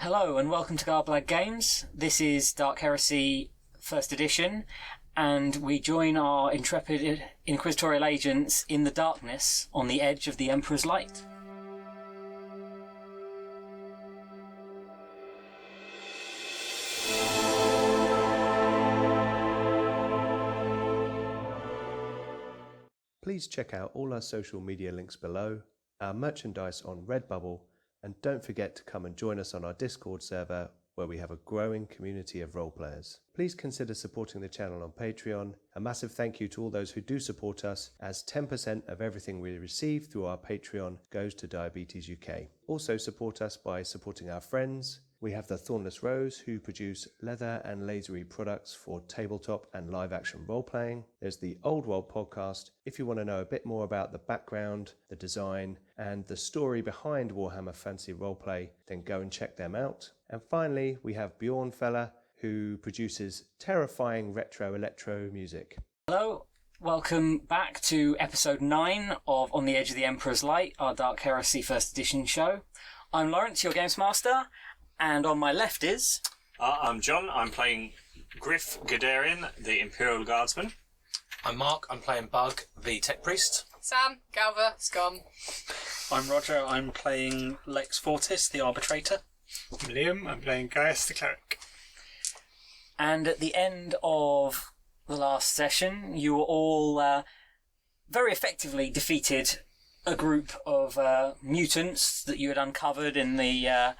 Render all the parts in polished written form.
Hello and welcome to Garblag Games. This is Dark Heresy 1st edition, and we join our intrepid inquisitorial agents in the darkness on the edge of the Emperor's Light. Please check out all our social media links below, our merchandise on Redbubble, and don't forget to come and join us on our Discord server where we have a growing community of role players. Please consider supporting the channel on Patreon. A massive thank you to all those who do support us, as 10% of everything we receive through our Patreon goes to Diabetes UK. Also support us by supporting our friends. We have the Thornless Rose, who produce leather and lasery products for tabletop and live action role playing. There's the Old World podcast. If you want to know a bit more about the background, the design, and the story behind Warhammer Fantasy Roleplay, then go and check them out. And finally, we have Bjorn Fella, who produces terrifying retro electro music. Hello, welcome back to episode 9 of On the Edge of the Emperor's Light, our Dark Heresy 1st edition show. I'm Lawrence, your Games Master. And on my left is... I'm John. I'm playing Griff Gadarian, the Imperial Guardsman. I'm Mark. I'm playing Bug, the Tech Priest. Sam, Galva, Scum. I'm Roger. I'm playing Lex Fortis, the Arbitrator. I'm Liam. I'm playing Gaius, the Cleric. And at the end of the last session, you were all very effectively defeated a group of mutants that you had uncovered in the...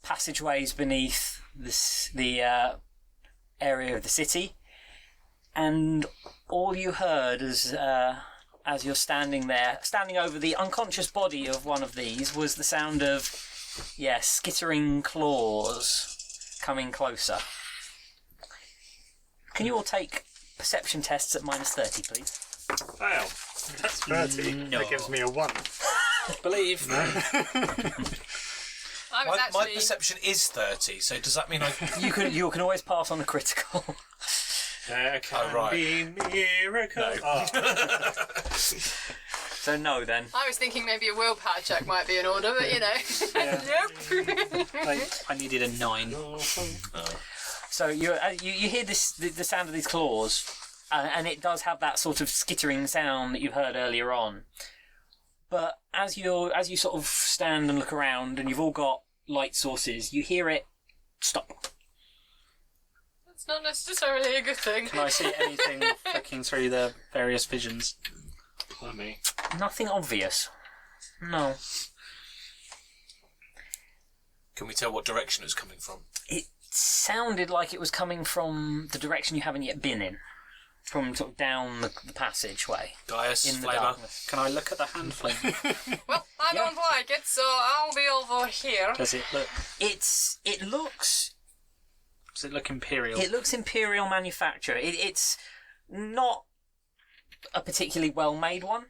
passageways beneath the area of the city, and all you heard as you're standing there, standing over the unconscious body of one of these, was the sound of, skittering claws coming closer. Can you all take perception tests at -30, please? Fail. That's 30. No. That gives me a 1. Believe. I was My actually... perception is 30, so does that mean I... You can always pass on a critical. There can right. be miracles. No. So no, then. I was thinking maybe a willpower check might be in order, but you know. Nope. I needed a 9. So you hear the sound of these claws, and it does have that sort of skittering sound that you heard earlier on. But as you sort of stand and look around, and you've all got light sources, you hear it stop. That's not necessarily a good thing. Can I see anything flicking through the various visions? Let me. Nothing obvious. No. Can we tell what direction it's coming from? It sounded like it was coming from the direction you haven't yet been in. From sort of down the passageway. Gaius, in the Flamer. darkness. Can I look at the hand flame? Well, I don't like it, so I'll be over here. Does it look... It looks... Does it look Imperial? It looks Imperial manufacture. It's not a particularly well-made one.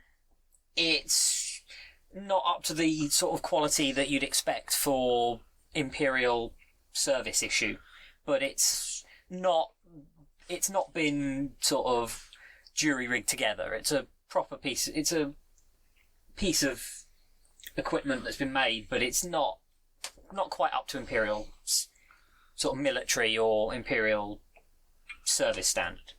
It's not up to the sort of quality that you'd expect for Imperial service issue, but it's not been sort of jury-rigged together. It's a proper piece. It's a piece of equipment that's been made, but it's not quite up to Imperial sort of military or Imperial service standard.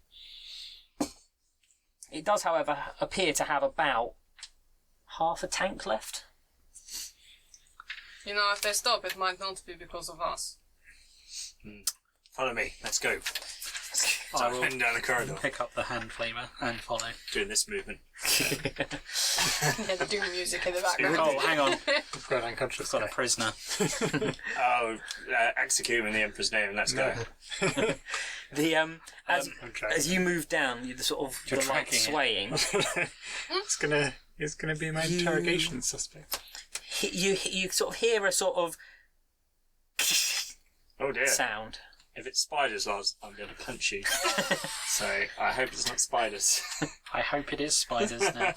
It does, however, appear to have about half a tank left. You know, if they stop, it might not be because of us. Follow me. Let's go. I So will I'm heading down the corridor, pick up the hand flamer and follow. doing this movement. Yeah, the doom music in the background. Oh, hang on. I've got an unconscious Got a guy. prisoner. Execute him in the Emperor's name and let's go. As you move down, the sort of You're the light tracking it. swaying. It's gonna be my interrogation suspect. You sort of hear a sort of Oh dear. sound. If it's spiders, Lars, I'm going to punch you. So I hope it's not spiders. I hope it is spiders now.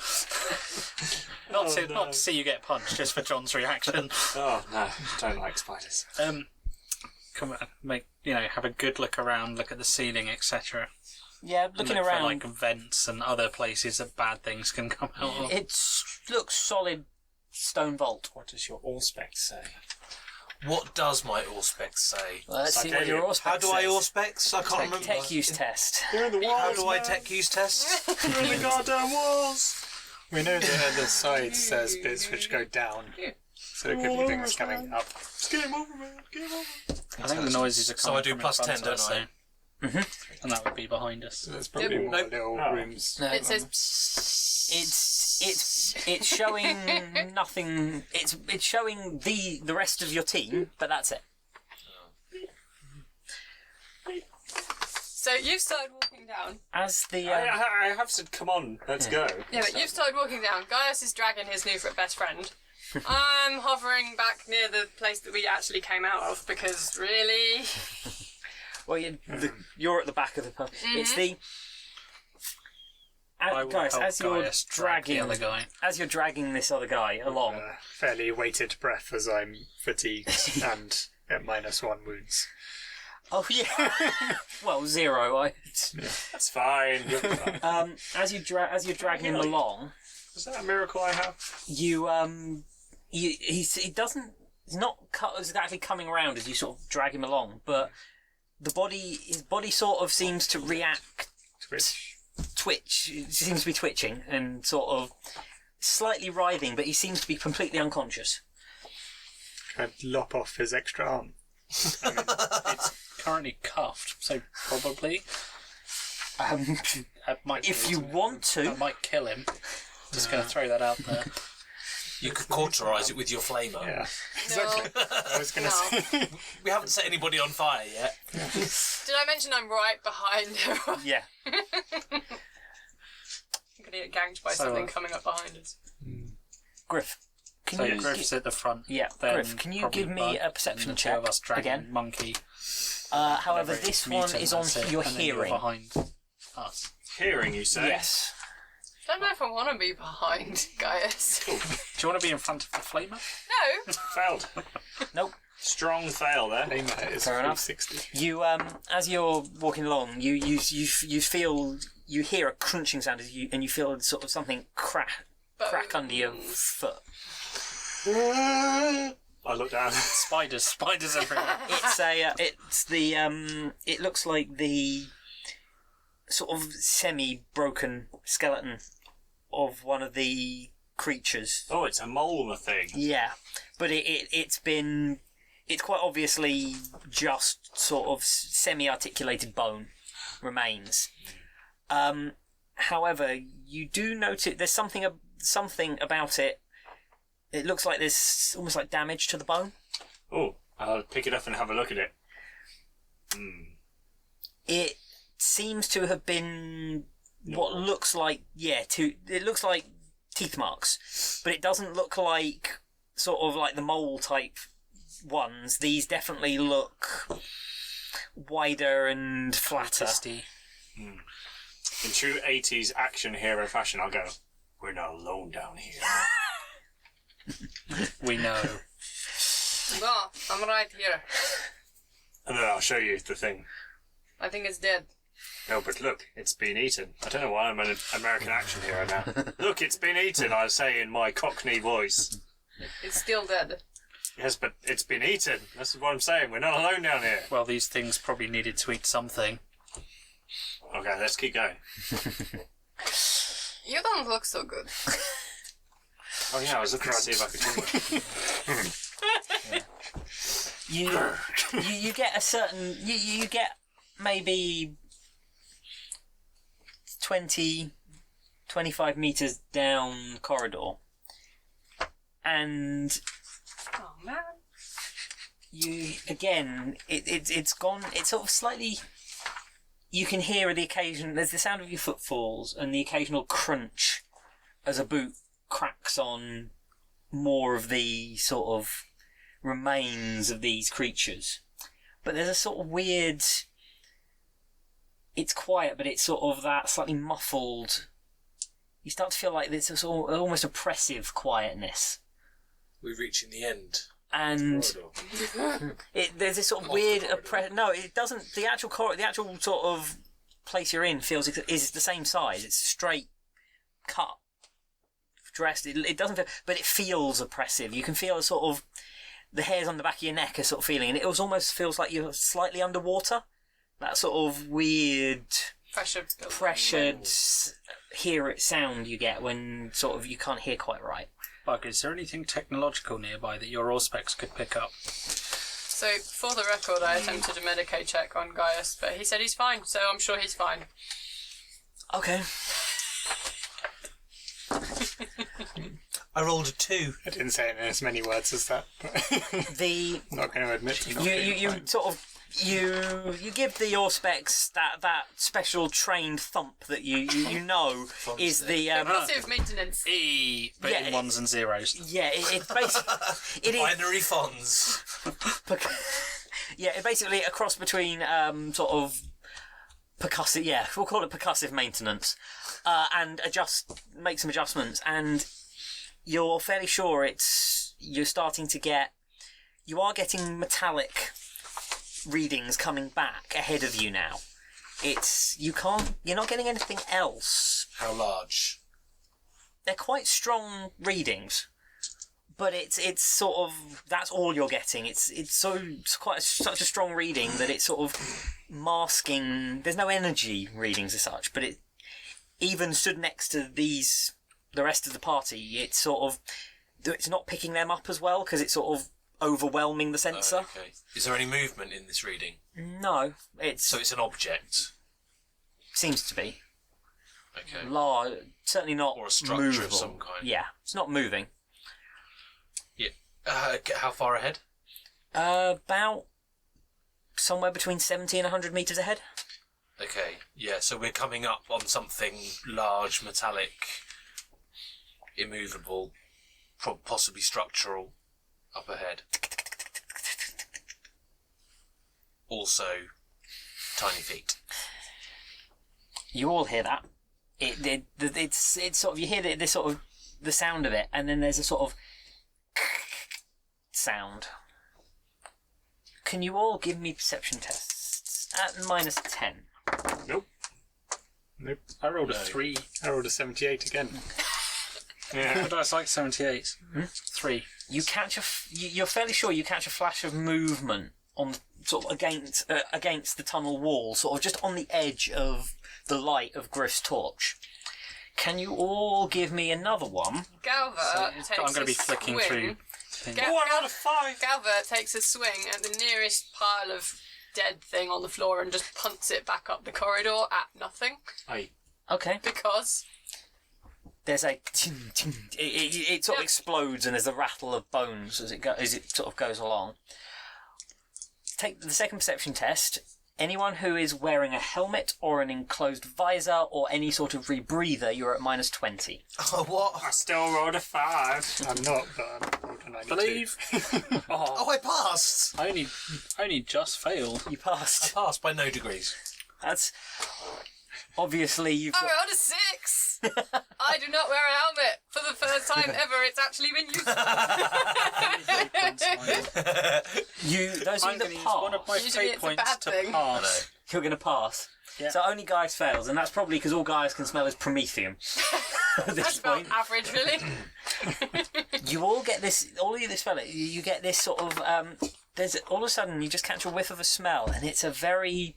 Not to see you get punched, just for John's reaction. Oh no, don't like spiders. Come on, have a good look around, look at the ceiling, etc. Yeah, looking look around. for, like, vents and other places that bad things can come out of. It looks solid stone vault. What does your allspec say? What does my Auspex say? Well, let's see Okay, what your Auspex How do I says. Auspex? I can't remember. Tech use test. They're in the walls. How do I man. tech use test? They're in the goddamn walls. We know that the side says bits which go down. So it could be things coming up. It's game over, man. Game over. I think the noises are So coming I do from in plus front 10, of us, don't I? so- And that would be behind us. So there's probably more Nope. little Oh. rooms. No, It says. it's showing nothing. It's showing the rest of your team, but that's it. So you've started walking down. As the I have said, come on, let's go. Yeah, but you've started walking down. Gaius is dragging his new best friend. I'm hovering back near the place that we actually came out of because really. well, you're at the back of the pub. It's the I will guys help as you're Gaius drag the dragging other guy. as you're dragging this other guy along. Fairly weighted breath as I'm fatigued and at -1 wounds. Oh yeah. Well, 0. That's fine. You're fine. As you're dragging him along, Is that a miracle I have? he's not exactly coming around as you sort of drag him along, but his body sort of seems to react, twitch. It seems to be twitching and sort of slightly writhing, but he seems to be completely unconscious. I'd lop off his extra arm. It's currently cuffed, so probably. I might If you want to. I might kill him. Just going to throw that out there. You could cauterize it with your flamer. Yeah, No. exactly. I was going to say. We haven't set anybody on fire yet. Did I mention I'm right behind everyone? Yeah. I'm gonna get ganked by So, something coming up behind us. Griff, can So you? Griff's at the front. Yeah, then Griff, can you probably give me Bug, a perception and the two check of us dragging again? Monkey. However, whatever this it's one mutant, is on that's it, your and then you're hearing. behind us. Hearing, you say? Yes. Don't know if I want to be behind Gaius. Do you want to be in front of the flamer? No. Failed. Nope. Strong fail there. Flamer is Fair enough. 360. You as you're walking along, you feel you hear a crunching sound and you feel sort of something crack under your foot. I look down. Spiders everywhere. It looks like the sort of semi-broken skeleton of one of the creatures. Oh, it's a mole thing. Yeah, but it's quite obviously just sort of semi-articulated bone remains. However, you do notice there's something about it. It looks like there's almost like damage to the bone. Oh, I'll pick it up and have a look at it. It seems to have been what looks like it looks like teeth marks, but it doesn't look like sort of like the mole type ones. These definitely look wider and flatter. Twisty. In true 80s action hero fashion, I'll go, we're not alone down here. We know. Well, I'm right here. And then I'll show you the thing. I think it's dead. No, but look, it's been eaten. I don't know why I'm an American action hero now. Look, it's been eaten, I say in my Cockney voice. It's still dead. Yes, but it's been eaten. That's what I'm saying. We're not alone down here. Well, these things probably needed to eat something. Okay, let's keep going. You don't look so good. Oh yeah, I was looking to see if I could do it. You get a certain you get maybe 20, 25 meters down corridor, and Oh man. you again it's gone. It's sort of slightly. You can hear there's the sound of your footfalls and the occasional crunch as a boot cracks on more of the sort of remains of these creatures. But there's a sort of weird... It's quiet, but it's sort of that slightly muffled... You start to feel like there's a sort of almost oppressive quietness. We're reaching the end. And there's this sort of Off weird the corridor. no, it doesn't. The actual sort of place you're in is the same size. It's straight cut, dressed. It doesn't feel, but it feels oppressive. You can feel a sort of the hairs on the back of your neck are sort of feeling, and it almost feels like you're slightly underwater. That sort of weird pressured sound you get when sort of you can't hear quite right. Bug, is there anything technological nearby that your Auspex could pick up? So, for the record, I attempted a Medicaid check on Gaius, but he said he's fine, so I'm sure he's fine. Okay. I rolled a 2. I didn't say it in as many words as that. The I'm not going to admit to not being you fine. sort of you give the Auspex that special trained thump that you know is the Massive maintenance. But Yeah, in ones and zeros. yeah it's basically it is Binary fonts. yeah it basically a cross between sort of percussive, yeah, we'll call it percussive maintenance, and make some adjustments, and you're fairly sure you are getting metallic readings coming back ahead of you now. You're not getting anything else. How large? They're quite strong readings, but it's sort of, that's all you're getting. It's such a strong reading that it's sort of masking. There's no energy readings as such, but it even stood next to the rest of the party. It's sort of, it's not picking them up as well because it's sort of overwhelming the sensor. Okay. Is there any movement in this reading? No, So it's an object. seems to be Okay. large, certainly not Or a structure movable. of some kind. Yeah, it's not moving. Yeah. How far ahead? About somewhere between 70 and 100 metres ahead. Okay. Yeah. So we're coming up on something large, metallic, immovable, possibly structural, up ahead. Also, tiny feet. You all hear that. It's sort of, you hear this sort of the sound of it, and then there's a sort of sound. Can you all give me perception tests at -10? Nope. I rolled a 3. I rolled a 78 again. Yeah. But I like 78. 3. You catch you're fairly sure you catch a flash of movement on sort of against the tunnel wall, sort of just on the edge of the light of Griff's torch. Can you all give me another one? Galva takes I'm going to be a flicking swing. through things. Oh, I rolled a 5. Galva takes a swing at the nearest pile of dead thing on the floor and just punts it back up the corridor at nothing. Okay. Because There's a ting, ting. It sort of explodes, and there's a rattle of bones as it sort of goes along. Take the second perception test. Anyone who is wearing a helmet or an enclosed visor or any sort of rebreather, you're at -20. Oh, what? I still rolled a 5. I'm not, but I rolled a 92. Believe. Oh, I passed! I only just failed. You I passed. passed by no degrees. That's obviously you've I got. rolled a 6. I do not wear a helmet for the first time ever. It's actually been useful. Those of I'm you going to that use one of my pass, Usually fate it's a points bad to thing. pass. you're going to pass. Yeah. So only Gaius fails, and that's probably because all Gaius can smell is promethium. At That's this about point, average, really. you all get this. All of you this fella, you get this sort of. There's all of a sudden you just catch a whiff of a smell, and it's a very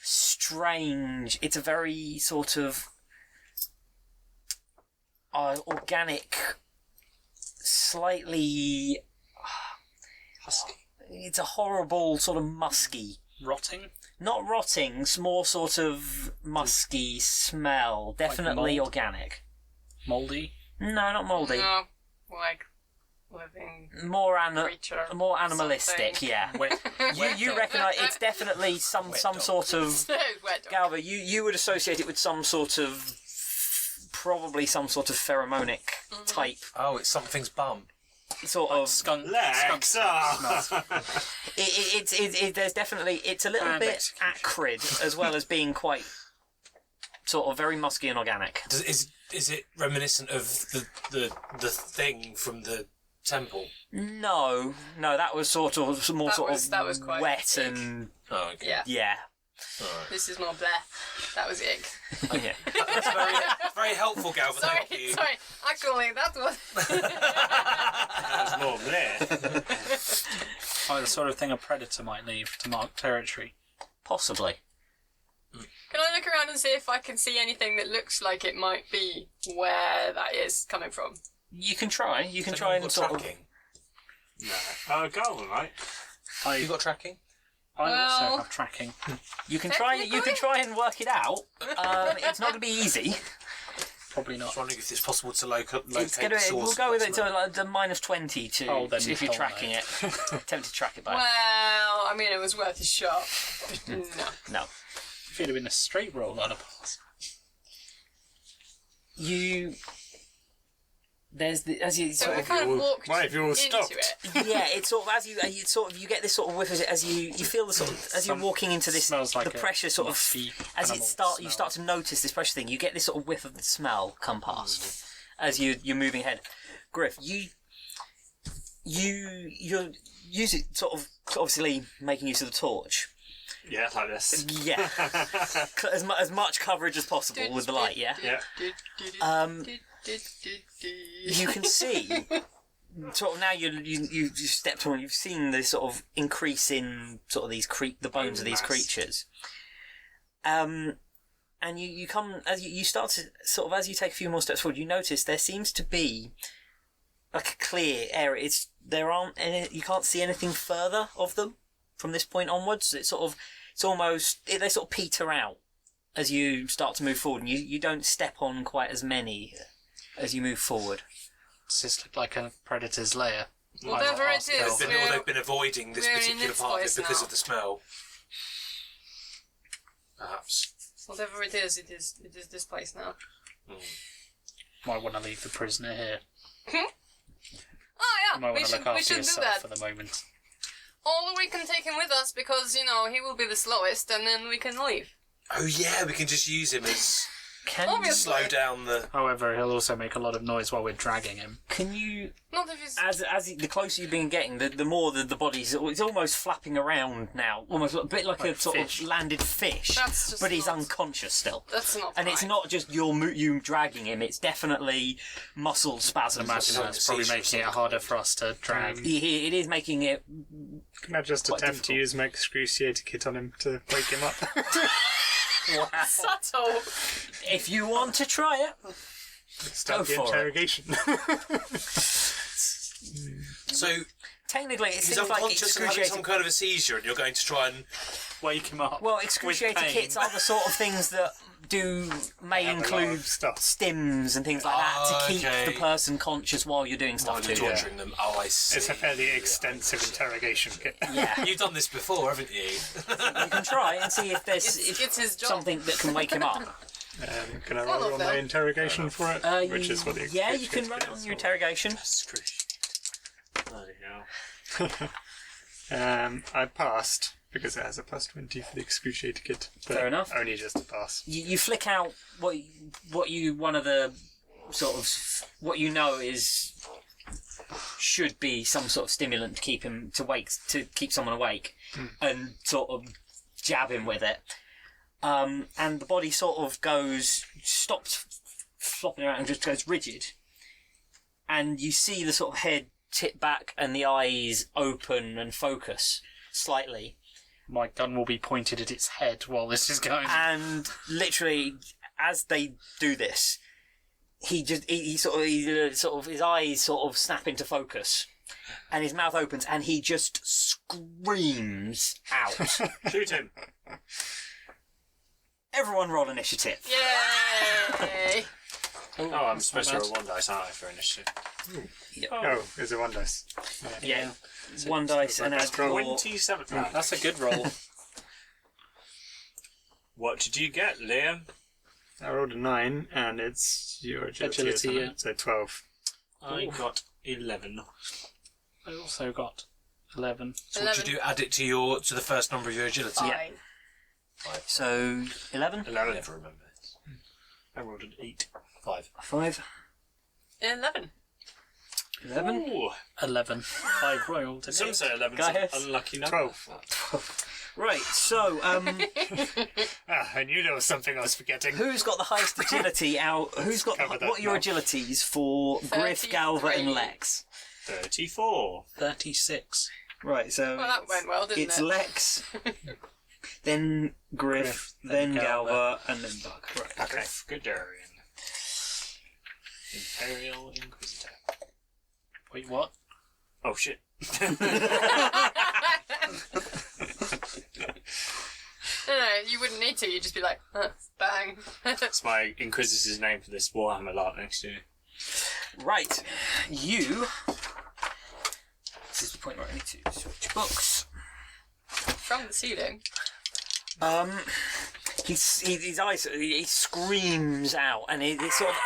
strange. It's a very sort of organic, slightly. Husky. It's a horrible sort of musky. Rotting. Not rotting, it's more sort of musky smell. Definitely mold? organic. Mouldy. No, not mouldy. No, like living More creature. more animalistic. something. Yeah. Wet You recognise it's definitely some sort of Wet dog. Galva. You would associate it with some sort of probably some sort of pheromonic type Oh, it's something's bum. sort of. Skunk. Lex! Skunk. There's definitely it's a little And bit execution. acrid as well as being quite sort of very musky and organic. Is it reminiscent of the thing from the temple? No, that was sort of more That sort was of quite wet big. and Oh, okay. Yeah. yeah. This is more bleh. That was ick. Oh, yeah. That's very helpful, Galva. Sorry, Thank you. sorry. Actually, that was. That's more bleh. Oh, the sort of thing a predator might leave to mark territory. Possibly. Can I look around and see if I can see anything that looks like it might be where that is coming from? You can try. You can Has try anyone and got sort of. tracking? No. Galva, right? You got tracking? I Well- also have tracking. You can try. You can try and work it out. It's not going to be easy. Probably I not. was wondering if it's possible to locate It's the gonna. source. We'll go with it to like the -20 to Oh, then if you're hell no. tracking it. Attempt to track it by. Well, I mean, it was worth a shot. No. No. If it had been a straight roll, I'd have passed. There's the as you So sort we of. kind of walked Why have you all into stopped? it. Yeah, it's sort of as you get this sort of whiff of it as you feel the sort of as you're walking into this Smells like the a pressure sort of musty as animal you smell. start to notice this pressure thing. You get this sort of whiff of the smell come past as you're moving ahead. Griff, you're using sort of obviously making use of the torch. Yeah, like this. Yeah, as much coverage as possible with the light. Yeah. Yeah. You can see sort of now you stepped on. You've seen this sort of increase in sort of these the bones of these mass. creatures. And you come as you start to sort of as you take a few more steps forward. You notice there seems to be like a clear area. There aren't any. You can't see anything further of them from this point onwards. They sort of peter out as you start to move forward, and you don't step on quite as many as you move forward. Does this look like a predator's lair? Whatever it is, They've been avoiding this we're in particular its part of it voice because now. of the smell. Perhaps. whatever it is this place now. Might want to leave the prisoner here. Oh You might yeah, we want to should look after do yourself that. for the moment. Or we can take him with us because he will be the slowest, and then we can leave. Oh yeah, we can just use him as Can Obviously. slow down the. However, he'll also make a lot of noise while we're dragging him. you Not if he's. as the closer you've been getting, the more the body's it's almost flapping around now, almost a bit like a sort fish. of landed fish. That's just but he's not- unconscious still. That's not. And it's right. not just you dragging him; it's definitely muscle spasms. Imagine that's probably making it harder for us to drag. It is making it. Can I just Quite attempt difficult. to use my excruciator kit on him to wake him up? subtle. If you want to try it, Start Go the for it. interrogation. So technically, it he's seems like unconscious and having some excruciating. kind of a seizure, and you're going to try and. Wake him up. Well, excruciating pain. kits are the sort of things that may Have a lot include of stuff. stims and things like that to keep Okay. the person conscious while you're doing stuff While to you're them. torturing them. Oh, I see. It's a fairly extensive interrogation kit. Yeah, You've done this before, haven't you? you can try and see if there's It's his job. something that can wake him up. Can I One roll of on my them. interrogation for it? Which is what the yeah, you can excruciator run kit it on is your for. interrogation. Bloody hell. I passed because it has a +20 for the excruciator kit. But Fair enough. Only just to pass. You flick out what you one of the sort of what you know is should be some sort of stimulant to keep someone awake, and sort of jab him with it. And the body sort of stops flopping around and just goes rigid. And you see the sort of head tip back and the eyes open and focus slightly. My gun will be pointed at its head while this is going. And literally, as they do this, his eyes sort of snap into focus, and his mouth opens, and he just screams out. Shoot him. Everyone roll initiative. Yay! Oh, I'm supposed to roll 1 dice, aren't I, for initiative? Oh, there's a 1 dice. Yeah, one dice and add best roll. your... 27. That's a good roll. What did you get, Liam? I rolled a 9, and it's your agility, Agility, isn't it? yeah. So 12. I got 11. I also got 11. So what do you do? Add it to the first number of your agility. Fine. So, 11? 11. I never remember this. I rolled an 8. 5. 5. 11. 11? Ooh. 11. I rolled an Some 8. say 11 is Gaius? an unlucky number. 12. Right, so I knew there was something I was forgetting. who's got the highest agility out? Who's got Cover that what are your now. agilities for Griff, Galva, and 33. Lex? 34. 36. Right, so Well, that went well, didn't it's it? Lex, then Griff, then Galva, and then Bug. Right, okay. Guderian. Imperial Inquisitor. Wait, what? Oh shit. No, you wouldn't need to. You'd just be like, bang. That's my Inquisitor's name for this Warhammer lot next year. Right, you. This is the point where I need to switch books. From the ceiling. His eyes. He screams out, and it's sort of.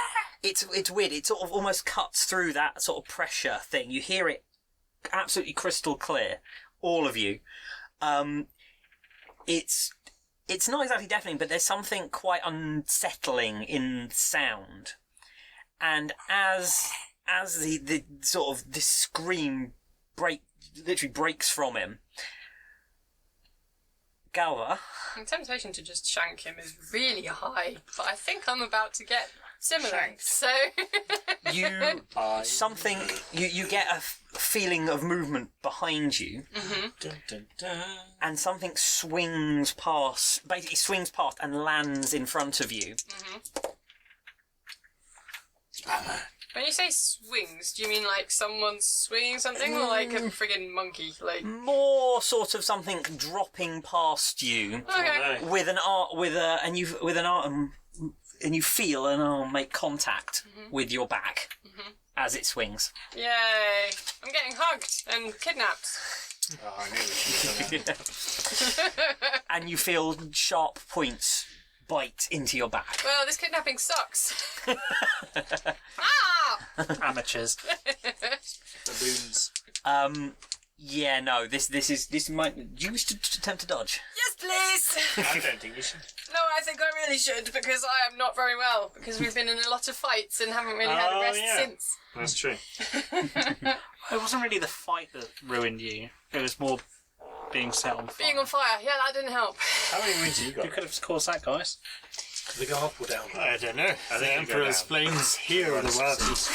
It's weird. It sort of almost cuts through that sort of pressure thing. You hear it absolutely crystal clear, all of you. It's not exactly deafening, but there's something quite unsettling in sound. And as the sort of this scream literally breaks from him, Galva. The temptation to just shank him is really high, but I think I'm about to get similar. Shanked. So You get a feeling of movement behind you, Dun, dun, dun. and something swings past and lands in front of you. when you say swings, do you mean like someone's swinging something, or like a friggin' monkey? Like More sort of something dropping past you okay, No. with an arm, and you feel an arm make contact with your back as it swings. yay! I'm getting hugged and kidnapped. Oh, I knew we should have done that. And you feel sharp points bite into your back. Well, this kidnapping sucks. Ah! Amateurs. Baboons. Yeah, no, this might. Do you wish to attempt to dodge? Yes, please. I don't think you should. No, I think I really should, because I am not very well, because we've been in a lot of fights and haven't really had a Oh, rest yeah. since. That's true. It wasn't really the fight that ruined you. It was more being set on fire. Being on fire, yeah, that didn't help. How many wins have you You got? could have caused that, guys. Do they go up or down? I don't know. The think you go Emperor's down. planes here are the worst.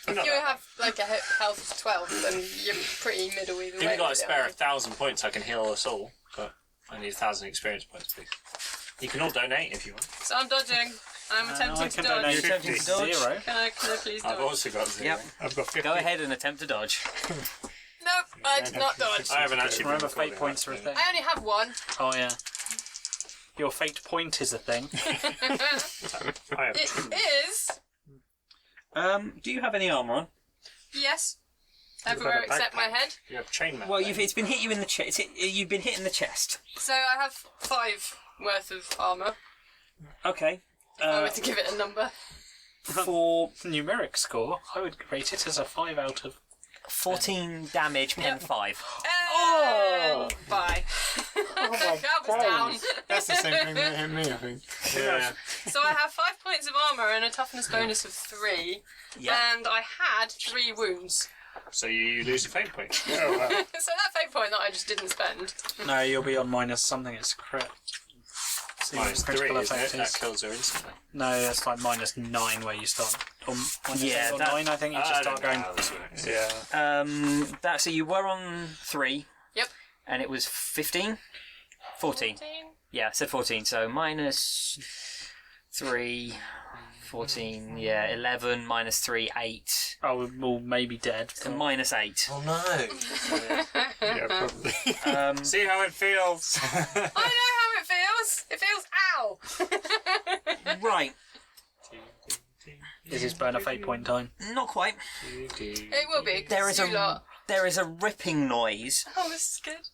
Well, if you have like a health of 12, then you're pretty middle either If way. we got a really, spare aren't 1,000 points, I can heal us all. But I need 1,000 experience points, please. You can all donate if you want. you? So I'm dodging. I'm I attempting to can dodge. donate You're attempting to dodge? 0. Can I please dodge? I've also got 0. Yep. I've got 50. Go ahead and attempt to dodge. Nope, I did not dodge. I haven't actually. Remember, been fate recording points that, are a so- thing. I only have one. Oh, yeah. Your fate point is a thing. I have It 2. is. Do you have any armour on? Yes. got Everywhere a except my backpack. head. You have chainmail. Well, it's been hit you in the chest. You've been hit in the chest. So I have 5 worth of armour. Okay. If I were to give it a number. For Numeric score, I would rate it as a 5 out of... 14 damage, pen 5. Oh! Bye. That was down. That's the same thing that hit me, I think. Yeah. So I have 5 points of armour and a toughness bonus of 3. Yeah. And I had 3 wounds. So you lose a fate point. Oh, wow. So that fate point that I just didn't spend. No, you'll be on minus something. It's crit. See what Minus the 3, critical isn't it? effect That is. kills her instantly. No, it's like minus 9 where you start. Or minus Yeah, 8 or that- 9, I think. You just I start don't know going... how this works. Yeah. So you were on 3. Yep. And it was 15? 14. Yeah, I said 14. So minus 3, 14. Yeah, 11 minus 3, 8. Oh, well, maybe dead. So minus 8. Oh no! Yeah, probably. See how it feels. I know how it feels. It feels ow. Right. Is his burn a fate point time? Not quite. It will be. 'cause There is you a lot. there is a ripping noise, Oh, this is good.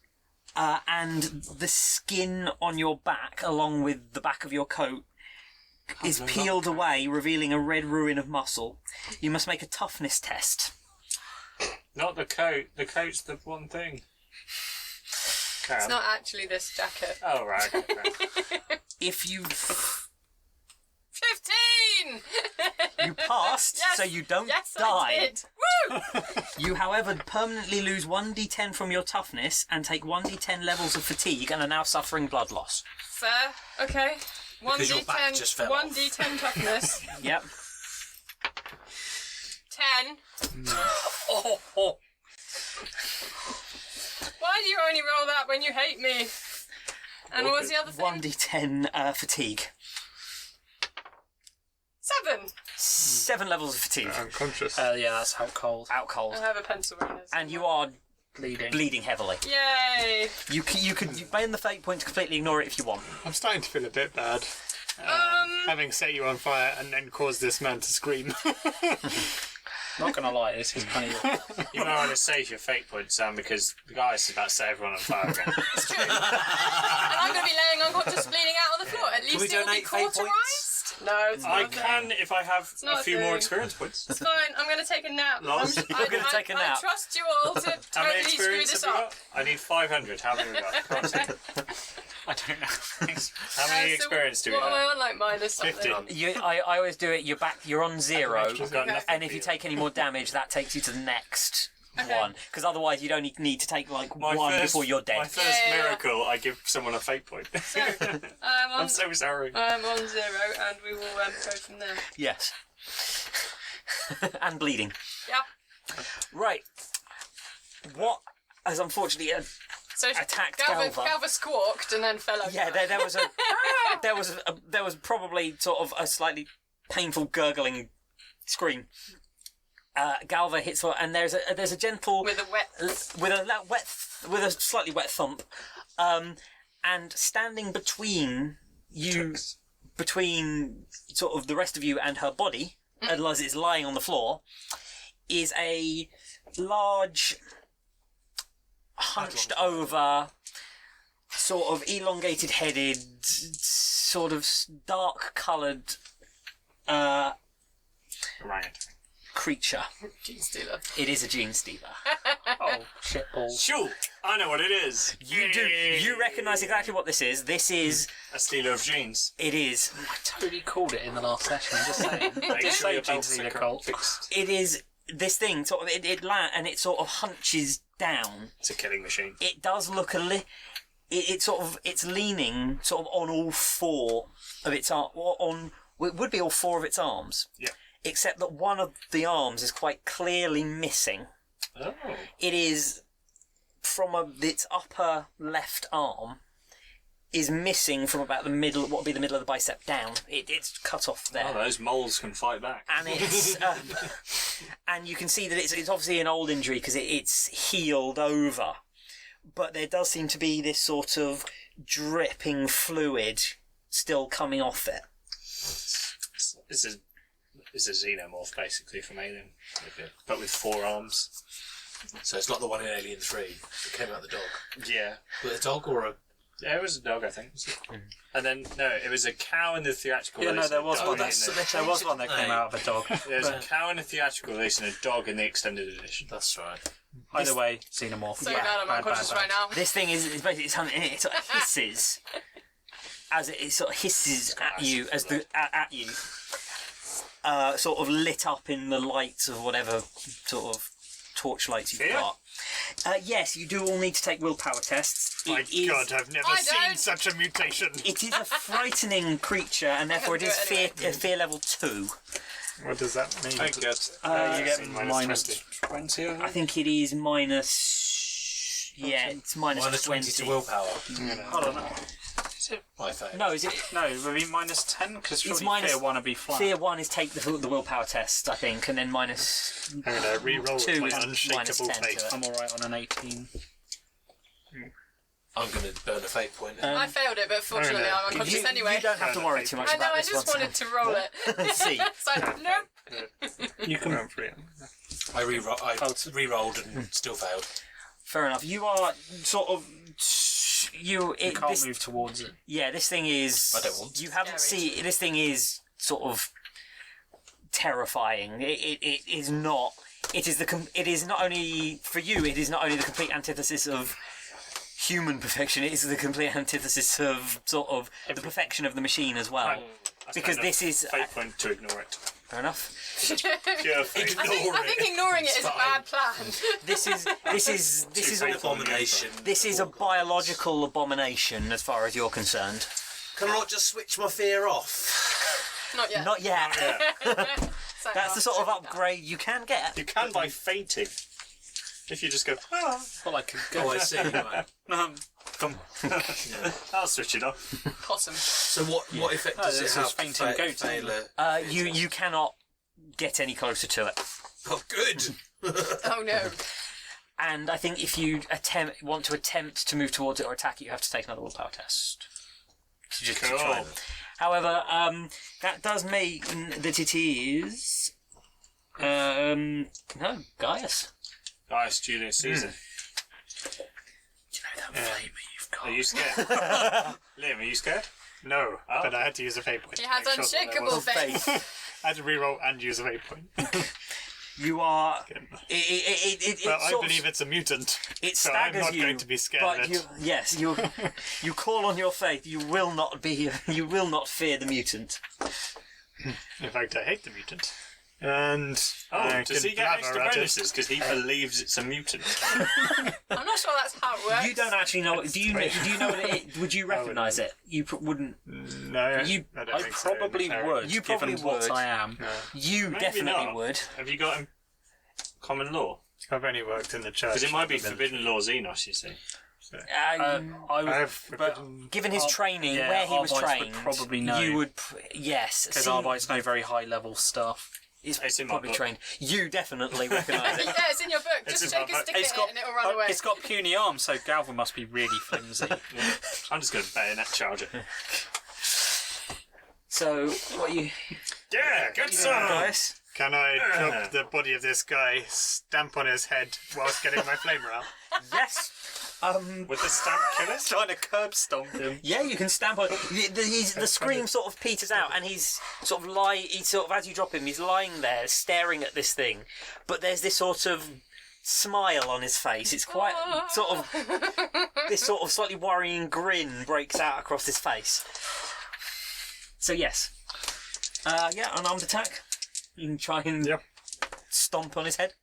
and the skin on your back, along with the back of your coat, is peeled away, revealing a red ruin of muscle. You must make a toughness test. Not the coat. The coat's the one thing. It's not actually this jacket. Oh, right. Okay. If you 15! You passed, Yes, so you don't yes, die. I did. Woo! You, however, permanently lose 1d10 from your toughness and take 1d10 levels of fatigue and are now suffering blood loss. Fair. Okay. Because your back 1d10. just fell off. 1d10 toughness. Yep. 10. Oh, oh. Why do you only roll that when you hate me? And what was the other thing? 1d10 fatigue. 7. 7 levels of fatigue. Unconscious. Yeah, that's out cold. Out cold. I have a pencil right here. And you are Bleeding. bleeding heavily. Yay! You could ban the fate point to completely ignore it if you want. I'm starting to feel a bit bad. Having set you on fire and then caused this man to scream. Not gonna lie, this is kind of. You might want to save your fate points, Sam, because the Gaius is about to set everyone on fire again. It's true. And I'm going to be laying unconscious bleeding out on the floor. At least we it will be donate fate points? cauterised. No, it's not I a thing. can if I have not a a few more thing. experience points. It's fine. I'm going to take a nap. Lost. I'm- You're gonna take a nap. I trust you all to How many totally screw experience this have we up. got? I need 500. How many have we got? Come on, Sam. I don't know. How many So experience do we what am I have? on, like minus something? 50. I always do it. You're on 0, I've got Okay. nothing and if for you take any more damage, that takes you to the next one. Because otherwise, you'd only need to take like My one first- before you're dead. My first Yeah. miracle, I give someone a fate point. I'm so sorry. I'm on 0, and we will go from there. Yes. And bleeding. Yeah. Right. What has unfortunately So attacked Galva Galva. squawked and then fell over. Yeah, there was probably sort of a slightly painful gurgling scream. Galva hits her, and there's a gentle with a wet. with a slightly wet thump, and standing between you, between sort of the rest of you and her body, as it's lying on the floor, is a large, hunched over, sort of elongated headed, sort of dark coloured Orangutan. creature. Gene stealer. It is a gene stealer. Oh, shit balls. Shoot! I know what it is. You do. You recognise exactly what this is. This is. A stealer of genes. It is. I totally called it in the last session, I'm just saying. Make Just sure say your Gene belts Stealer are cult. fixed. It is. This thing sort of it and it sort of hunches down. It's a killing machine. It does look it sort of it's leaning sort of on all 4 of its arm it would be all 4 of its arms. Yeah. Except that one of the arms is quite clearly missing. Oh. It is from its upper left arm is missing from about the middle, what would be the middle of the bicep down. It's cut off there. Oh, those moles can fight back. And it's and you can see that it's obviously an old injury because it's healed over, but there does seem to be this sort of dripping fluid still coming off it. It's a xenomorph, basically, from Alien. But with 4 arms. So it's like the one in Alien 3 that came out the dog. Yeah. Was it a dog or a... Yeah, it was a dog, I think. And then, no, it was a cow in the theatrical Yeah, release. no, there and a was dog one. in There was one that came out of a dog. There was a cow in the theatrical release and a dog in the extended edition. That's right. Either way, xenomorph. So glad I'm unconscious right now. This thing is basically it's hunting. It sort of hisses as it sort of hisses at you as at you, sort of lit up in the lights of whatever sort of torchlights you've Yeah. got. Yes, you do all need to take willpower tests. My It is- God, I've never I seen don't. such a mutation. It is a frightening creature, and therefore it do is it anyway. fear level 2. What does that mean? I get. You get minus minus 20. 20, I think it is minus. Yeah, it's minus Minus 20 to willpower. Hold on. My favourite. No, is it? No, it would be minus 10 because surely minus- fear 1 would be flat. Fear 1 is take the willpower test, I think, and then minus. I'm going to re-roll 2 my is unshakable minus 10 to fate. it. I'm alright on an 18. I'm going to burn a fate point. I failed it, but fortunately I'm unconscious You, anyway. you don't have to worry too much I know, about I this just one. wanted to roll it. See. So, nope. You can run free. I re-rolled and still failed. Fair enough. You are sort of. You can't move towards it. Yeah, this thing is. I don't want to. You haven't Scary. seen. This thing is sort of terrifying. It is not. It is not only for you. It is not only the complete antithesis of human perfection. It is the complete antithesis of sort of the perfection of the machine as well. Right. I Because spent a this is fate point to ignore it. fair enough. Pure fate. I think ignoring it is a bad plan. This is Two an faithful Abomination. This is a biological abomination as far as you're concerned. Can I not just switch my fear off? Not yet. Not yet. So That's the sort of upgrade you can get. You can by fainting. If you just go, Well, I can go. Oh, I see. Right. come. I'll switch it off. Possum. So what effect does it this have? is fainting goat, failure? You cannot get any closer to it. Oh, good. Oh no. And I think if you want to attempt to move towards it or attack it, you have to take another willpower test. Just to try. Cool. However, that does mean that it is no Gaius. Gaius Julius Caesar. Do you know that flavour you've got? Are you scared? Liam, are you scared? No, Oh. but I had to use a fate point. He has to make sure that there unshakable was- faith. I had to reroll and use a fate point. You are. It But I sort of- believe it's a mutant. It So I'm staggers not you, going to be scared but of it. you call on your faith. You will not fear the mutant. In fact, I hate the mutant. And I does can he get blabber extra at it. bonuses because he believes it's a mutant? I'm not sure that's how it works. You don't actually know. Do you know what it is? Would you recognise it? You wouldn't. No, You- I don't I think so. probably No. would, You given probably what would. I am. You Maybe definitely not. would. Have you got common law? I've only worked in the church. Because it might be not the forbidden law Xenos, you see. I would, I've but forbidden... Given his training, yeah, where he was Arbites would trained, probably know. you would. Yes, because see, Arbites know very high level stuff. It's in my probably book. trained. You definitely recognise it. Yeah, it's in your book. It's Just in take my a book. stick in it and it'll run away. It's got puny arms, so Galva must be really flimsy. Yeah. I'm just going to bayonet charge it. So, what you? Yeah, get you some! doing, Gaius? Can I drop the body of this guy, stamp on his head whilst getting my flamer out? Yes. With the stamp killer? Trying to curb stomp him. Yeah, you can stamp on. The scream sort of peters out, and he's sort of as you drop him, he's lying there staring at this thing. But there's this sort of smile on his face. It's quite sort of this sort of slightly worrying grin breaks out across his face. So yes, yeah, unarmed attack. You can try and stomp on his head.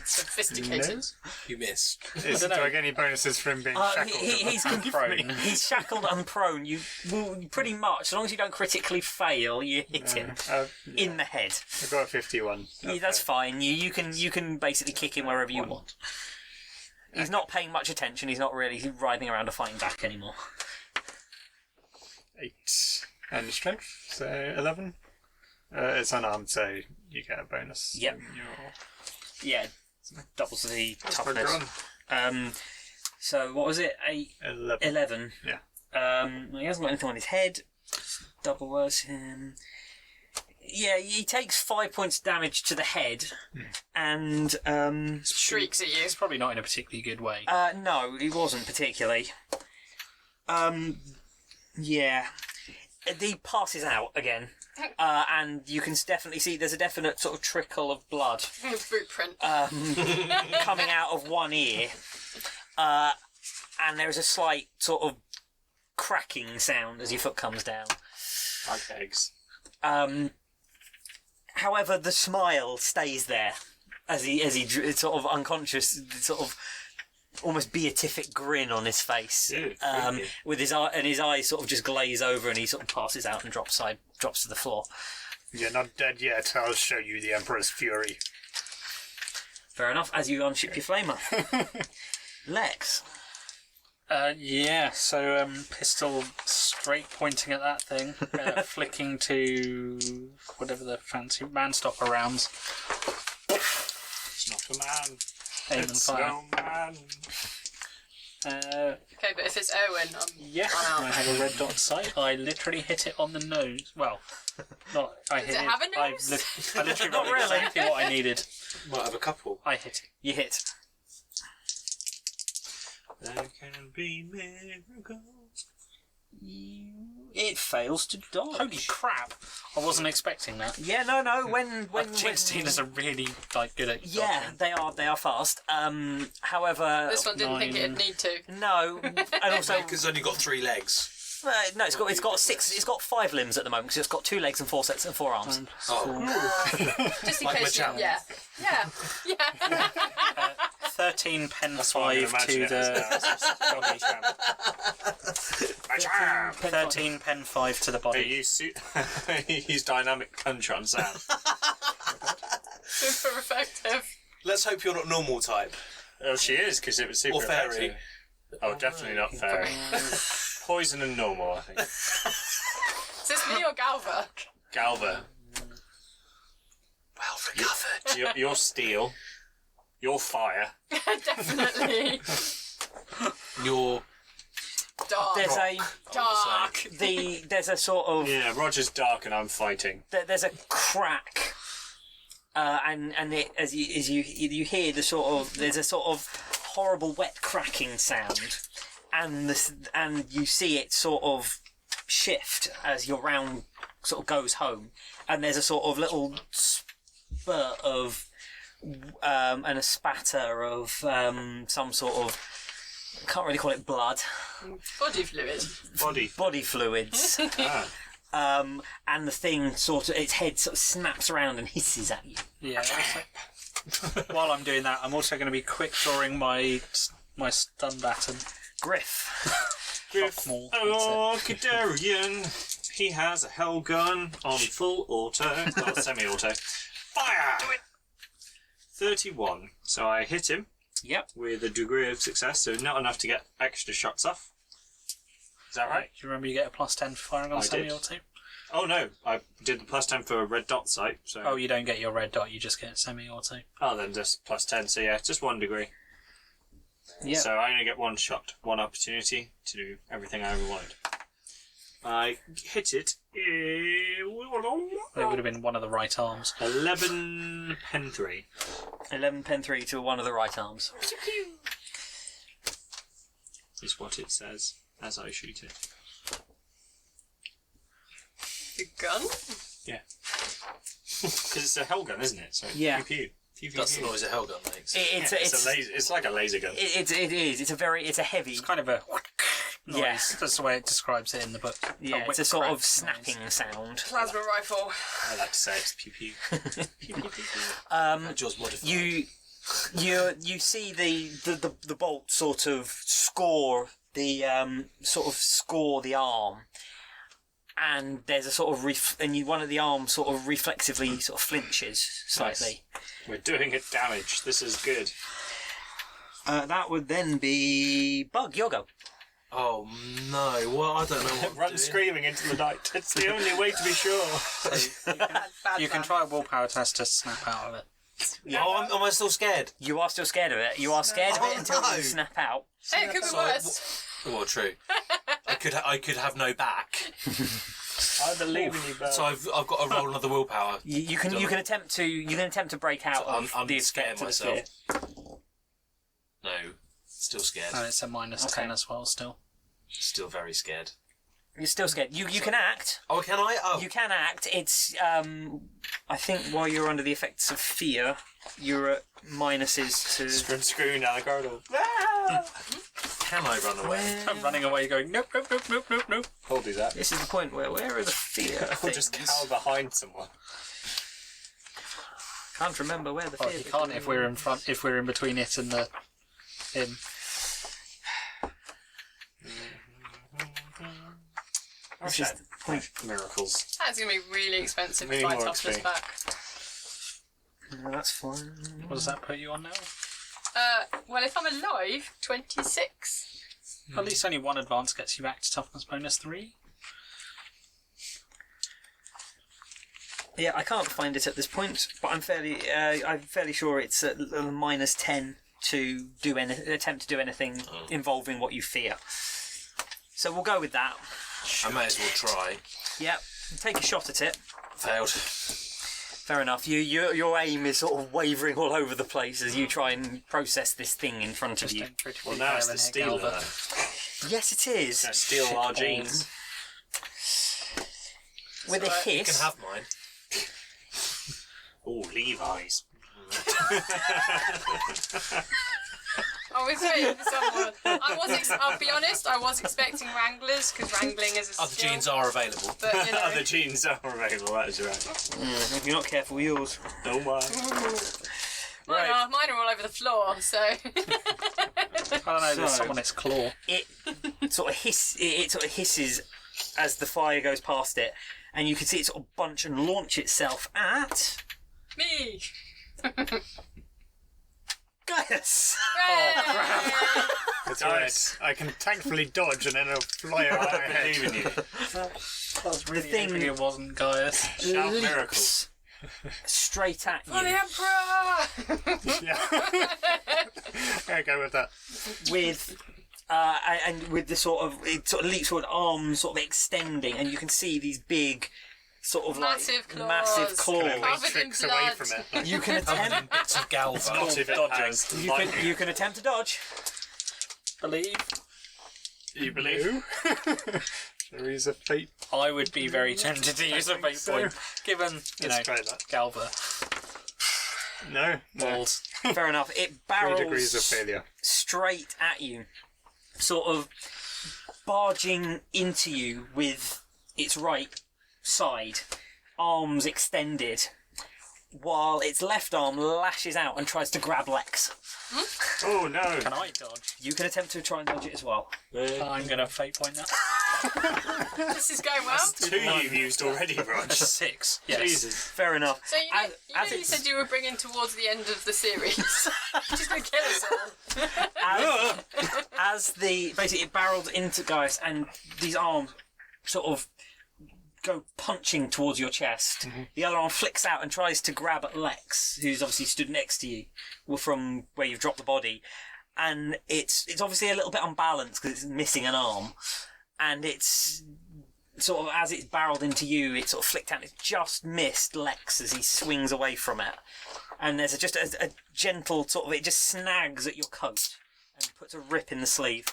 Sophisticated. You missed. Do I get any bonuses for him being shackled? He's prone. He's shackled and prone. You will pretty much, as long as you don't critically fail, you hit him in the head. I've got a 51. Yeah, that's fine. You can basically kick him wherever you want. He's not paying much attention. He's not really writhing around or fighting back anymore. 8. And strength, so 11. It's unarmed, so you get a bonus. Yep. on your- Yeah, doubles the my toughness. gun. So what was it? 11. 11. Yeah. He hasn't got anything on his head. Double worse him. Yeah, he takes 5 points damage to the head, and Shrieks at you. It's probably not in a particularly good way. no, he wasn't particularly. Yeah, he passes out again, and you can definitely see there's a definite sort of trickle of blood Boot print. coming out of one ear, and there is a slight sort of cracking sound as your foot comes down. Like eggs. However, the smile stays there as he sort of unconscious, sort of almost beatific grin on his face, Ew, creepy. with his eye and his eyes sort of just glaze over, and he sort of passes out and drops to the floor. You're not dead yet. I'll show you the Emperor's fury. Fair enough. As you unship your flamer, Lex. Yeah, so pistol straight pointing at that thing, flicking to whatever the fancy man-stopper rounds. It's not a man. Aim and It's fire. no man. Okay, but if it's Owen, Yeah, I'm I out. have a red dot sight. I literally hit it on the nose. Well, not. I hit it have a nose? I literally Not got really. exactly what I needed. Might have a couple. I hit it. You hit. There can be miracles. It fails to dodge. Holy crap! I wasn't expecting that. Yeah, no. When Jinxteeners are really good at yeah, dodging. they are fast. However, This one didn't think it'd need to. no, and also Because it's only got 3 legs. no, it's got 6. It's got 5 limbs at the moment because it's got 2 legs and 4 sets and 4 arms. Just in Like case you... Machamp. Yeah. 13 pen That's what I'm 5 to imagining it as the... now. Machamp. 13 pen 5 to the body. Use dynamic punch on Sam. Super effective. Let's hope you're not normal type. Oh, she is, because it was super Or fairy. effective. Oh, definitely not fairy. Poison and normal, I think. Is this me or Galva? Galva, Well recovered. you're steel. You're fire. Definitely. You're Dark. There's a sort of Yeah, Roger's dark and I'm fighting. there's a crack, and as you hear the sort of there's a sort of horrible wet cracking sound, and you see it sort of shift as your round sort of goes home, and there's a sort of little spurt of and a spatter of some sort of, I can't really call it blood, Body fluid. Body. fluids. And the thing sort of, its head sort of snaps around and hisses at you. Yeah. While I'm doing that, I'm also going to be quick drawing my stun baton. Griff. Griff, More, Orchidarian. He has a hell gun on full auto. Not semi-auto. Fire! Do it! 31. So I hit him. Yep. With a degree of success, so not enough to get extra shots off. Is that right? Do you remember you get a +10 for firing on I semi did. auto? Oh no, I did the +10 for a red dot sight, so... Oh, you don't get your red dot, you just get semi auto. Oh, then just +10, so yeah, just 1 degree. Yeah. So I only get 1 shot, 1 opportunity to do everything I ever wanted. I hit it. It would have been one of the right arms. 11 pen 3. 11 pen 3 to one of the right arms. Is what it says as I shoot it. The gun? Yeah. Because it's a hell gun, isn't it? So Yeah. pew pew. That's the noise a hellgun makes. It's like a laser gun. It is. It's a heavy. It's kind of a noise. Yeah. That's the way it describes it in the book. Yeah, it's a sort of snapping sound. Plasma rifle. I like to say it's pew pew. Pew, pew, pew, pew. Jaws modified. You see the bolt sort of score the arm, and there's a sort of one of the arms sort of reflexively sort of flinches slightly. Nice. We're doing it damage. This is good. That would then be Bug. Your go. Oh no! Well, I don't know what Run to do. screaming into the night. It's the only way to be sure. Bad You can man. try a willpower test to snap out of it. Oh, am I still scared? You are still scared of it. You are scared of it Oh, until no. you snap out. Hey, it could be So, worse. Well, true. I could have no back. I believe in you, Belle. So I've got to roll another willpower. You can attempt to break out So of I'm the scaring effect of the myself. fear. No, still scared. And it's a -10 as well still. Still very scared. You're still scared. You can act. Oh, can I? Oh, You can act. It's I think while you're under the effects of fear, you're at minuses to. From screwing down the corridor. can I run away? I'm running away going, nope, nope, nope, nope, nope, nope. I'll do that. This is the point where are the fear Or things? just cower behind someone. Can't remember where the Well, fear. you can't if we're in front, if we're in between it and him. This is the point. Miracles. That's going to be really expensive to Really buy more toughness extreme. back. No, that's fine. What does that put you on now? Well, if I'm alive, 26. At least only one advance gets you back to toughness -3. Yeah, I can't find it at this point, but I'm fairly sure it's at -10 to attempt to do anything involving what you fear. So we'll go with that. I may as well try. Yep. Take a shot at it. Failed. Fair enough. Your aim is sort of wavering all over the place as you try and process this thing in front of Just you. don't critically Well, now it's fail the and hit stealer. Galva. then. Yes, it is. Gonna steal our jeans. With a It's alright, You can hiss. have mine. Oh, Levi's. I was waiting for someone. I'll be honest, I was expecting Wranglers, because Wrangling is a Other skill. jeans are available. But, you know. Other jeans are available, that is right. If you're not careful, yours. Oh my. Mine are all over the floor, so... I don't know. There's So- someone its claw. It sort of hisses as the fire goes past it, and you can see it sort of bunch and launch itself at Me! Gaius. That's Nice. right. I can thankfully dodge and then it'll fly over my I head. believe in you. I was really thing- hoping it wasn't Gaius. Shout Leaps miracles. straight at For the you Emperor! Yeah. I go with that. with. And with the it sort of leaps forward, arms sort of extending, and you can see these big, sort of Massive claws. massive claws. Can I Covered make in tricks away blood. from it? You can attempt. Bits of galva. Not if it dodging. has You lightning. can attempt to dodge. Believe. You believe? There is a fate. I would be very tempted to use a think fate so. point, given you Let's know try that. galva No. balls. Fair enough. It 3 barrels degrees of failure. straight at you, sort of barging into you with its right side, arms extended, while its left arm lashes out and tries to grab Lex. Oh no. Can I dodge? You can attempt to try and dodge it as well. I'm gonna fate point now. This is going well. 2 you've used already, Rog. 6. Yes. Jesus. Fair enough. So you As said you were bringing towards the end of the series. Just gonna kill us all. as basically it barreled into Gaius, and these arms sort of go punching towards your chest. The other arm flicks out and tries to grab at Lex, who's obviously stood next to you, from where you've dropped the body, and it's obviously a little bit unbalanced because it's missing an arm, and it's sort of, as it's barreled into you, it sort of flicked out and it just missed Lex as he swings away from it, and there's just a gentle sort of, it just snags at your coat and puts a rip in the sleeve.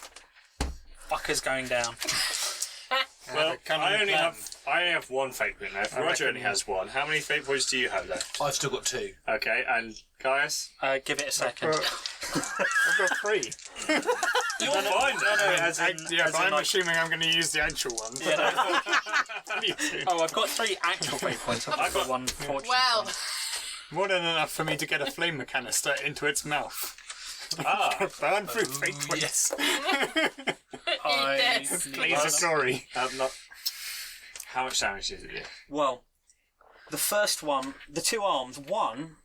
Fucker's going down. Well, Can I only have 1 fate point left. Roger only has 1. How many fate points do you have left? I've still got 2. Okay, and Gaius? Give it a second. I've got 3. You're fine. As in, Yeah, as but in, I'm like- assuming I'm going to use the actual one. Oh, I've got 3 actual fate points. I've got 1 fortune. Well, More than enough for me to get a flame canister into its mouth. Ah, Burn through fate points. Yes. I this. Blaze of glory. not. How much damage did it do? Well, the first one, the 2 arms, one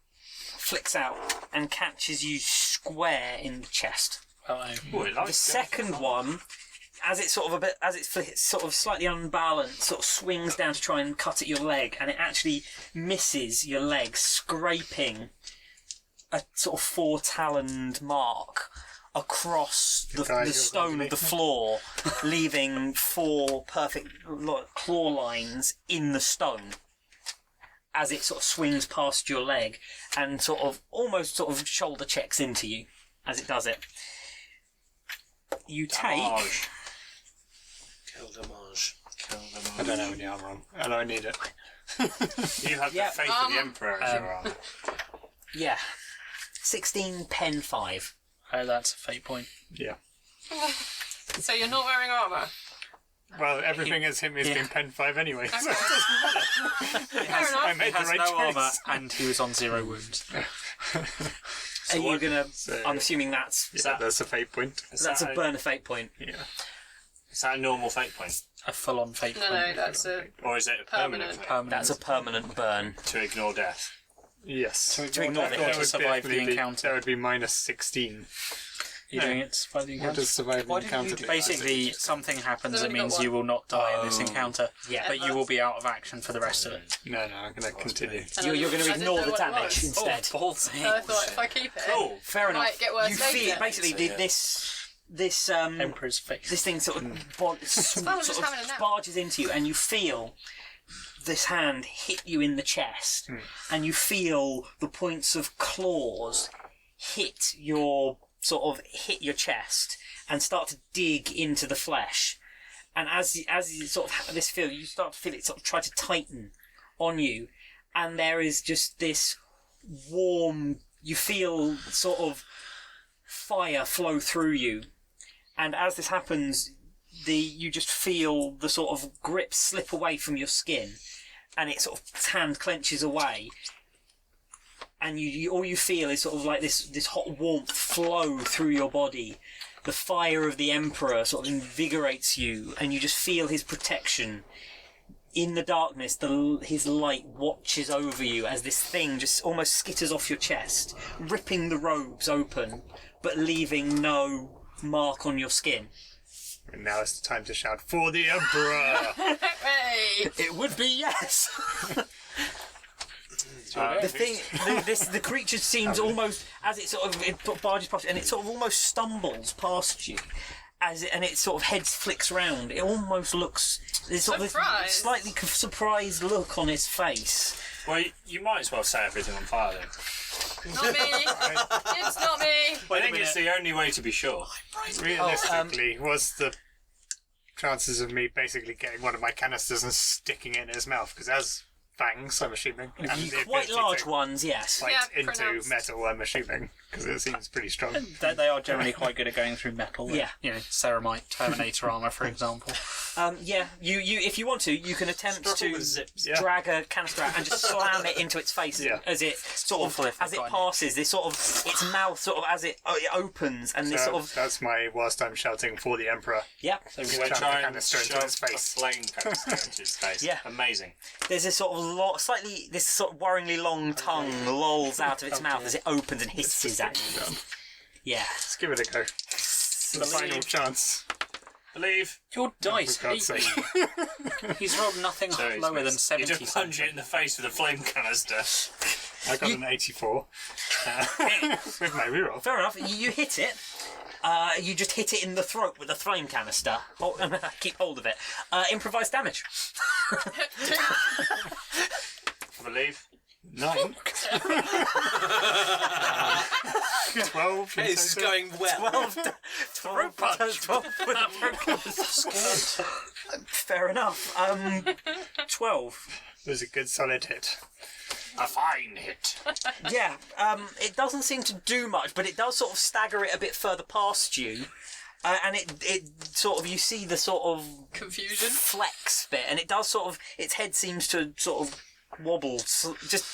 flicks out and catches you square in the chest. Oh, it The likes second one, as it's sort of slightly unbalanced, sort of swings down to try and cut at your leg, and it actually misses your leg, scraping a sort of 4-taloned mark across the stone of the floor, leaving 4 perfect claw lines in the stone as it sort of swings past your leg and almost shoulder checks into you as it does it. You take Damage. Kill damage. Kill damage. I don't have any armor on, and I need it. You have Yeah. the faith of the Emperor as your armor. 16 pen 5. Oh, that's a fate point. Yeah. so you're not wearing armour? Well, everything has hit me has Yeah. been pen 5 anyway. So Okay. Fair I enough. made He the has right no choice. armour, and he was on 0 wounds. Are you gonna? So- I'm assuming that's Yeah, that's a fate point. that's a burn a fate point. Yeah. Is that a normal fate point? A full-on fate No, point. no, that's a Or is it a permanent Permanent. fate? Permanent. That's a permanent burn. To ignore death? Yes. To ignore the Or hit. to survive the definitely be- encounter. That would be minus 16. You're doing it to survive the What encounter? does survive the Why didn't encounter you do? Basically, something happens I've that only got means one. you will not die in this encounter, Yeah. but you will be out of action for the rest of it. No, I'm going to continue. You're going to I didn't ignore know the what it damage was. instead. balls. So I thought if I keep it, Cool. Fair enough. might get worse you later. feel basically So, yeah. this Emperor's face. this thing sort of, fun, just having a nap. barges into you, and you feel this hand hit you in the chest, and you feel the points of claws hit your chest, and start to dig into the flesh. And as you sort of have this feel, you start to feel it sort of try to tighten on you, and there is just this warm, you feel sort of fire flow through you. And as this happens, you just feel the sort of grip slip away from your skin, and it sort of hand clenches away, and you all you feel is sort of like this hot warmth flow through your body. The fire of the Emperor sort of invigorates you, and you just feel his protection. In the darkness, his light watches over you as this thing just almost skitters off your chest, ripping the robes open, but leaving no mark on your skin. And now it's the time to shout, "For the Emperor!" Hey! It would be yes. The creature seems almost, as it sort of it barges past, and it sort of almost stumbles past you, and its sort of head flicks round. It almost looks, there's sort of this slightly surprised look on its face. Well, you might as well set everything on fire then. Not me. It's not me. I think it's the only way to be sure. Realistically, was the chances of me basically getting one of my canisters and sticking it in his mouth? Because as fangs, I'm assuming. And the Quite ability large to ones, yes. bite Yeah, into pronounced. metal, I'm assuming, because it seems pretty strong. They are generally quite good at going through metal. Yeah. You know, ceramite, Terminator armour, for example. Yeah, you if you want to, you can attempt Struggle to with zips. Yeah. drag a canister out and just slam it into its face Yeah. as it sort awful of if as they've it got any. passes. This sort of its mouth sort of as it opens, and this So sort of that's my whilst I'm shouting for the Emperor. yeah. So Just we're jam the trying to canister into shove his face. a flame canister into his face. Yeah. Amazing. There's a sort of slightly this sort of worryingly long tongue lolls out of its mouth as it opens and hisses at you. Yeah. Let's give it a go. The final chance. Believe. Your dice For God's hate sake. you. He's rolled nothing So he's lower than missed. 70 You just punch it something. in the face with a flame canister. I got an 84 with my reroll. Fair enough. You hit it. You just hit it in the throat with a flame canister. Keep hold of it. Improvised damage. Believe. 9. 12. in It's total. going well. 12 punch. 12 with a throat canister. Fair enough. 12. It was a good solid hit. A fine hit. Yeah, it doesn't seem to do much, but it does sort of stagger it a bit further past you. And it sort of, you see the sort of Confusion. flex bit, and it does sort of, its head seems to sort of wobble just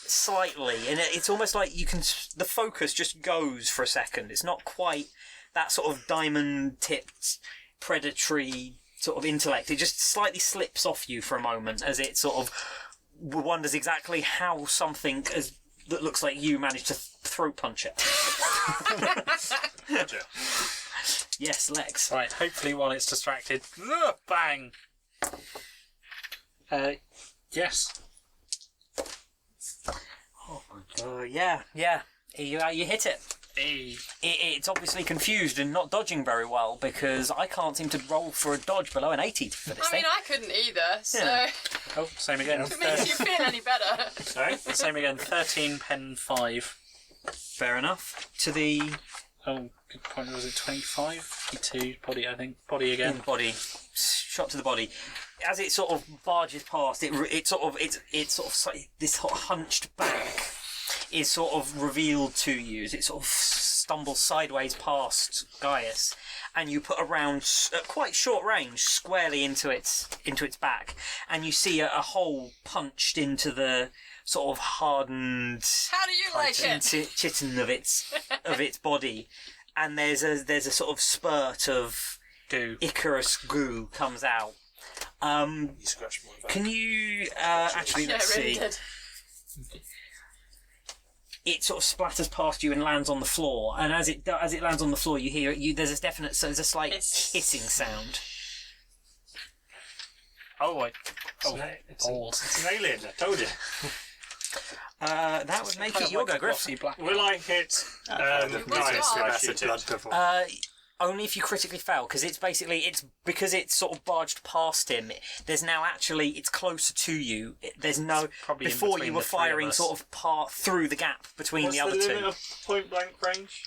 slightly, and it's almost like you can, the focus just goes for a second. It's not quite that sort of diamond-tipped, predatory sort of intellect. It just slightly slips off you for a moment as it sort of wonders exactly how something that looks like you managed to throat punch it. Roger. Yes, Lex. Right, hopefully while it's distracted, bang! Yes. Oh my god, yeah. You hit it. It's obviously confused and not dodging very well, because I can't seem to roll for a dodge below an 80 for this I thing. mean, I couldn't either, so Yeah. Oh, same again. if it makes you feel any better. Sorry? Same again, 13, pen 5. Fair enough. To the Oh, good point. Was it 25? 52, body, I think. Body again. body, shot to the body. As it sort of barges past, it's sort of this sort of hunched back is sort of revealed to you as it sort of stumbles sideways past Gaius, and you put a round at quite short range squarely into its back, and you see a hole punched into the sort of hardened How do you like it? chitin of its body, and there's a sort of spurt of Goo. Icarus goo comes out. You scratched my back. Can you actually Yeah, let's it really see? did. It sort of splatters past you and lands on the floor, and as it lands on the floor, you hear there's a slight Hiss. hissing sound. Oh, wait. Oh, It's balls. an alien, I told you. That would make it your go, Griff. Black. Will I hit The What's Gaius it with on? acid blood before. Only if you critically fail, because it's because it's sort of barged past him. There's now it's closer to you. There's no probably in before you between were the three of firing us. sort of part through the gap between What's the other limit two. of point blank range?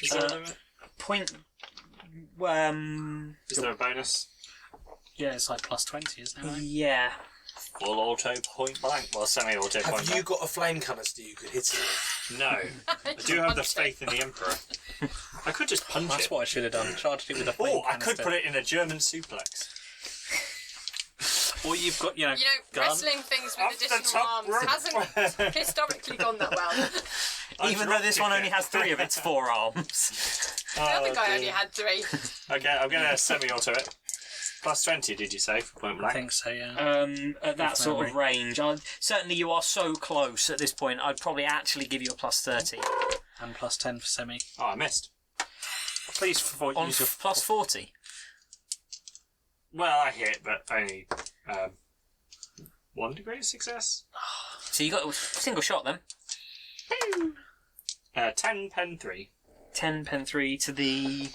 Is there a limit? Point Is there a bonus? Yeah, it's like plus 20, isn't it? Right? Yeah. Full auto point blank. Well, semi-auto point Have you blank. got a flame canister you could hit it with? No. I do have the faith in the Emperor. I could just punch That's it. what I should have done. Charged it with a flame Oh, I could canister. put it in a German suplex. Or you've got, gun. Wrestling things with Off the additional top arms rope. hasn't historically gone that well. Even though this one only has 3 of its 4 arms. The other guy only had 3. Okay, I'm going to semi-auto it. Plus 20, did you say, for point I blank? think so, yeah. At that sort of range. Certainly you are so close at this point, I'd probably actually give you a plus 30. And plus 10 for semi. Oh, I missed. Please On use your plus 40. Well, I hit, but only 1 degree of success. So you got a single shot then. 10 pen 3. 10 pen 3 to the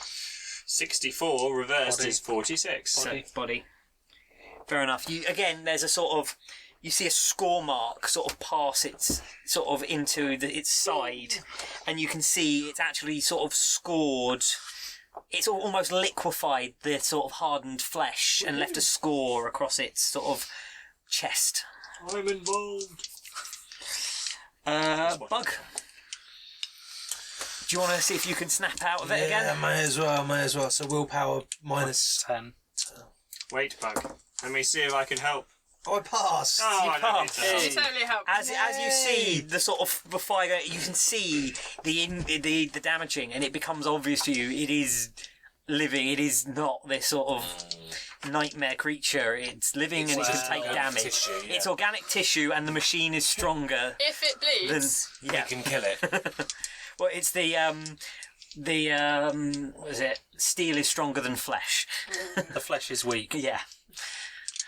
64 reversed Body. is 46. body. Fair enough. There's a sort of, you see a score mark sort of pass its sort of into its side, and you can see it's actually sort of scored. It's almost liquefied the sort of hardened flesh and left a score across its sort of chest. I'm involved. Bug. Do you want to see if you can snap out of it again? may as well. So willpower minus... 10. Wait, Bug. Let me see if I can help. Oh, I passed! Oh, I don't need passed. to help. You totally helped. As you see the sort of the fire, you can see the damaging, and it becomes obvious to you it is living. It is not this sort of nightmare creature. It's living and it can take damage. Tissue, yeah. It's organic tissue, and the machine is stronger If it than bleeds, You yeah. can kill it. Well, it's the what is it? Steel is stronger than flesh. The flesh is weak. Yeah,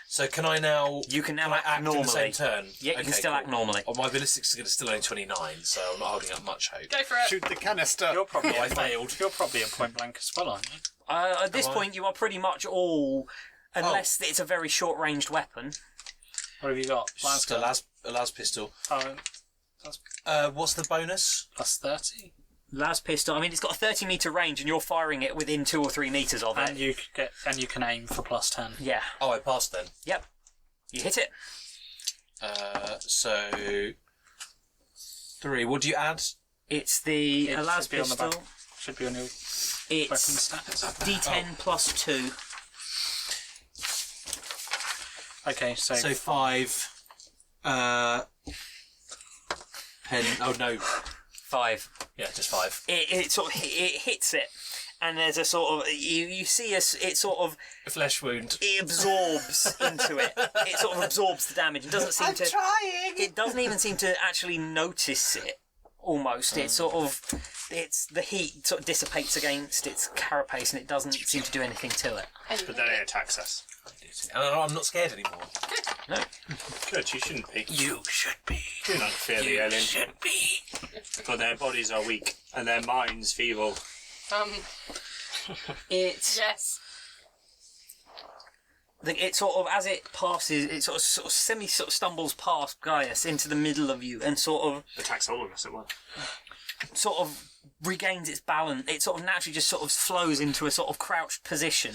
So can I now... you can now Can I act act in the normally. same turn? Yeah, you can still act normally. Oh, my ballistics are still only 29, so I'm not holding up much hope. go for it. Shoot the canister. You're probably I failed. You're probably a point blank as well, aren't you? At this Am I? point, you are pretty much all, unless it's a very short-ranged weapon. What have you got? Just a las pistol. Oh, What's the bonus? plus 30. Las pistol. I mean, it's got a 30-meter range, and you're firing it within 2 or 3 meters of it. And you can aim for plus 10. Yeah. Oh, I passed then. Yep. You hit it. So 3. What do you add? It's the It las should be on the pistol. back. Should be on your weapon It's stats. D10 plus 2. Okay, so, So 5. Pen. Oh no. 5. Yeah, just 5. It sort of it hits it, and there's a sort of you see it sort of A flesh wound. it absorbs into it. It sort of absorbs the damage and doesn't seem to. trying. It doesn't even seem to actually notice it. Almost, it's sort of the heat sort of dissipates against its carapace, and it doesn't seem to do anything to it. But then it attacks us. And I'm not scared anymore. No. Good, you shouldn't be. You should be. Do not fear the alien, Should be. for their bodies are weak and their minds feeble. It's Yes. it sort of as it passes, it sort of stumbles past Gaius into the middle of you, and sort of Attacks all of us at once. regains its balance. It sort of naturally just sort of flows into a sort of crouched position.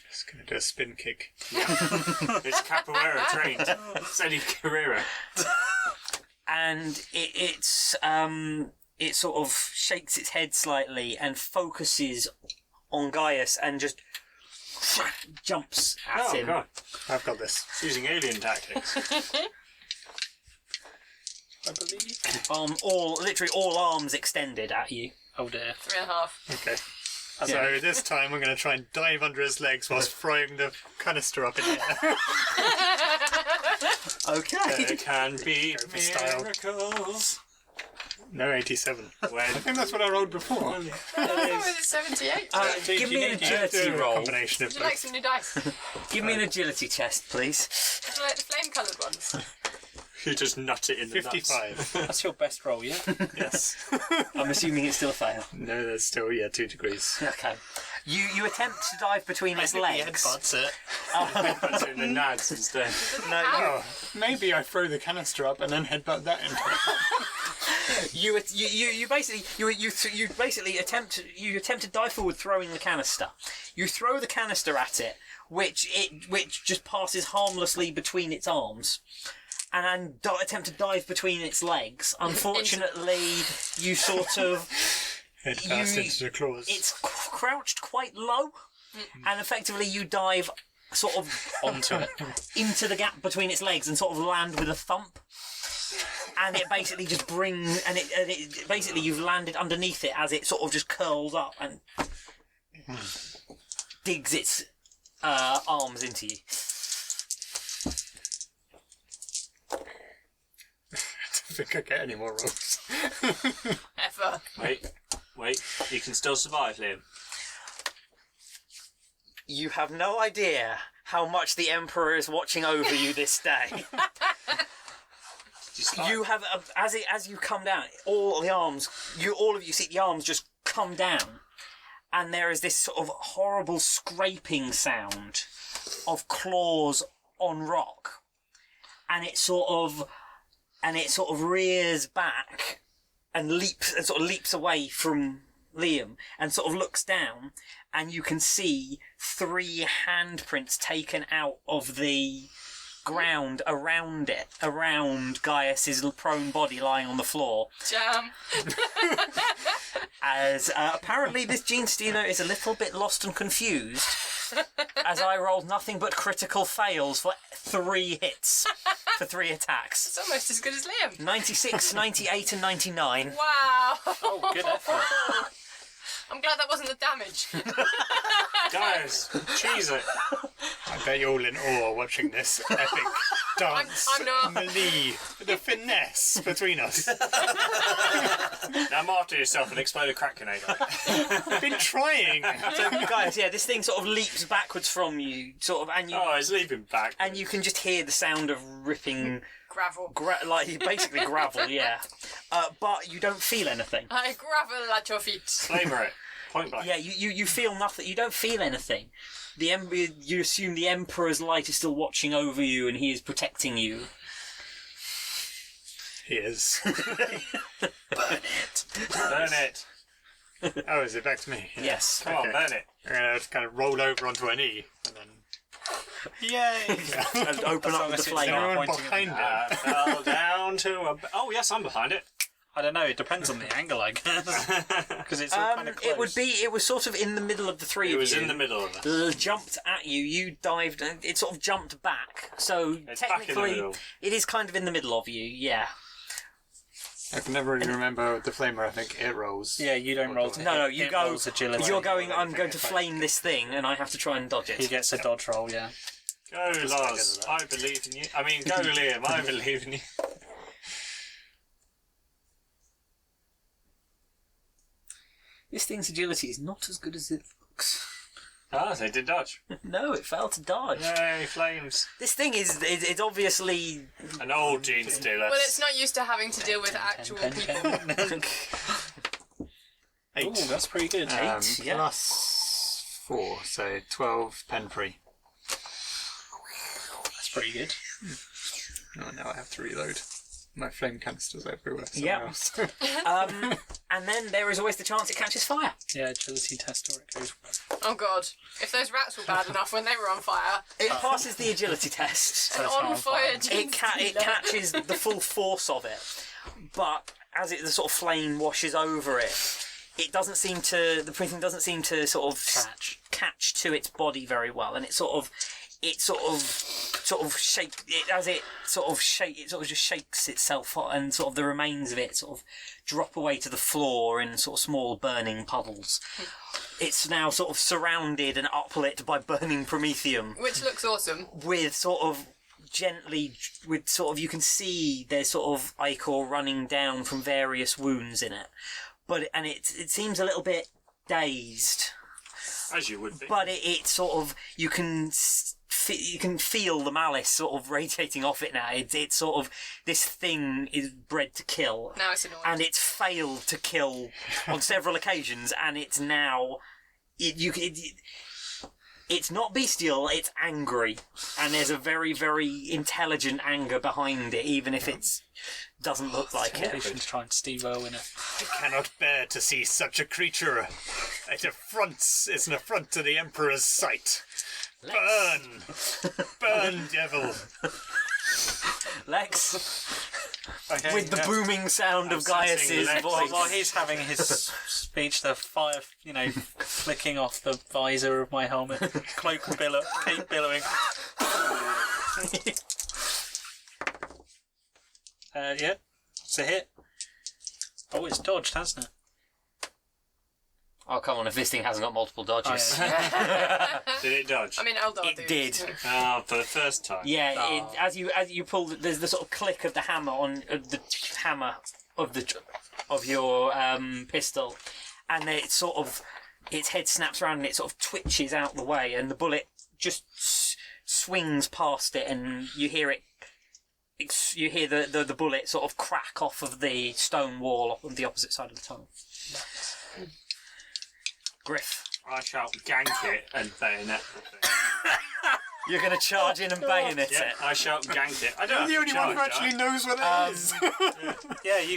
It's going to do a spin kick. It's capoeira trained. It's Eddie Carrera. And it sort of shakes its head slightly and focuses on Gaius and just jumps at Oh, him. God. I've got this. It's using alien tactics. I believe. Literally all arms extended at you. Oh dear. 3.5. Okay. So this time we're going to try and dive under his legs whilst throwing the canister up in the air. Okay. There can be Go for style. miracles. No, 87. I When think that's what I rolled before. Oh, it's 78. Give me an agility Do a roll. combination of Would you like both. some new dice? Give me an agility test, please. Would you like the flame-coloured ones? you just nut it in the nuts. 55. That's your best roll, yeah? Yes. I'm assuming it's still a fail. No, there's still, 2 degrees. Okay. You attempt to dive between its legs. Puts it in the nads instead. No, Oh, maybe I throw the canister up and then headbutt that into it. You basically attempt to dive forward, throwing the canister. You throw the canister at it, which just passes harmlessly between its arms, and attempt to dive between its legs. Unfortunately, you sort of It passed into the claws. it's crouched quite low, and effectively you dive sort of Onto it. into the gap between its legs and sort of land with a thump. And it basically just it basically you've landed underneath it as it sort of just curls up and digs its arms into you. I don't think I get any more rolls. Ever. Wait. You can still survive, Liam. You have no idea how much the Emperor is watching over you this day. You have, as you come down, all of you see the arms just come down, and there is this sort of horrible scraping sound of claws on rock, and it sort of rears back and leaps away from Liam, and sort of looks down, and you can see 3 handprints taken out of the ground around Gaius's prone body lying on the floor. Jam. As apparently this gene stealer is a little bit lost and confused, as I rolled nothing but critical fails for 3 hits for 3 attacks. It's almost as good as Liam. 96, 98 and 99. Wow. Oh, good effort. I'm glad that wasn't the damage. Guys, cheese it. I bet you're all in awe watching this epic dance. I'm not. Melee, the finesse between us. Now martyr yourself and explode a crack grenade. I've been trying. So, guys, yeah, this thing sort of leaps backwards from you, and you Oh, it's leaping back. and you can just hear the sound of ripping, Gravel. basically gravel, yeah. But you don't feel anything. I gravel at your feet. Flavor it. Point blank. Yeah, you feel nothing. You don't feel anything. You assume the Emperor's light is still watching over you, and he is protecting you. He is. Burn it. Oh, is it back to me? Yes. Come on, Okay. burn it. I'm going to kind of roll over onto a knee and then... Yay! And open up the Is flame. everyone pointing at behind me. him? I fell down to a... Oh, yes, I'm behind it. I don't know. It depends on the angle, I guess. Because it's all kind of close. It was sort of in the middle of the three It of was you. in the middle of it. Jumped at you. You dived, and it sort of jumped back. So It's back in the technically, middle. it is kind of in the middle of you. Yeah. I can never really remember the flamer. I think it rolls. Yeah, you don't roll to No, hit. you It go. rolls agility. You're going. I'm going to flame this thing, and I have to try and dodge He it. gets a dodge roll, yeah. Go, Lars. I believe in you. I mean, go, Liam. I believe in you. This thing's agility is not as good as it looks. Ah, they did dodge. No, it failed to dodge. Yay, flames. This thing is it's obviously An old gene stealer. Well, it's not used to having to deal with actual people. 8. Ooh, that's pretty good. yeah. Plus 4, so 12 pen free. That's pretty good. Oh, now I have to reload. My flame canisters everywhere. Yeah. And then there is always the chance it catches fire. Yeah, agility test or it goes well. Oh god. If those rats were bad enough when they were on fire, It passes the agility test. an it's not on on fire fire. gene It stealer. catches the full force of it, but as the sort of flame washes over it, it doesn't seem to. The printing doesn't seem to sort of catch to its body very well, and it sort of shake it as it sort of just shakes itself, and sort of the remains of it sort of drop away to the floor in sort of small burning puddles. It's now sort of surrounded and uplit by burning promethium, Which looks awesome. with sort of you can see there's sort of ichor running down from various wounds in it, and it seems a little bit dazed. As you would be. But it sort of you can feel the malice sort of radiating off it now. It's sort of this thing is bred to kill, Now it's annoying. and it's failed to kill on several occasions, and it's now it's not bestial. It's angry, and there's a very very intelligent anger behind it, even if it's doesn't look like it. She's trying to Steve Irwin it. I cannot bear to see such a creature. It's an affront to the Emperor's sight. Burn! Burn, devil! Lex, Okay, with the booming sound of Gaius's Lex. voice. While he's having his speech, the fire, flicking off the visor of my helmet, cloak keep billowing. Yeah, it's a hit. Oh, it's dodged, hasn't it? Oh, come on, if this thing hasn't got multiple dodges. Oh, yeah. Did it dodge? I mean, Eldar It did. For the first time. Yeah, Oh. as you pull, there's the sort of click of the hammer of your pistol, and it sort of its head snaps around and it sort of twitches out the way, and the bullet just swings past it, and you hear it. You hear the bullet sort of crack off of the stone wall on the opposite side of the tunnel. Griff, I shall gank it and bayonet the thing. you're going to charge in and bayonet Yeah, it. I shall gank it. I don't I'm have the to only one who charge, actually do knows what it is.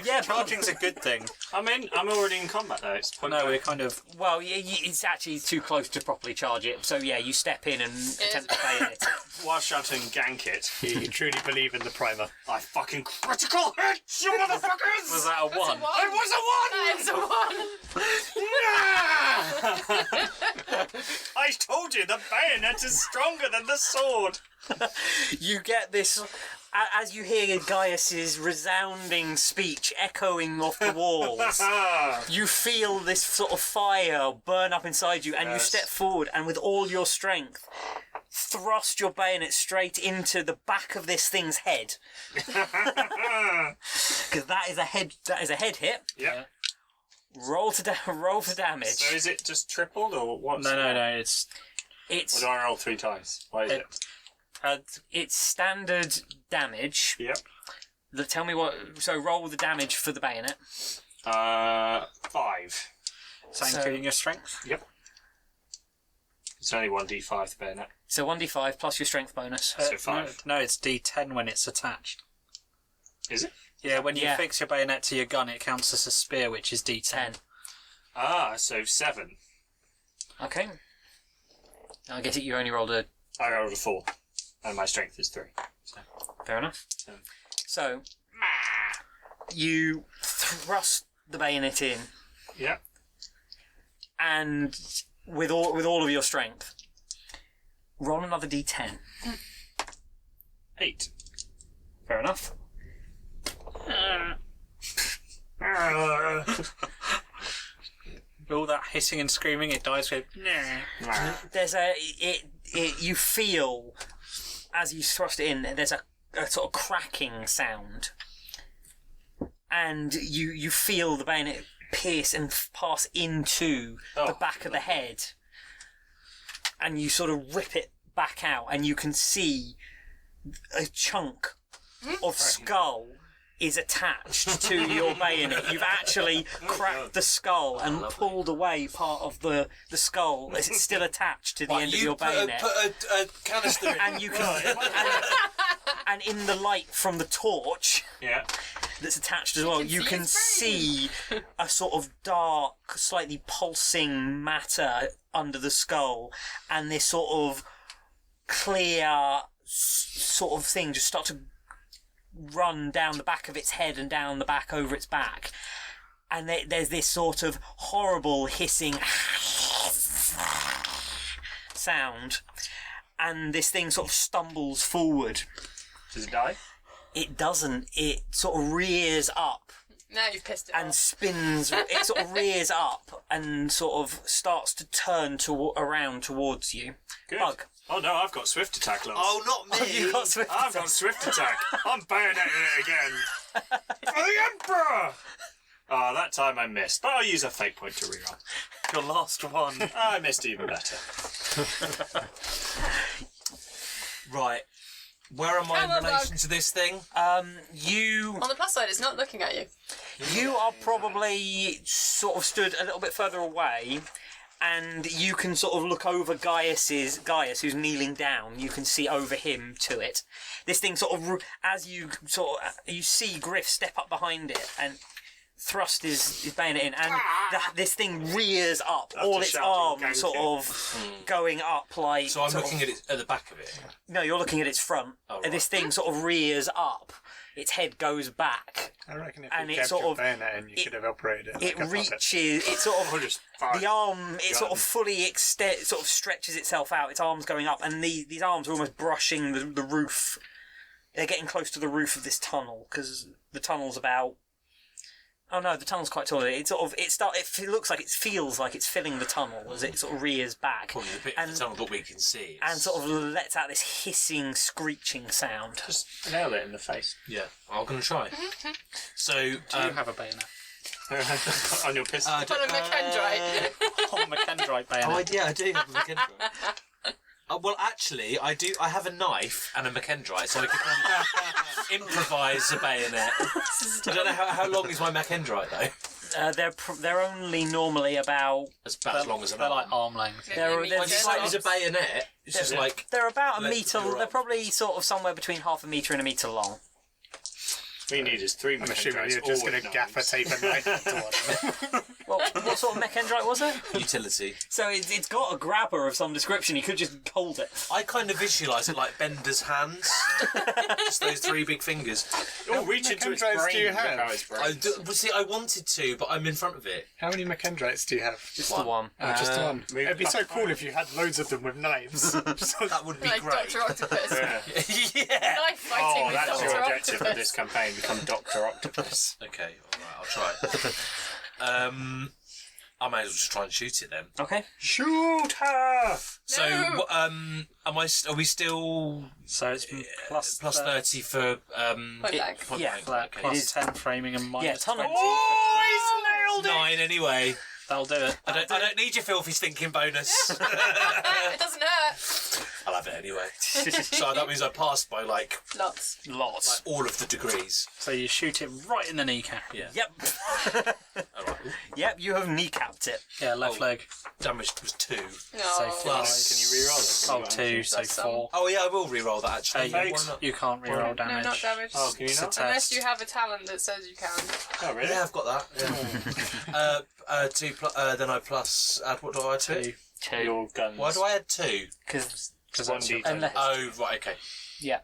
Yeah, charging's a good thing. I'm already in combat though. It's point No, blank. we're kind of. Well, it's actually too close to properly charge it, so yeah, you step in and attempt to bayonet it. While shouting gank it, You truly believe in the primer. I fucking critical hit you motherfuckers! Was that a That's one? a one. It was a one! That is a one. I told you the bayonet is stronger than the sword. You get this, as you hear Gaius's resounding speech echoing off the walls, you feel this sort of fire burn up inside you, and you Yes. step forward and with all your strength thrust your bayonet straight into the back of this thing's head. Because that is a head hit. Yep. Roll for damage. So is it just tripled or what? No. It's Or do I roll 3 times? Why is it? It's standard damage. Yep. Tell me what. So roll the damage for the bayonet. 5. including your strength. Yep. It's only 1d5 the bayonet. So 1d5 plus your strength bonus. So 5. No, it's D10 when it's attached. Is it? Yeah, when you Yeah. fix your bayonet to your gun, it counts as a spear, which is D10. 10. So 7. Okay. I guess you only rolled a. I rolled a 4. And my strength is 3. So. Fair enough. So. So you thrust the bayonet in, Yep. and with all of your strength, roll another d10. 8. Fair enough. All that hissing and screaming, it dies with. There's you feel as you thrust it in. There's a sort of cracking sound, and you feel the bayonet pierce and pass into the back of the head, and you sort of rip it back out, and you can see a chunk of skull is attached to your bayonet. You've actually cracked the skull and pulled away part of the skull. It's still attached to the end of your bayonet. Put a canister in. And you can, and in the light from the torch Yeah. that's attached as well, you can see a sort of dark, slightly pulsing matter under the skull, and this sort of clear sort of thing just start to run down the back of its head and down the back over its back, and there's this sort of horrible hissing sound, and this thing sort of stumbles forward. Does it die? It doesn't. It sort of rears up Now you've pissed it and off. spins. It sort of rears up and sort of starts to turn around towards you. Good. Bug. Oh no, I've got swift attack, Lance. Oh, not me. You got swift I've attack. got swift attack. I'm bayoneting it again. For the Emperor! Oh, that time I missed. But I'll use a fate point to reroll. Your last one. I missed even better. Right. Where am I Come on, in relation Bug. to this thing? You On the plus side, it's not looking at you. are probably sort of stood a little bit further away, and you can sort of look over Gaius, who's kneeling down. You can see over him to it. This thing sort of, as you see Griff step up behind it and thrust his bayonet in, and this thing rears up, all its arms sort of going up like. So I'm looking at the back of it. No, you're looking at its front. Oh, right. And this thing sort of rears up. Its head goes back. I reckon if and you it kept sort your of bayonet in, you could have operated it. It like a puppet. reaches. It sort of Or just fire the arm. It sort gun. of fully sort of stretches itself out. Its arms going up, and these arms are almost brushing the roof. They're getting close to the roof of this tunnel because the tunnel's about. Oh no, the tunnel's quite tall. It looks like it feels like it's filling the tunnel as it sort of rears back. Probably the bit of the tunnel that we can see. And sort of lets out this hissing, screeching sound. Just nail it in the face. Yeah, I'm going to try. So, Do you have a bayonet? On your pistol. On a McKendrite. On McKendrite bayonet. Yeah, I do have a McKendrite. Well, actually, I do. I have a knife and a McKendrite, so I can improvise a bayonet. I don't know how long is my McKendrite though. They're only normally about. It's about as long as an They're arm. like arm length. They're It's like as a bayonet. It's just like they're about a Length metre. of your They're arm. probably sort of somewhere between half a metre and a metre long. We need is 3 I'm assuming McKendrites you're just or going to knives. gaffer tape a knife to one of them. Well, what sort of mechendrite was it? utility. So it's got a grabber of some description. You could just hold it. I kind of visualise it like Bender's hands. Just those 3 big fingers. Oh, reach into its McKendrites brain. do you Look have? how its brain. Well, see, I wanted to, but I'm in front of it. How many McKendrites do you have? Just the one. Oh, just the one. move It'd be so back. cool if you had loads of them with knives. That would be Like great. Dr. Octopus. Yeah. Yeah. Knife fighting Oh, with that's Dr. your objective Octopus. of this campaign. Become Dr. Octopus. Okay, alright, I'll try it. I may as well just try and shoot it then. Okay. Shoot her! So, No. are we still So it's plus plus 30 for Point blank. point Yeah, blank? Flat, Okay. plus It is- 10 framing and minus Yeah, tunnel. 20. Oh, he's nailed it! 9 anyway. That'll do it. I don't need your filthy stinking bonus. It doesn't hurt. I'll have it anyway. So that means I passed by like Lots. Lots. all of the degrees. So you shoot it right in the kneecap. Yeah. Yep. Alright. Yep. You have kneecapped it. Yeah, left Oh. +leg. Damage was 2. No. So Plus- Can you re-roll it? Oh, 2, so That's 4. Oh yeah, I will re-roll that actually. You, Thanks. Why not? you can't reroll No, damage. not damage. Oh, can you It's a not? test. Unless you have a talent that says you can. Oh, really? Yeah, I've got that. Yeah. 2 then I plus add what do I add to? 2. Your guns. Why do I add 2? Because Because One that's your D10. unless. Oh right, okay. Yeah.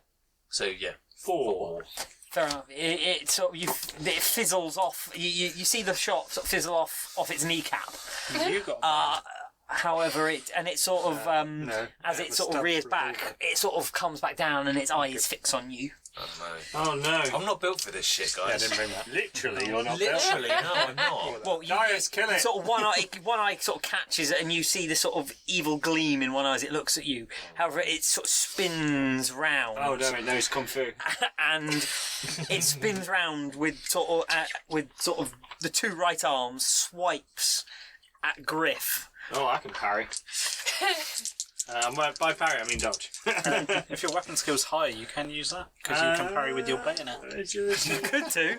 So yeah. 4. Fair enough. It sort of it fizzles off. You see the shot sort of fizzle off its kneecap. You got However, it sort of no. as Yeah, it the sort of stub rears revolver. back, it sort of comes back down and its eyes fix on you. Oh no. Oh, no. I'm not built for this shit, Yeah, I guys. didn't bring that. Literally, you're not Literally, no, I'm not. Well, you Gaius, kill it. sort of one eye sort of catches it, and you see this sort of evil gleam in one eye as it looks at you. However, it sort of spins round. Oh, no, it knows Kung Fu. And it spins round with sort of the 2 right arms swipes at Griff. Oh, I can parry. By parry, I mean dodge. If your weapon skill's higher, you can use that because you can parry with your bayonet. Could do.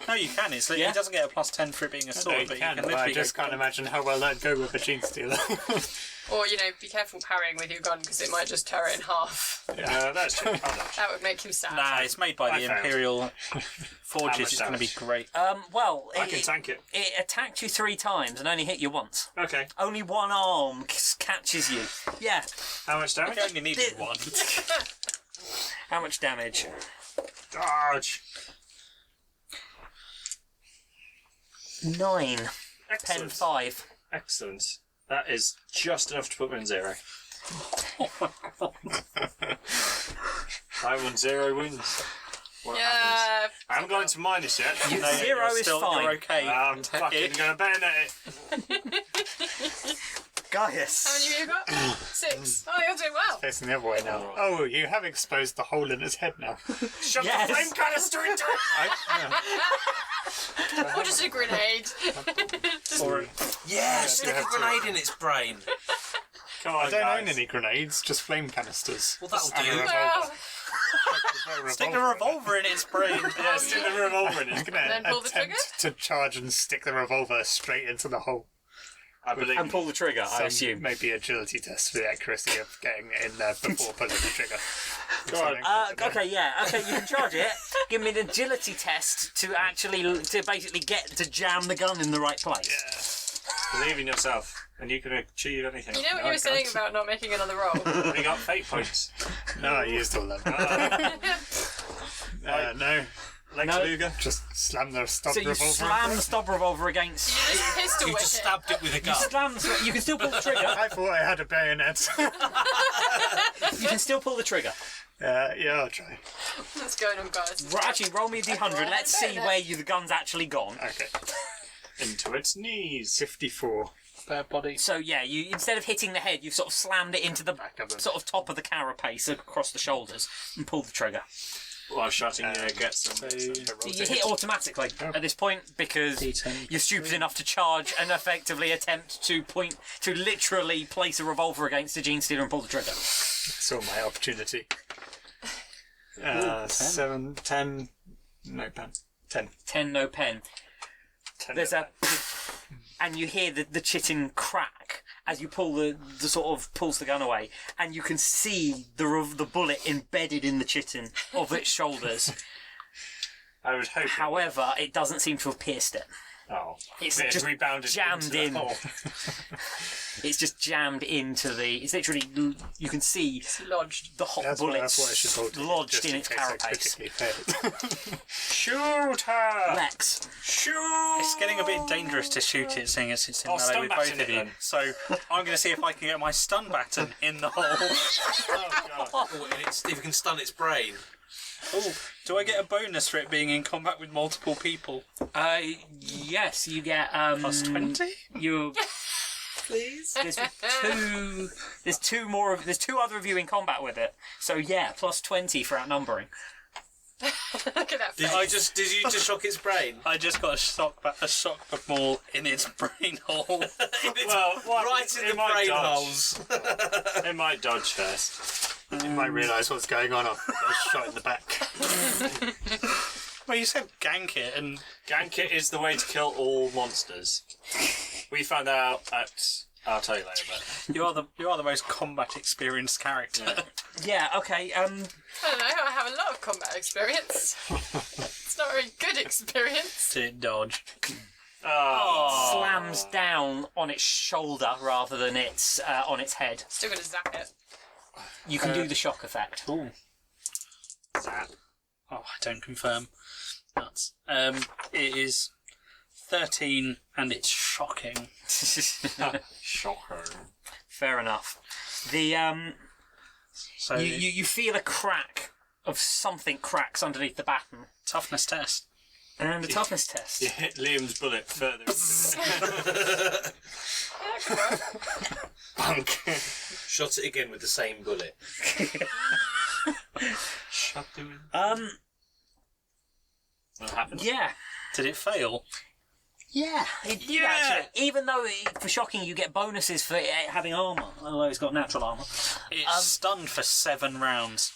No, you can. It's Yeah. He doesn't get a plus 10 for it being a sword, you but can, you can but I literally just go can't imagine how well that'd go with a gene stealer. Or, be careful parrying with your gun because it might just tear it in half. That's true. I'll dodge. That would make him sad. Nah, it's made by I the failed. Imperial How Forges. much It's going to be damage? great. Well, I can tank it. it attacked you 3 times and only hit you once. Okay. Only one arm catches you. Yeah. How much damage? You only needed one. How much damage? Dodge. 9. Pen Excellent. 5. Excellent. That is just enough to put me on 0. I'm on 0 wounds. What happens? Yeah. I haven't gone into minus yet. You- No, 0 you're is still, fine. You're okay. I'm fucking gonna bayonet it. Gaius. How many have you got? 6. Oh, you're doing well. Facing the other way now. Oh, you have exposed the hole in his head now. Shove Yes. the flame canister into it! Or just a grenade. Or Yeah, stick a have to. grenade in its brain. Come on, I don't guys. own any grenades, just flame canisters. Well, that'll And a do. revolver. Well, stick a revolver in its brain. Yeah, stick the revolver in He's it. gonna Then pull the attempt to charge and stick the revolver straight into the hole. I believe. And pull the trigger, I assume. Maybe agility test for the accuracy of getting it in there before pulling the trigger. Go on. Okay, you can charge it. Give me an agility test to basically get to jam the gun in the right place. Believe in yourself, and you can achieve anything. You know what you were saying about not making another roll? We got fate points. No, I used all of them. No. Lex Luger. Just slam the stop So you revolver. slam the stop revolver against. You just pistol You whip just it. stabbed it with a gun. You can still pull the trigger. I thought I had a bayonet. You can still pull the trigger. Yeah, I'll try. What's going on, guys? Right, actually, roll me a d100. Let's see where the gun's actually gone. Okay. Into its knees. 54. Bare body. So yeah, you instead of hitting the head, you've sort of slammed it into the Back of them. sort of top of the carapace across the shoulders and pulled the trigger. While shouting, get some. So you hit automatically at this point because D10. you're stupid enough to charge and effectively attempt to literally place a revolver against a gene stealer and pull the trigger. Saw my opportunity. 7, 10. No pen. 10. 10 no pen. 10 There's a and you hear the chitin crack as you pull the sort of pulls the gun away, and you can see the bullet embedded in the chitin of its shoulders. I would hope. However, it doesn't seem to have pierced it. Oh, It's it just rebounded jammed into the in. hole. It's just jammed into the. It's literally you can see It's lodged. the hot That's what I bullets should hold it, lodged just in its case I carapace. critically failed. Shoot her! Lex, Shoot! It's getting a bit dangerous to shoot it, seeing as it's in melee stun with baton both of it you. then. So I'm going to see if I can get my stun baton in the hole. Oh god! Oh, and if it can stun its brain. Oh, do I get a bonus for it being in combat with multiple people? yes, you get Plus 20? You Please. there's two other of you in combat with it. So yeah, plus 20 for outnumbering. Look at that face. Did you just shock its brain? I just got a shock ball in its brain hole. Well, Right in the might brain dodge. holes. It might dodge first. You might realise what's going on. I was shot in the back. Well, you said gank it, and Gank it is the way to kill all monsters. We found out at. I'll tell you later, but you are the most combat experienced character. Yeah, okay. I don't know. I have a lot of combat experience. It's not a very good experience. Did dodge. Slams down on its shoulder rather than on its head. Still gonna zap it. You can do the shock effect. Ooh. Zap. Oh, I don't confirm. Nuts. It is 13, and it's shocking. Shocker. Fair enough. The So you feel a crack of something cracks underneath the baton, toughness test. and a toughness test. You hit Liam's bullet further. Yeah, come on. Bunk. Shot it again with the same bullet. What happened? Yeah. Did it fail? Yeah, it did actually. Even though for shocking you get bonuses for it having armour, although it's got natural armour. It's stunned for 7 rounds.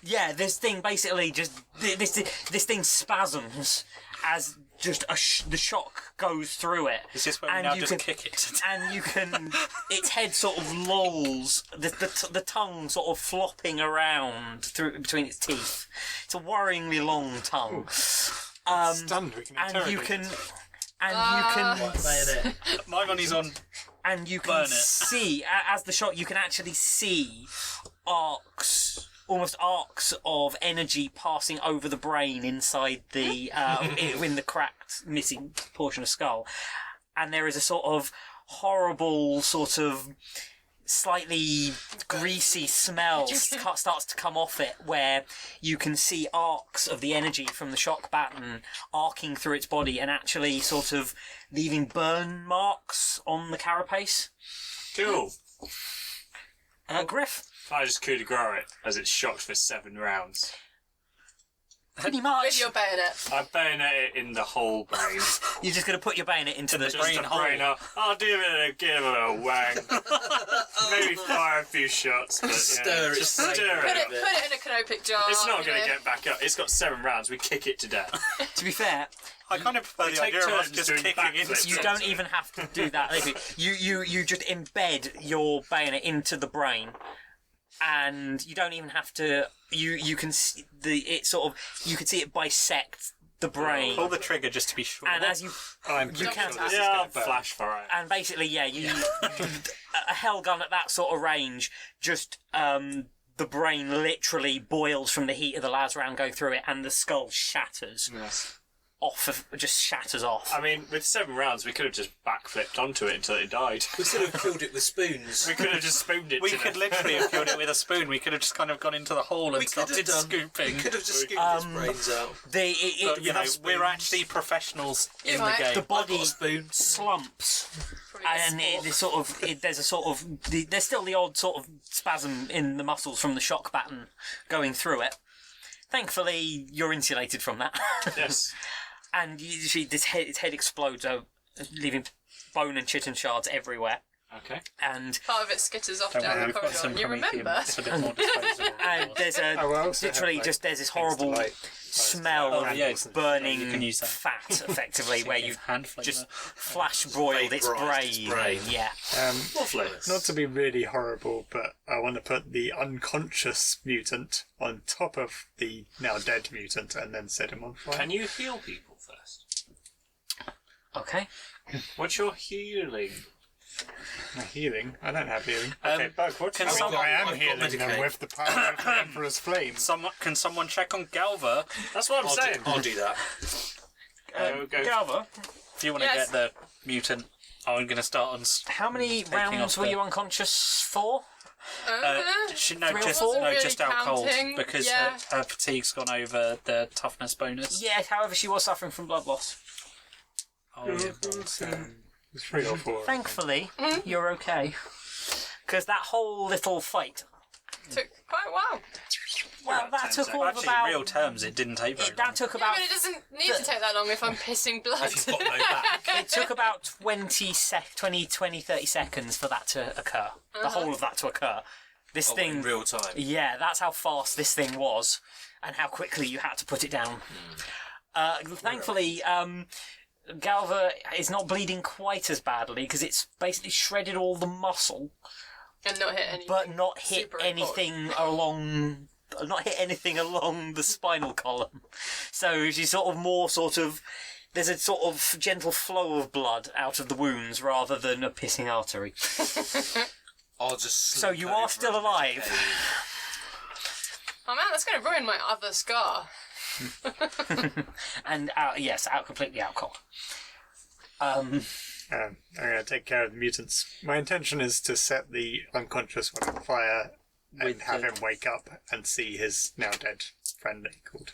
Yeah, this thing basically just this thing spasms as just the shock goes through it. Is this where we And now you just can- kick it? And you can, its head sort of lolls, the tongue sort of flopping around through between its teeth. It's a worryingly long tongue. Stunned, we can And you interrogate can, My money's on. and you Burn can it. see as the shot. You can actually see almost arcs of energy passing over the brain inside the in the cracked, missing portion of skull, and there is a sort of horrible, sort of slightly greasy smell starts to come off it, where you can see arcs of the energy from the shock baton arcing through its body and actually sort of leaving burn marks on the carapace. Cool. Griff, I just coup de grace it as it's shocked for 7 rounds. pretty With much. your bayonet. I bayonet it in the whole brain. You're just going to put your bayonet into the Just brain the hole. brain up. I'll give it a wang. Maybe fire a few shots, but Stir it, just stir stir Put it. it in a canopic jar. It's not you going to know. get back up. It's got 7 rounds. We kick it to death. To be fair, I kind of prefer We the take idea of us turns just doing kicking into backflips. You don't even have to do that. You just embed your bayonet into the brain, and you don't even have to. You can see you can see it bisect the brain. Pull the trigger just to be sure. And as you I'm you pretty can't- sure this is Yeah, I'll gonna burn. flash for it. and basically, yeah, you a hell gun at that sort of range, just the brain literally boils from the heat of the las round going through it, and the skull shatters Yes. just shatters off. I mean, with 7 rounds, we could have just backflipped onto it until it died. We could have killed it with spoons. We could have just spooned it We to could death. literally have killed it with a spoon. We could have just kind of gone into the hole and We could have started done. scooping. We could have just scooped its brains out. But, you know, we're actually professionals in the Right. game. the body I've got a spoon. slumps. Probably a And there's still the odd sort of spasm in the muscles from the shock baton going through it. Thankfully, you're insulated from that. Yes. And its head explodes, leaving bone and chitin shards everywhere. Okay. And Part of it skitters off Don't down worry, the we've got corridor. some And you promethium. remember? It's a bit more disposable. there's Oh, I also literally have, just there's this things to horrible light. smell Oh, of yeah, burning you can use that. fat, effectively, where you hand flavor. just flash broiled its Vaporised its brain. brain. Yeah. Lovely. Not to be really horrible, but I want to put the unconscious mutant on top of the now dead mutant and then set him on fire. Can you heal people first? Okay. What's your healing? My healing? I don't have healing. Okay, Bug, what's I your mean, I am I've got healing them Medicaid. with the power of the Emperor's Flame. Can someone check on Galva That's what I'm saying. I'll do that. Go. Galva, if you want to Yes. get the mutant? I'm going to start on. how many Taking rounds off were the- you unconscious for? No, Three or just four? no, Wasn't just really out cold counting, because yeah. her fatigue's gone over the toughness bonus. Yeah, however, she was suffering from blood loss. Oh, yeah, well, 3 or 4. Thankfully, you're okay. Because that whole little fight, Took quite a while. well, that 10 took all of actually, about... in real terms, it didn't take very long. that took Yeah, about... but it doesn't need to take that long if I'm pissing blood. If you've got no back. It took about 20, 30 seconds for that to occur. The whole of that to occur. This Oh, thing... in real time. Yeah, that's how fast this thing was, and how quickly you had to put it down. Thankfully, Galva is not bleeding quite as badly because it's basically shredded all the muscle, And not hit anything. but not hit Super anything along. Not hit anything along the spinal column. So she's sort of more sort of. There's a sort of gentle flow of blood out of the wounds rather than a pissing artery. I'll just. So you are still alive. Oh man, that's going to ruin my other scar. And out completely out cold. I'm going to take care of the mutants. My intention is to set the unconscious one on fire and With have the- him wake up and see his now dead friend that he called.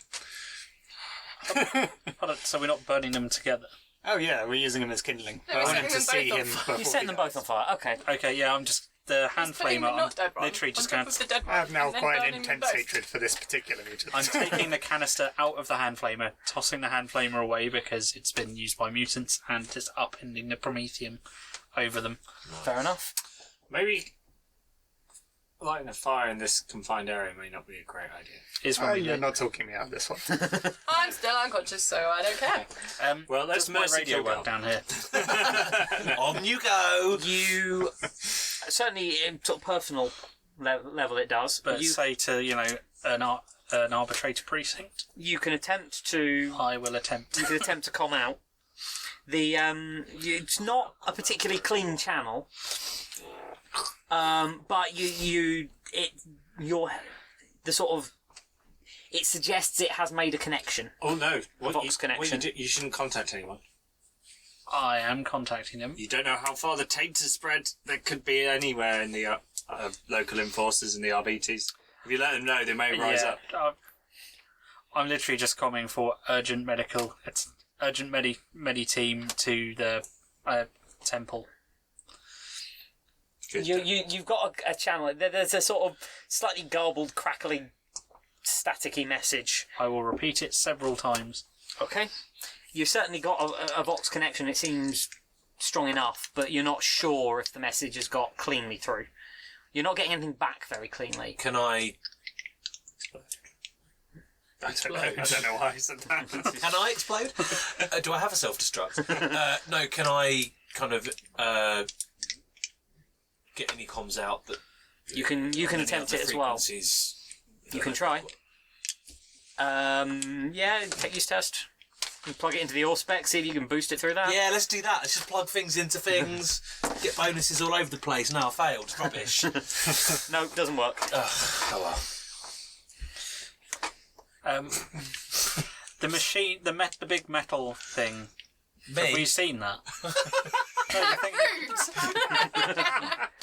Hold on, so we're not burning them together. Oh yeah, we're using him as kindling. No, I we're want him setting to them both see him on before You're setting he them both dies. on fire. Okay. Okay, yeah, I'm just the hand Putting flamer. the I'm not dead one literally just on going top to. of the dead one. I have now and then quite an burning them intense both. hatred for this particular mutant. I'm taking the canister out of the hand flamer, tossing the hand flamer away because it's been used by mutants, and just upending the promethium over them. Fair enough. Maybe lighting a fire in this confined area may not be a great idea. Is when we You're do. not talking me out of this one. I'm still unconscious, so I don't care. Well, let's does my mercy radio kill work Gal. down here. On you go. You certainly, in sort of personal level, it does. But you say to an arbitrator precinct, you can attempt to I will attempt. you can attempt to come out. The it's not a particularly clean channel, but it suggests it has made a connection. Oh no! Vox connection. You shouldn't contact anyone. I am contacting them. You don't know how far the taint has spread. There could be anywhere in the local enforcers and the RBTs. If you let them know, they may rise up. I'm literally just coming for urgent medical. It's urgent medi team to the temple. Good. You've got a channel. There's a sort of slightly garbled, crackling, staticky message. I will repeat it several times. Okay. You've certainly got a Vox connection. It seems strong enough, but you're not sure if the message has got cleanly through. You're not getting anything back very cleanly. Can I I don't know why I said that. Can I explode? Do I have a self-destruct? No, can I kind of get any comms out that... You can attempt it as well. You can try. Yeah, take use test. You plug it into the Auspex, see if you can boost it through that. Yeah, let's do that. Let's just plug things into things, get bonuses all over the place. No, I failed. It's rubbish. No, doesn't work. Oh well. The machine, the big metal thing. Me? Have we seen that?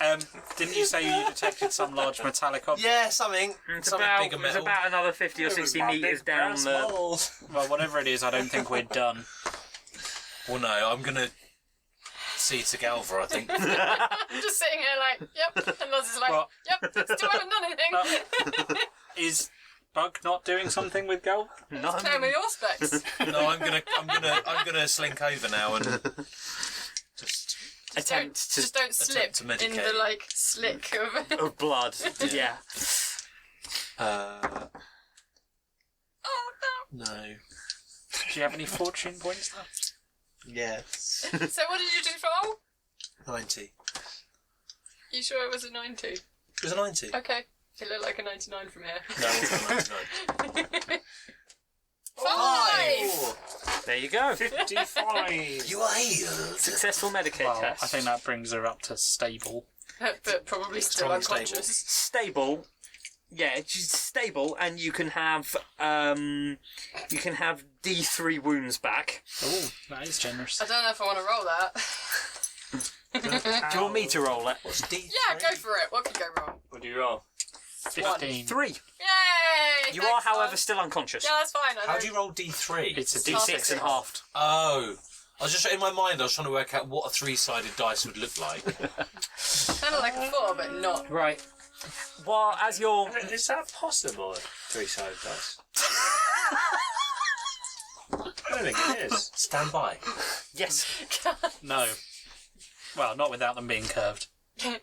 Rude! Didn't you say you detected some large metallic object? Yeah, something. It's Something about, bigger it's metal. about another 50 or 60 metres down the... Well, whatever it is, I don't think we're done. Well, no, I'm going to see to Galva, I think. I'm just sitting here like, yep. And Loz is like, What? yep, still haven't done anything. Is Bug not doing something with Gal? No, Playing with your specs. No, I'm gonna slink over now and just attempt Don't slip to in medicate. the like slick of. of blood. Yeah. Oh no. Do you have any fortune points though? Yes. no! So what did you do for? 90. You sure it was a 90? It was a 90. Okay. It looked like a 99 from here. No, it was a 99. 5! There you go. 55. You are healed. Successful medicate Well, test. I think that brings her up to stable. But probably still Strong and stable. unconscious. Stable. Yeah, she's stable, and you can have D3 wounds back. Oh, that is generous. I don't know if I want to roll that. Do you want me to roll it? What's D3? Yeah, go for it. What could go wrong? What do you roll? 15. 3. Yay! You thanks, are, however, Loz. still unconscious. Yeah, that's fine. I How know. do you roll D3? It's a D6 and halved. Oh. I was just in my mind, I was trying to work out what a 3-sided dice would look like. Kind of like a 4, but not. Right. Well, as you're... Is that possible? 3-sided dice. I don't think it is. Stand by. Yes. No. Well, not without them being curved. It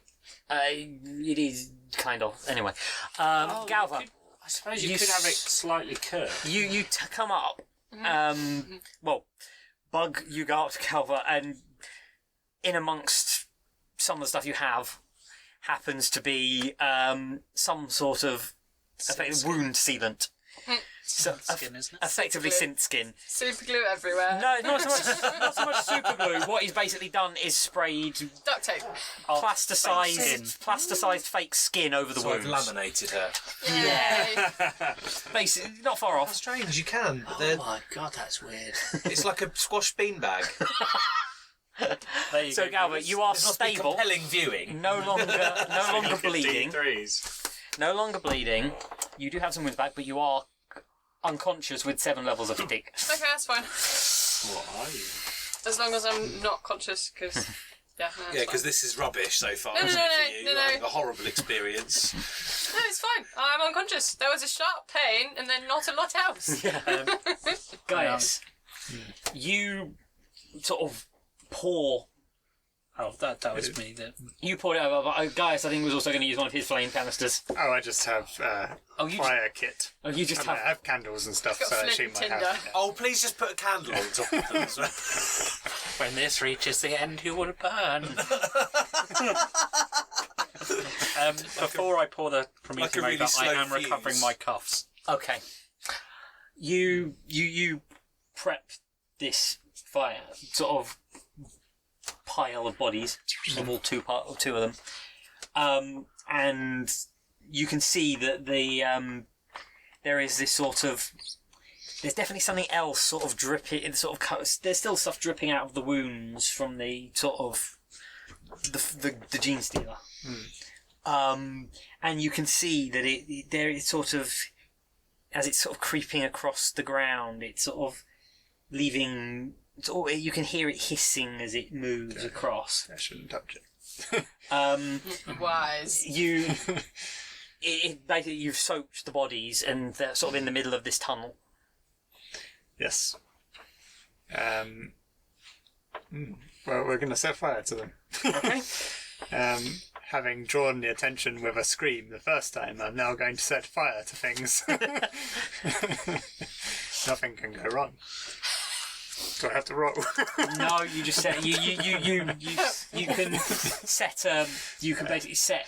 is kind of. Anyway. Galva, I suppose you You could have it s- slightly curved. you come up. Well, Bug, you go up to Galva, and in amongst some of the stuff you have happens to be some sort of effective wound sealant. So, Skin, isn't it? effectively synth skin. Super glue everywhere. No, not so much super glue. What he's basically done is sprayed Duct tape. plasticised fake skin over the So I've wounds. laminated her. Yay! Basically, not far off. Strange, you can. They're- my god, that's weird. It's like a squash beanbag. There you So go. Galva, you are This must be stable. compelling viewing. No longer bleeding. D3s. No longer bleeding. You do have some wounds back, but you are unconscious with 7 levels of fatigue. Okay, that's fine. What are you? As long as I'm not conscious, because. Yeah, no, it's Yeah, because fine. this is rubbish so far. No, no, isn't no, it, for no, you? no, You're no. having a horrible experience. No, it's fine. I'm unconscious. There was a sharp pain, and then not a lot else. Gaius, you sort of pour. Oh, that was me. You poured it over, but Gaius, I think, was also going to use one of his flame canisters. Oh, I just have Oh, you fire kit. Oh, you just And I have. have candles and stuff, It's so got I assume flint I and have. tinder. Oh, please just put a candle on top of them as well. When this reaches the end, you will burn. Before I pour the Prometheum Like a really over, I slow am recovering fuse. my cuffs. Okay. You prep this fire sort of pile of bodies, of all two of them, and you can see that there is this sort of. There's definitely something else sort of dripping. There's still stuff dripping out of the wounds from the sort of the gene stealer. And you can see that there is sort of, as it's sort of creeping across the ground, it's sort of leaving. You can hear it hissing as it moves across. I shouldn't touch it. Wise. Basically, you've soaked the bodies, and they're sort of in the middle of this tunnel. Yes. Well, we're going to set fire to them. Okay. having drawn the attention with a scream the first time, I'm now going to set fire to things. Nothing can go wrong. Do I have to roll? No, you just set you can set you can basically set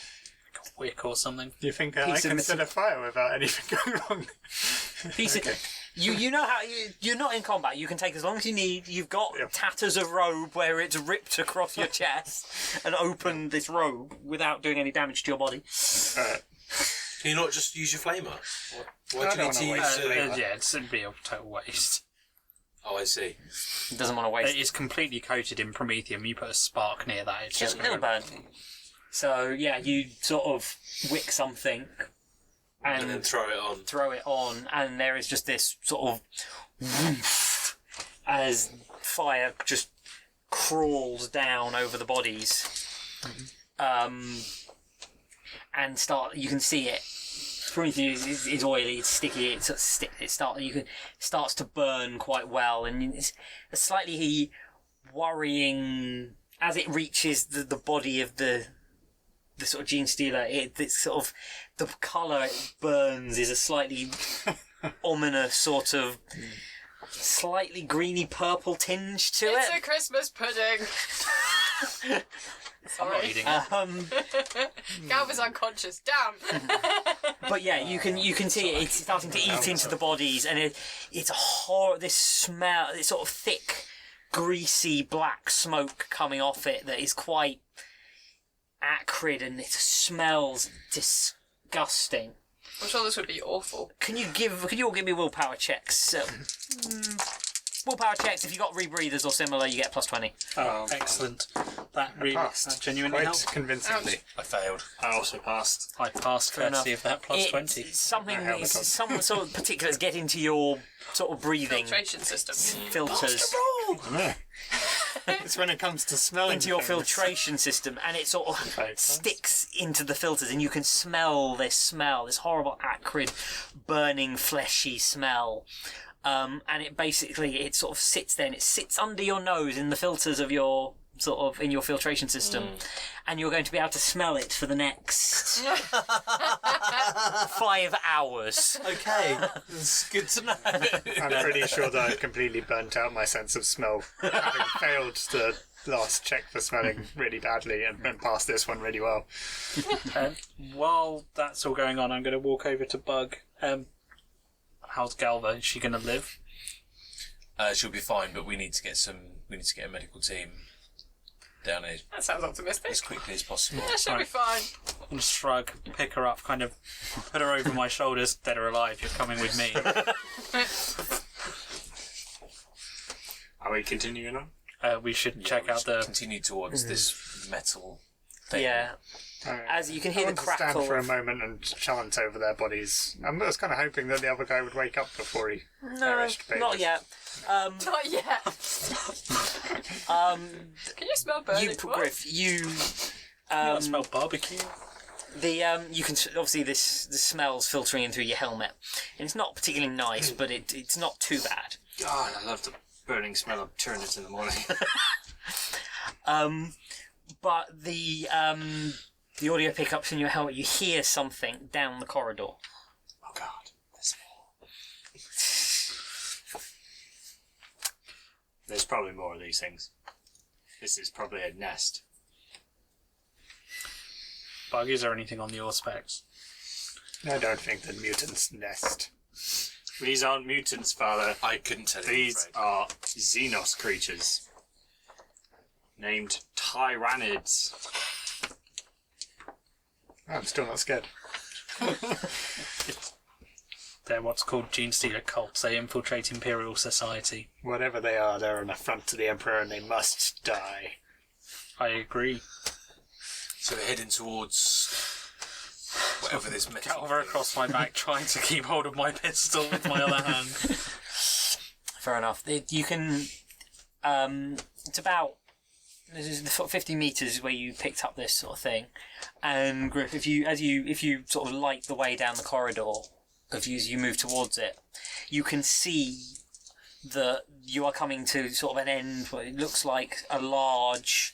a wick or something. Do you think I Piece of can set a fire without anything going wrong? piece Okay. of you know how you're not in combat. You can take as long as you need. You've got Yeah. tatters of robe where it's ripped across your chest and open this robe without doing any damage to your body. Can you not just use your flamer? Why I do you need don't to wanna use waste Yeah, it'd be a total waste. Oh, I see. It doesn't want to waste. It is completely coated in promethium. You put a spark near that, it's just It'll burn. So yeah, you sort of wick something And then throw it on. and there is just this sort of woof as fire just crawls down over the bodies, and you can see it. Prometheus is oily, it's sticky, starts to burn quite well, and it's a slightly worrying as it reaches the body of the sort of gene stealer. It's sort of the colour it burns is a slightly ominous sort of slightly greeny purple tinge to It's it. a Christmas pudding. I'm not Sorry. eating it. Gav is unconscious. Damn. But yeah, you can see it's starting to eat into the bodies, and it's this smell, this sort of thick, greasy black smoke coming off it that is quite acrid, and it smells disgusting. I'm sure this would be awful. Can you all give me willpower checks? Willpower checks. If you got rebreathers or similar, you get plus 20. Oh, excellent. That really, Passed. that genuinely Quite helped. convincingly. I failed. I also passed. I passed Fair courtesy enough. of that plus 20. It's something. I have It's it on. some sort of particulars get into your sort of breathing Filtration system. filters. Yeah. It's when it comes to smelling Into your things. filtration system, and it sort of Right. sticks into the filters, and you can smell, this horrible, acrid, burning, fleshy smell. And it sort of sits there, and it sits under your nose in the filters of your in your filtration system, and you're going to be able to smell it for the next 5 hours. Okay, that's good to know. I'm pretty sure that I've completely burnt out my sense of smell, having failed the last check for smelling really badly and passed this one really well. While that's all going on, I'm going to walk over to Bug. How's Galva? Is she going to live? She'll be fine, but we need to get a medical team down here That sounds optimistic. as quickly as possible. Yeah, she'll be fine. I'll shrug, pick her up, kind of put her over my shoulders. Dead or alive, you're coming with me. Are we continuing on? We should check out the. Continue towards this metal thing. Yeah, as you can hear I the want to stand crackle. for a moment and chant over their bodies. I was kind of hoping that the other guy would wake up before he perished. but Not just- yet. Not yet. Can you smell burning? You, What? Griff, you. I smell barbecue. You can obviously this smells filtering in through your helmet, and it's not particularly nice, but it's not too bad. God, I love the burning smell of turnips in the morning. But the audio pickups in your helmet, you hear something down the corridor. Oh God, there's more. There's probably more of these things. This is probably a nest. Bug, is there anything on the specs? I don't think that mutants nest. These aren't mutants, Father. I couldn't tell you. These are Xenos creatures. Named Tyrannids. I'm still not scared. They're what's called gene stealer cults. They infiltrate Imperial society. Whatever they are, they're an affront to the Emperor and they must die. I agree. So we're heading towards whatever this metal Get over thing across my back, trying to keep hold of my pistol with my other hand. Fair enough. You can. It's about. This is the sort of 50 meters where you picked up this sort of thing, and Griff, if you sort of light the way down the corridor, as you move towards it, you can see that you are coming to sort of an end where it looks like a large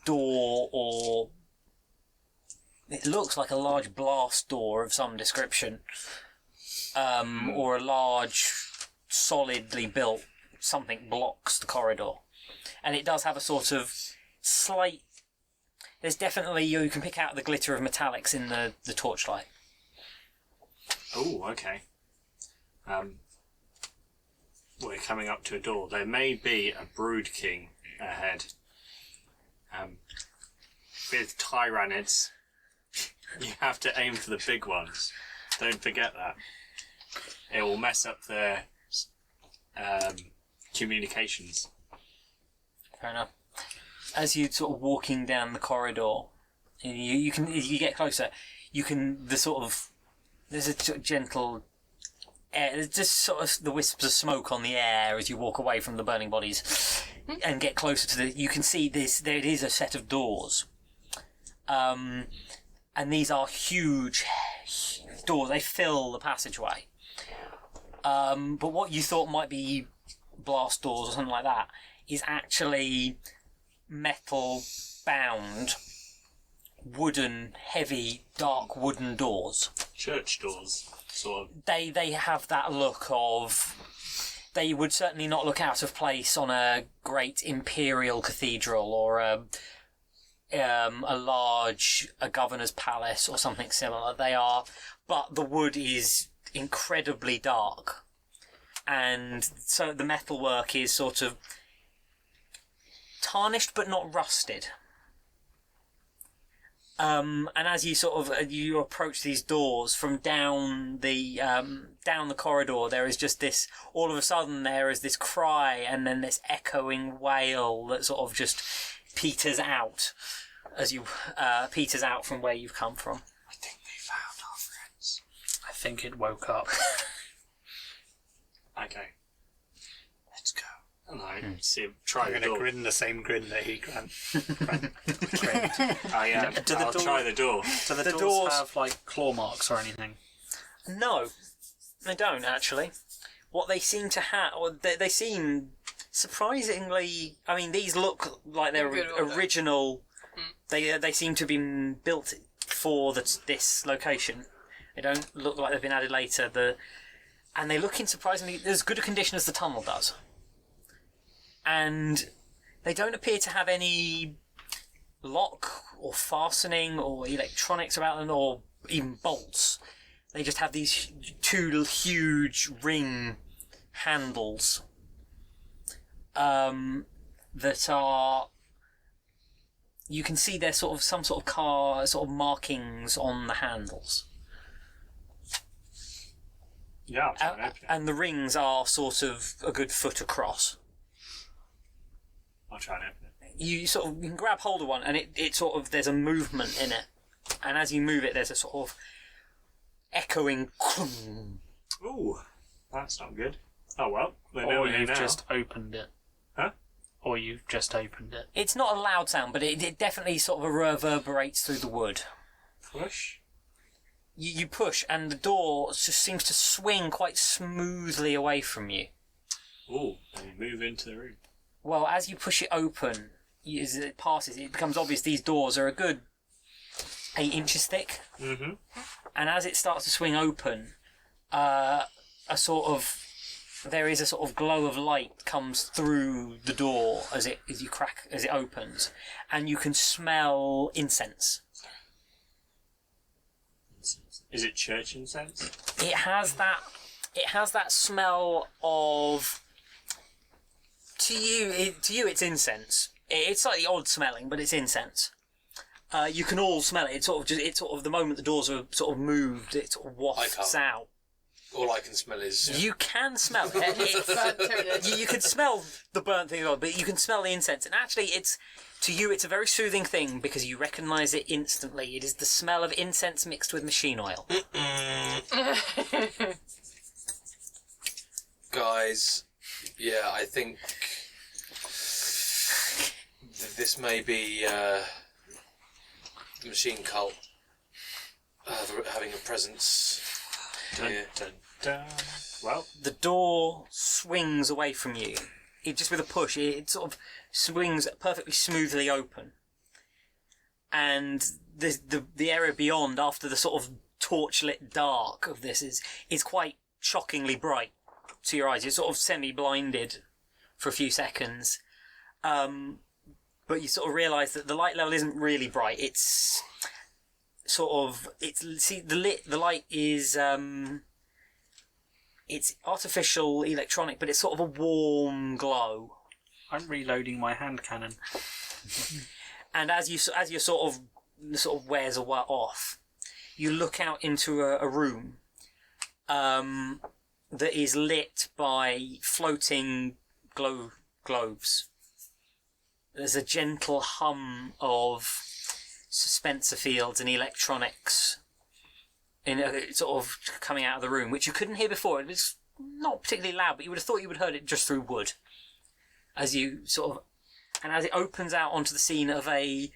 door or it looks like a large blast door of some description, or a large, solidly built something blocks the corridor, and it does have a sort of slight. There's definitely you can pick out the glitter of metallics in the torchlight. Oh, okay. We're coming up to a door. There may be a Brood King ahead. With Tyrannids, you have to aim for the big ones. Don't forget that. It will mess up their communications. Fair enough. As you're sort of walking down the corridor, you can as you get closer, you can there's a sort of gentle air. There's just sort of the wisps of smoke on the air as you walk away from the burning bodies and get closer to you can see this. There it is a set of doors, and these are huge doors. They fill the passageway. But what you thought might be blast doors or something like that is actually metal bound heavy dark wooden doors. Church doors, sort of. They have that look of, they would certainly not look out of place on a great imperial cathedral or a governor's palace or something similar. They are, but the wood is incredibly dark, and so the metalwork is sort of tarnished but not rusted. And as you you approach these doors from down the corridor, there is just this. All of a sudden, there is this cry, and then this echoing wail that sort of just peters out as you peters out from where you've come from. I think they found our friends. I think it woke up. Okay. Let's go. And I see him try I'm the going to door. grin the same grin that he grinned. I'll try the door. Do the doors doors have like claw marks or anything? No, they don't actually. What they seem to have, or they seem surprisingly. I mean, these look like they're In good order. original. They seem to have been built for this location. They don't look like they've been added later. And they look in surprisingly as good a condition as the tunnel does. And they don't appear to have any lock or fastening or electronics about them or even bolts. They just have these two huge ring handles that are. You can see there's sort of some sort of car sort of markings on the handles. Yeah, I'll try and open it. And the rings are sort of a good foot across. I'll try and open it. You can grab hold of one, and it sort of there's a movement in it, and as you move it, there's a sort of echoing. Ooh, that's not good. Oh well, we know Or we're here you've now. just opened it. Huh? Or you've just opened it. It's not a loud sound, but it definitely sort of reverberates through the wood. Push. You push, and the door just seems to swing quite smoothly away from you. Ooh, and you move into the room. Well, as you push it open, as it passes, it becomes obvious these doors are a good 8 inches thick. Mm-hmm. And as it starts to swing open, there is a sort of glow of light comes through the door as it opens, and you can smell incense. Is it church incense? It has that smell of. To you, it's incense. It's slightly odd smelling, but it's incense. You can all smell it. It's sort of the moment the doors are sort of moved, it sort of wafts out. All I can smell is... You can smell it. You can smell the burnt thing, but you can smell the incense. And actually, it's a very soothing thing because you recognise it instantly. It is the smell of incense mixed with machine oil. Guys, yeah, I think this may be the machine cult having a presence. Dun, dun, dun. Well, The door swings away from you. Just with a push, it sort of swings perfectly smoothly open. And the area beyond, after the sort of torchlit dark of this, is quite shockingly bright to your eyes. You're sort of semi-blinded for a few seconds, but you sort of realise that the light level isn't really bright. It's sort of the light is it's artificial electronic, but it's sort of a warm glow. I'm reloading my hand cannon. And as your sort of wears off, you look out into a room that is lit by floating globes. There's a gentle hum of suspensor fields and electronics sort of coming out of the room, which you couldn't hear before. It was not particularly loud, but you would have thought you would have heard it just through wood. As you sort of, and as it opens out onto the scene of a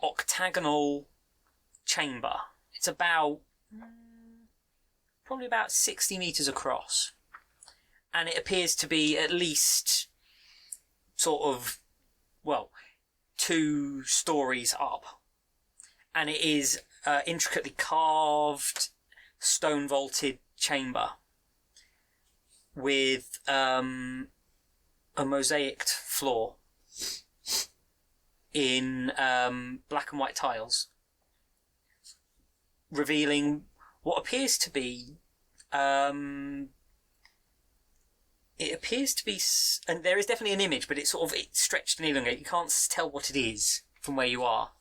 octagonal chamber, it's probably about 60 metres across, and it appears to be at least sort of 2 stories up, and it is intricately carved, stone vaulted chamber with a mosaicked floor in black and white tiles, revealing what appears to be and there is definitely an image, but it's stretched and elongated. You can't tell what it is from where you are.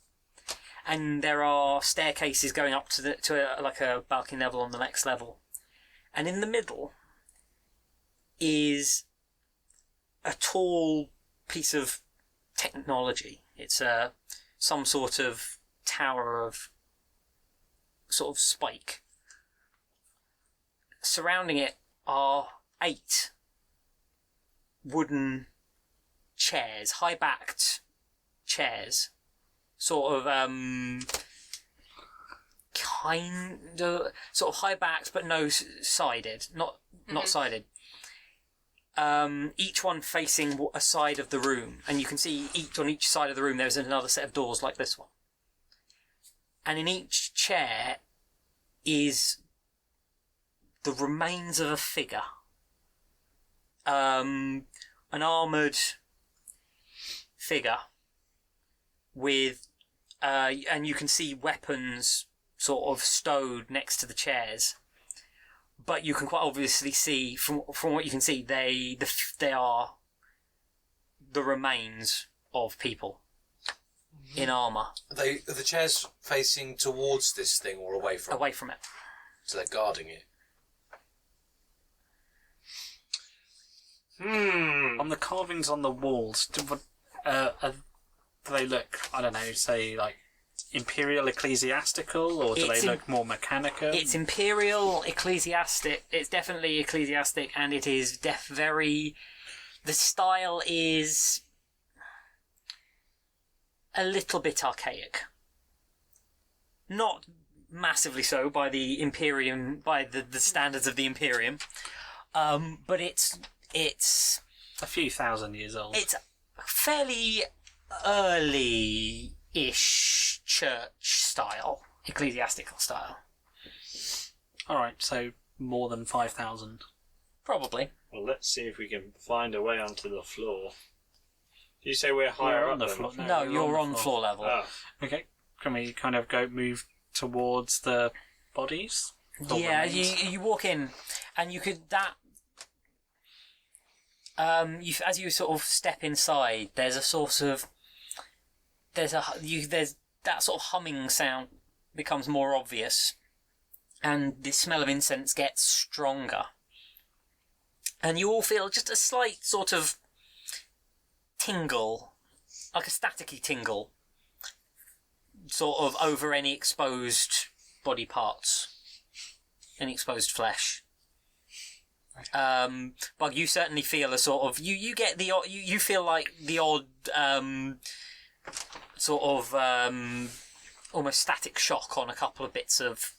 And there are staircases going up to a balcony level on the next level. And in the middle is a tall piece of technology. It's some sort of tower of sort of spike. Surrounding it are 8 wooden chairs, high-backed chairs, sort of kind of sort of high-backed but no sided, not sided. Each one facing a side of the room, and you can see on each side of the room there's another set of doors like this one. And in each chair is the remains of a figure, an armoured figure with, and you can see weapons sort of stowed next to the chairs. But you can quite obviously see, from what you can see, they are the remains of people in armour. Are the chairs facing towards this thing or away from it? Away from it. So they're guarding it. On the carvings on the walls, do they look, I don't know, say like imperial ecclesiastical, or do they look more mechanical? It's imperial ecclesiastic. It's definitely ecclesiastic, and it is very. The style is a little bit archaic. Not massively so by the Imperium, by the standards of the Imperium, but it's a few thousand years old. It's fairly early-ish church style, ecclesiastical style. Alright, so more than 5,000. Probably. Well, let's see if we can find a way onto the floor. Did you say we're higher on up the than floor. No, you're on floor level. Oh. Okay, can we kind of move towards the bodies? Yeah, you walk in, and you could as you sort of step inside, there's a sort of there's that sort of humming sound becomes more obvious, and the smell of incense gets stronger, and you all feel just a slight sort of tingle, like a staticky tingle, sort of over any exposed body parts, any exposed flesh. Bug, you certainly feel a sort of you get the you feel like the odd sort of almost static shock on a couple of bits of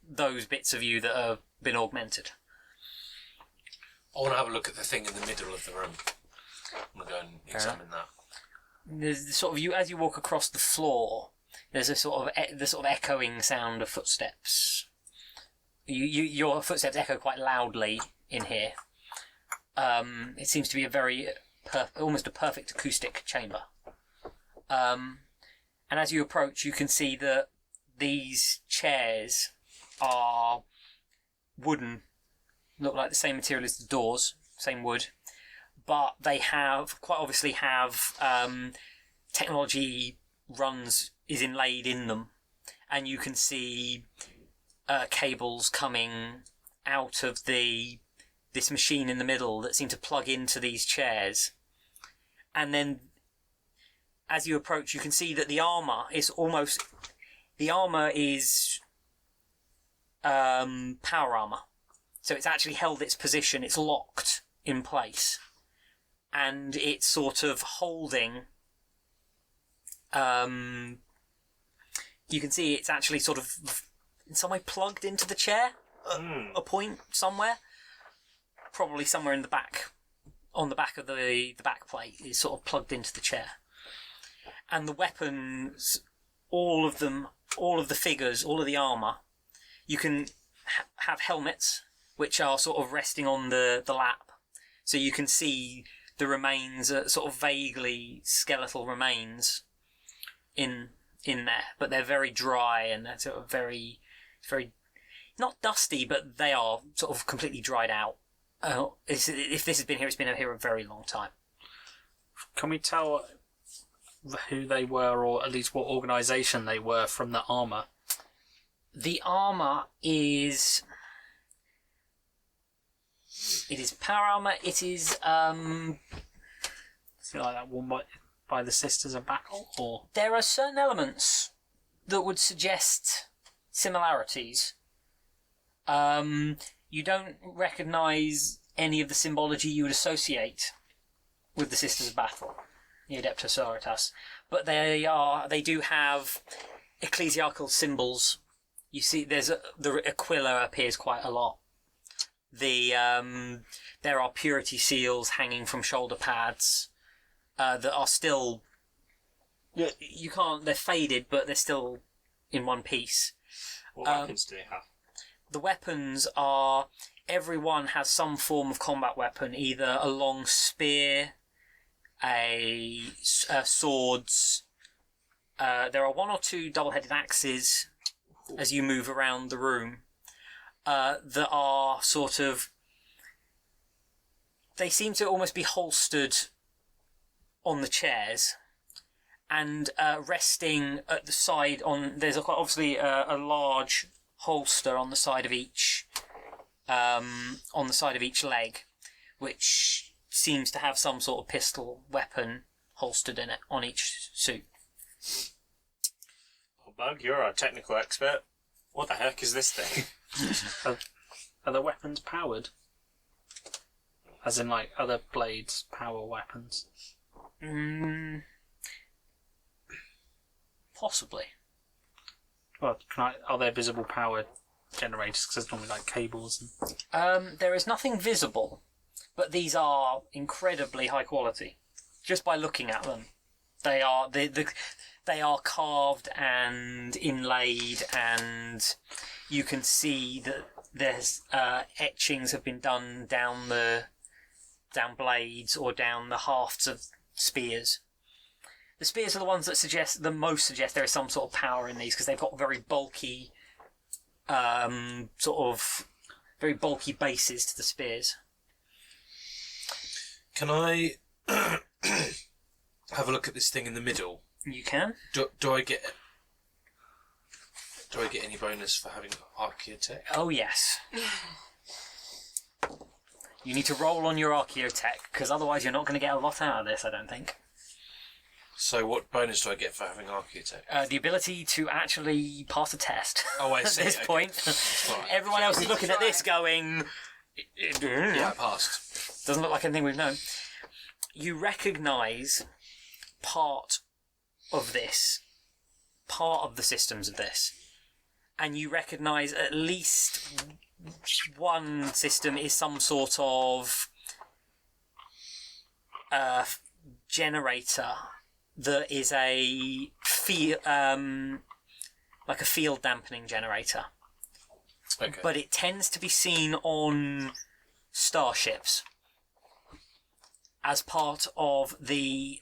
those bits of you that have been augmented. I want to have a look at the thing in the middle of the room. I'm going to go and examine that. There's sort of, you as you walk across the floor, There's a sort of the sort of echoing sound of footsteps. Your footsteps echo quite loudly in here. It seems to be a very almost a perfect acoustic chamber. And as you approach, you can see that these chairs are wooden, look like the same material as the doors, same wood, but they quite obviously have technology is inlaid in them, and you can see cables coming out of this machine in the middle that seem to plug into these chairs. And then as you approach, you can see that the armour is power armour. So it's actually held its position, it's locked in place. And it's sort of holding... you can see it's actually sort of in some way plugged into the chair at a point somewhere. Probably somewhere in the back. On the back of the back plate is sort of plugged into the chair. And the weapons, all of them, all of the figures, all of the armour, you can have helmets which are sort of resting on the lap. So you can see the remains, sort of vaguely skeletal remains in there. But they're very dry and they're sort of very, not dusty, but they are sort of completely dried out. If this has been here, it's been here a very long time. Can we tell who they were, or at least what organisation they were from the armour? The armour is... It is power armour. It is... Is it like that one by the Sisters of Battle? Or There are certain elements that would suggest similarities. You don't recognise any of the symbology you would associate with the Sisters of Battle, the Adeptus Sororitas, but they do have ecclesiastical symbols. You see, the Aquila appears quite a lot. There are purity seals hanging from shoulder pads that are still. You can't. They're faded, but they're still in one piece. What weapons do they have? The weapons are... Everyone has some form of combat weapon, either a long spear, swords. There are one or two double-headed axes as you move around the room that are sort of... They seem to almost be holstered on the chairs and resting at the side on... There's obviously a large holster on the side of each leg, which seems to have some sort of pistol weapon holstered in it on each suit. Oh, Bug, you're our technical expert. What the heck is this thing? are the weapons powered? As in, like, other blades power weapons? Possibly. Well, are there visible power generators? Because there's normally like cables and... There is nothing visible, but these are incredibly high quality. Just by looking at them, they are they are carved and inlaid, and you can see that there's etchings have been done down blades or down the hafts of spears. The spears are the ones that most suggest there is some sort of power in these, because they've got very bulky, very bulky bases to the spears. Can I have a look at this thing in the middle? You can. Do I get any bonus for having archaeotech? Oh yes. You need to roll on your archaeotech, because otherwise you're not going to get a lot out of this, I don't think. So what bonus do I get for having archaeotech? The ability to actually pass a test. Oh, I see. At this Okay. point. Right. Everyone else is looking at this going... Yeah, I passed. Doesn't look like anything we've known. You recognise part of the systems of this. And you recognise at least one system is some sort of generator that is a like a field dampening generator. Okay. But it tends to be seen on starships as part of the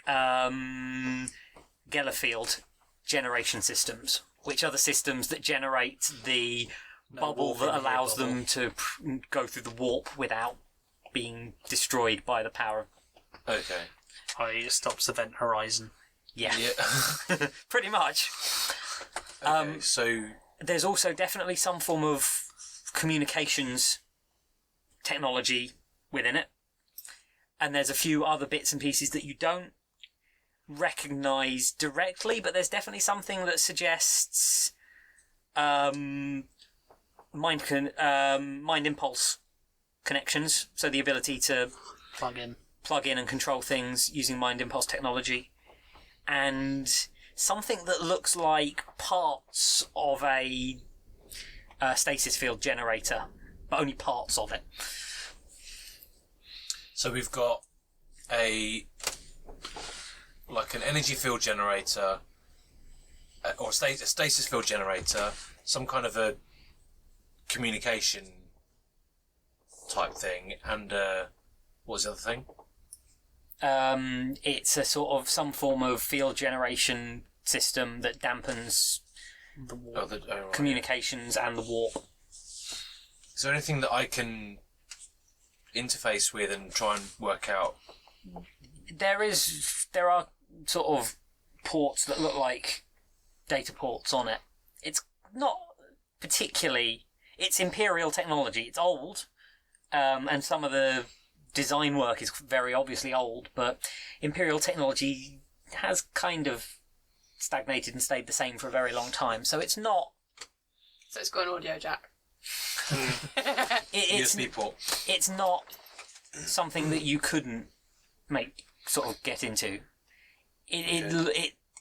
Gellerfield generation systems, which are the systems that generate the bubble that allows them to go through the warp without being destroyed by the power. Okay. It stops Event Horizon. Yeah, Yeah. pretty much. Okay, so There's also definitely some form of communications technology within it. And there's a few other bits and pieces that you don't recognise directly, but there's definitely something that suggests mind impulse connections, so the ability to plug in and control things using mind impulse technology, and something that looks like parts of a stasis field generator, but only parts of it. So we've got an energy field generator, or a stasis field generator, some kind of a communication type thing, and what was the other thing? It's a sort of some form of field generation system that dampens The warp. Right. communications and the warp. Is there anything that I can interface with and try and work out? There are sort of ports that look like data ports on it. It's not particularly. It's Imperial technology. It's old, and some of the design work is very obviously old. But Imperial technology has kind of stagnated and stayed the same for a very long time. So it's not. So it's got an audio jack. It's USB port. it's not something that you couldn't get into.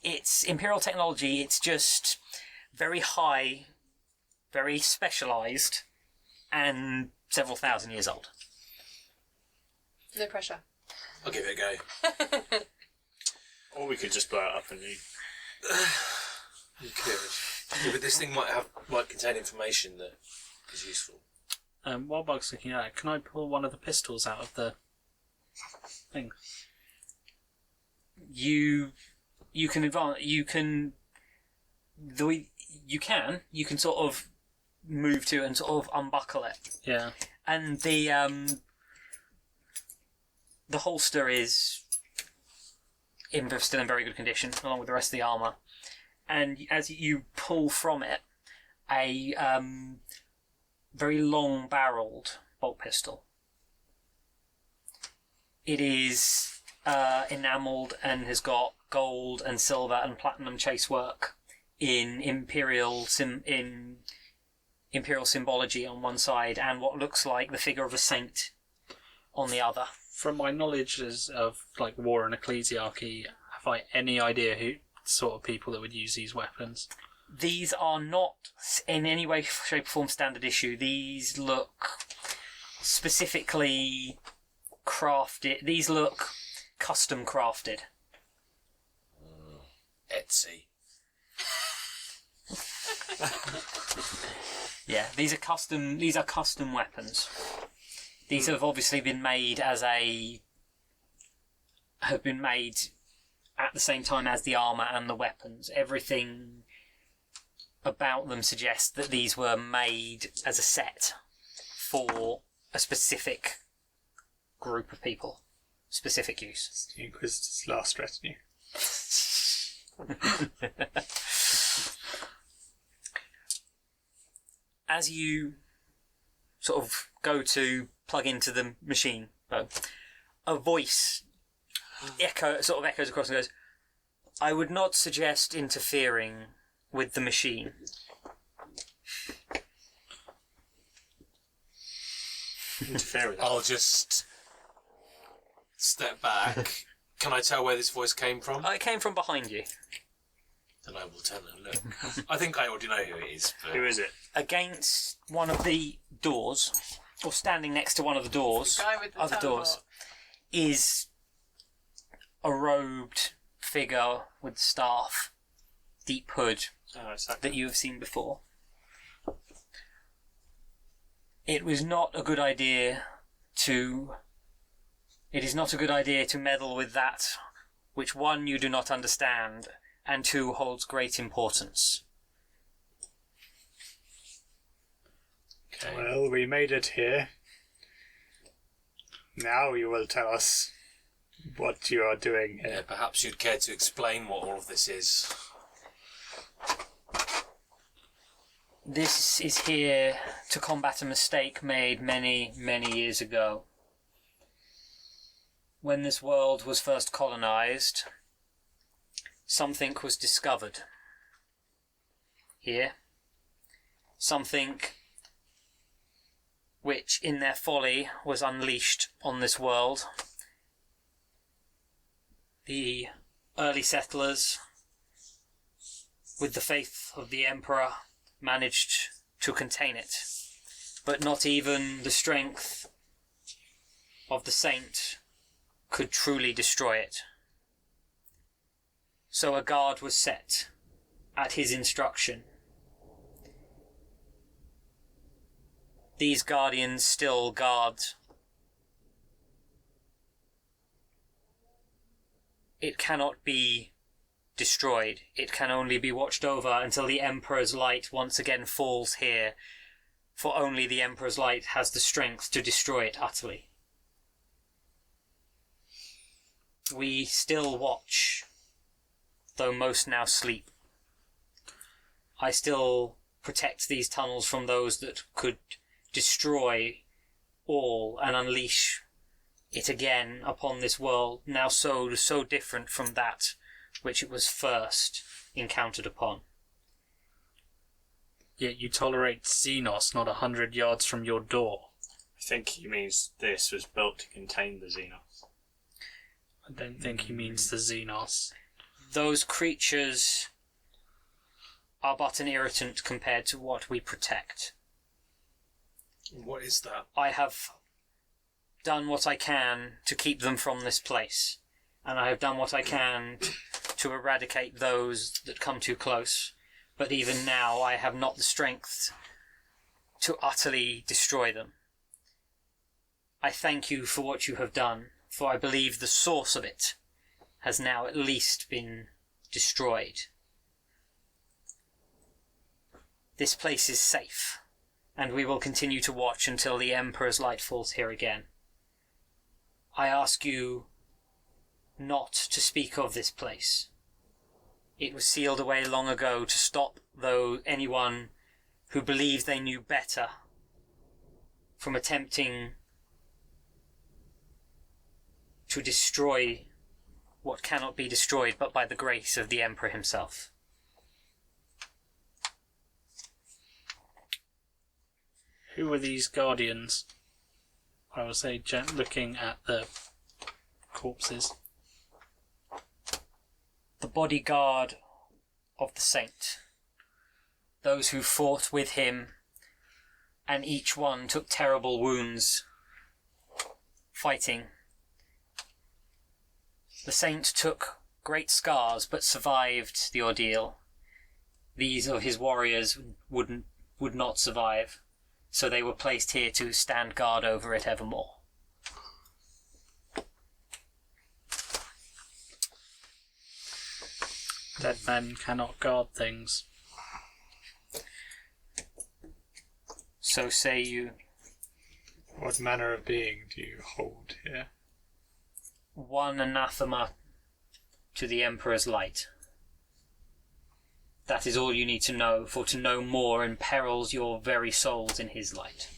It's Imperial technology. It's just very high, very specialised, and several thousand years old. No pressure. I'll give it a go. Or we could just blow it up and You could. Yeah, but this thing might contain information that is useful. While Bug's looking at it, can I pull one of the pistols out of the thing? You can sort of move to and sort of unbuckle it, Yeah. and the holster is still in very good condition, along with the rest of the armour. And as you pull from it, a very long-barrelled bolt pistol. It is enamelled and has got gold and silver and platinum chasework in imperial symbology on one side, and what looks like the figure of a saint on the other. From my knowledge of war and ecclesiarchy, have I any idea who sort of people that would use these weapons? These are not in any way, shape, or form standard issue. These look specifically crafted. These look custom crafted. Etsy. Yeah, these are custom weapons. These have obviously been made at the same time as the armour and the weapons. Everything about them suggests that these were made as a set for a specific group of people, specific use. The Inquisitor's last retinue. As you sort of go to plug into the machine, a voice echoes across and goes, "I would not suggest interfering with the machine." interfere with that. I'll just step back. Can I tell where this voice came from? It came from behind you. Then I will turn and look. I think I already know who it is. But Who is it? Against one of the doors, or standing next to one of the doors, The guy with the other doors, teleport. is a robed figure with the staff, deep hood Oh, exactly. that you have seen before. It is not a good idea to meddle with that which, one, you do not understand, and two, holds great importance. Okay. Well, we made it here. Now you will tell us what you are doing Yeah, here. perhaps you'd care to explain what all of this is. This is here to combat a mistake made many, many years ago. When this world was first colonized, something was discovered here. Something which, in their folly, was unleashed on this world. The early settlers, with the faith of the Emperor, managed to contain it, but not even the strength of the saint could truly destroy it. So a guard was set at his instruction. These guardians still guard. It cannot be destroyed. It can only be watched over until the Emperor's light once again falls here, for only the Emperor's light has the strength to destroy it utterly. We still watch, though most now sleep. I still protect these tunnels from those that could destroy all and unleash it again upon this world, now so different from that which it was first encountered upon. Yet you tolerate Xenos not 100 yards from your door. I think he means this was built to contain the Xenos. I don't think he means the Xenos. Those creatures are but an irritant compared to what we protect. What is that? I have done what I can to keep them from this place, and I have done what I can to eradicate those that come too close, but even now I have not the strength to utterly destroy them. I thank you for what you have done, for I believe the source of it has now at least been destroyed. This place is safe, and we will continue to watch until the Emperor's light falls here again. I ask you not to speak of this place. It was sealed away long ago to stop anyone who believed they knew better from attempting to destroy what cannot be destroyed but by the grace of the Emperor himself. Who are these guardians? I will say, looking at the corpses. The bodyguard of the saint. Those who fought with him, and each one took terrible wounds fighting. The saint took great scars but survived the ordeal. These of his warriors would not survive, so they were placed here to stand guard over it evermore. Dead men cannot guard things. So say you. What manner of being do you hold here? One anathema to the Emperor's light. That is all you need to know, for to know more imperils your very souls in his light.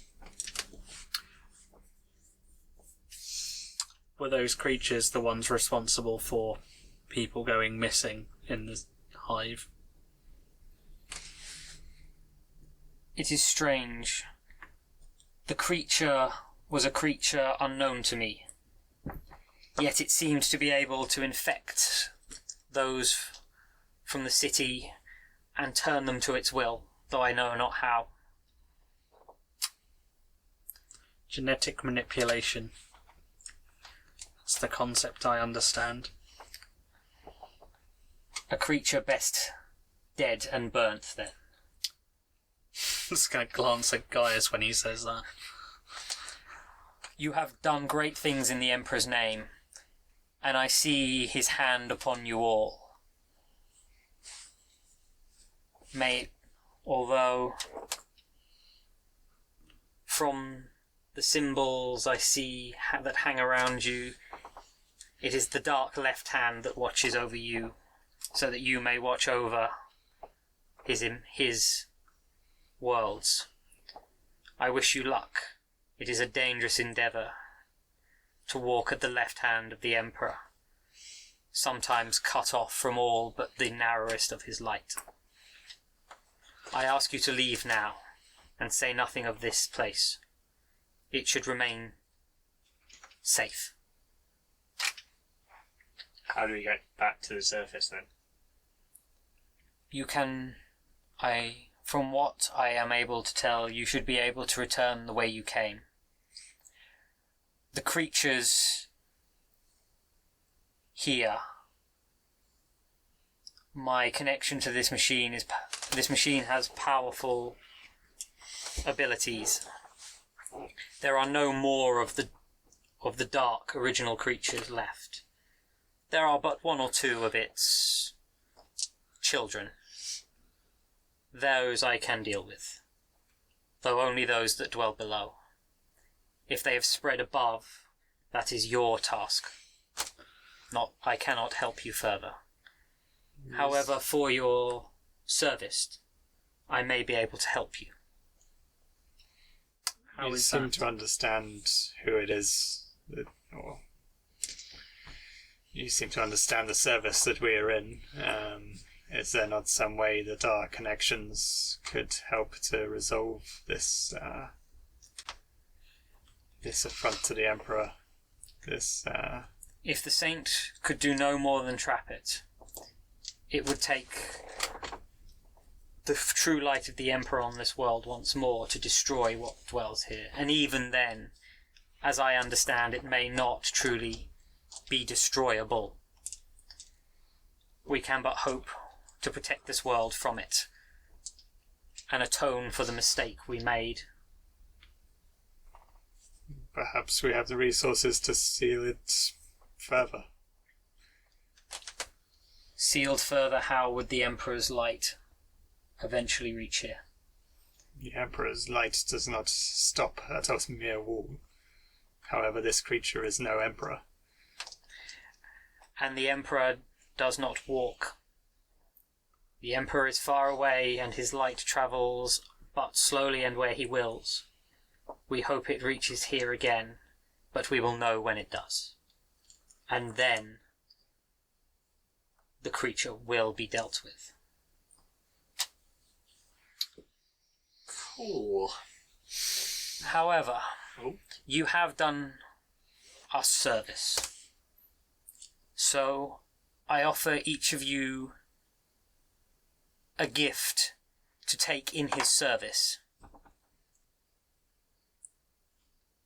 Were those creatures the ones responsible for people going missing in the hive? It is strange. The creature was a creature unknown to me, yet it seemed to be able to infect those from the city and turn them to its will, though I know not how. Genetic manipulation. That's the concept I understand. a creature best dead and burnt, then. Just going to glance at Gaius when he says that. You have done great things in the Emperor's name, and I see his hand upon you all. Although from the symbols I see that hang around you, it is the dark left hand that watches over you, so that you may watch over his worlds. I wish you luck. It is a dangerous endeavour to walk at the left hand of the Emperor, sometimes cut off from all but the narrowest of his light. I ask you to leave now, and say nothing of this place. It should remain safe. How do we get back to the surface then? You can... From what I am able to tell, you should be able to return the way you came. The creatures here... My connection to this machine is... This machine has powerful abilities. There are no more of the dark original creatures left. There are but one or two of its children. Those I can deal with, though only those that dwell below. If they have spread above, that is your task. I cannot help you further. Yes. However, for your service, I may be able to help you. You seem to understand who it is, or you seem to understand the service that we are in. Is there not some way that our connections could help to resolve this affront to the Emperor? If the Saint could do no more than trap it, it would take the true light of the Emperor on this world once more to destroy what dwells here. And even then, as I understand, it may not truly be destroyable. We can but hope to protect this world from it and atone for the mistake we made. Perhaps we have the resources to seal it further. Sealed further, how would the Emperor's light eventually reach here? The Emperor's light does not stop at a mere wall. However, this creature is no Emperor. And the Emperor does not walk. The Emperor is far away, and his light travels but slowly and where he wills. We hope it reaches here again, but we will know when it does. And then the creature will be dealt with. Cool. However, you have done us service. So I offer each of you a gift to take in his service.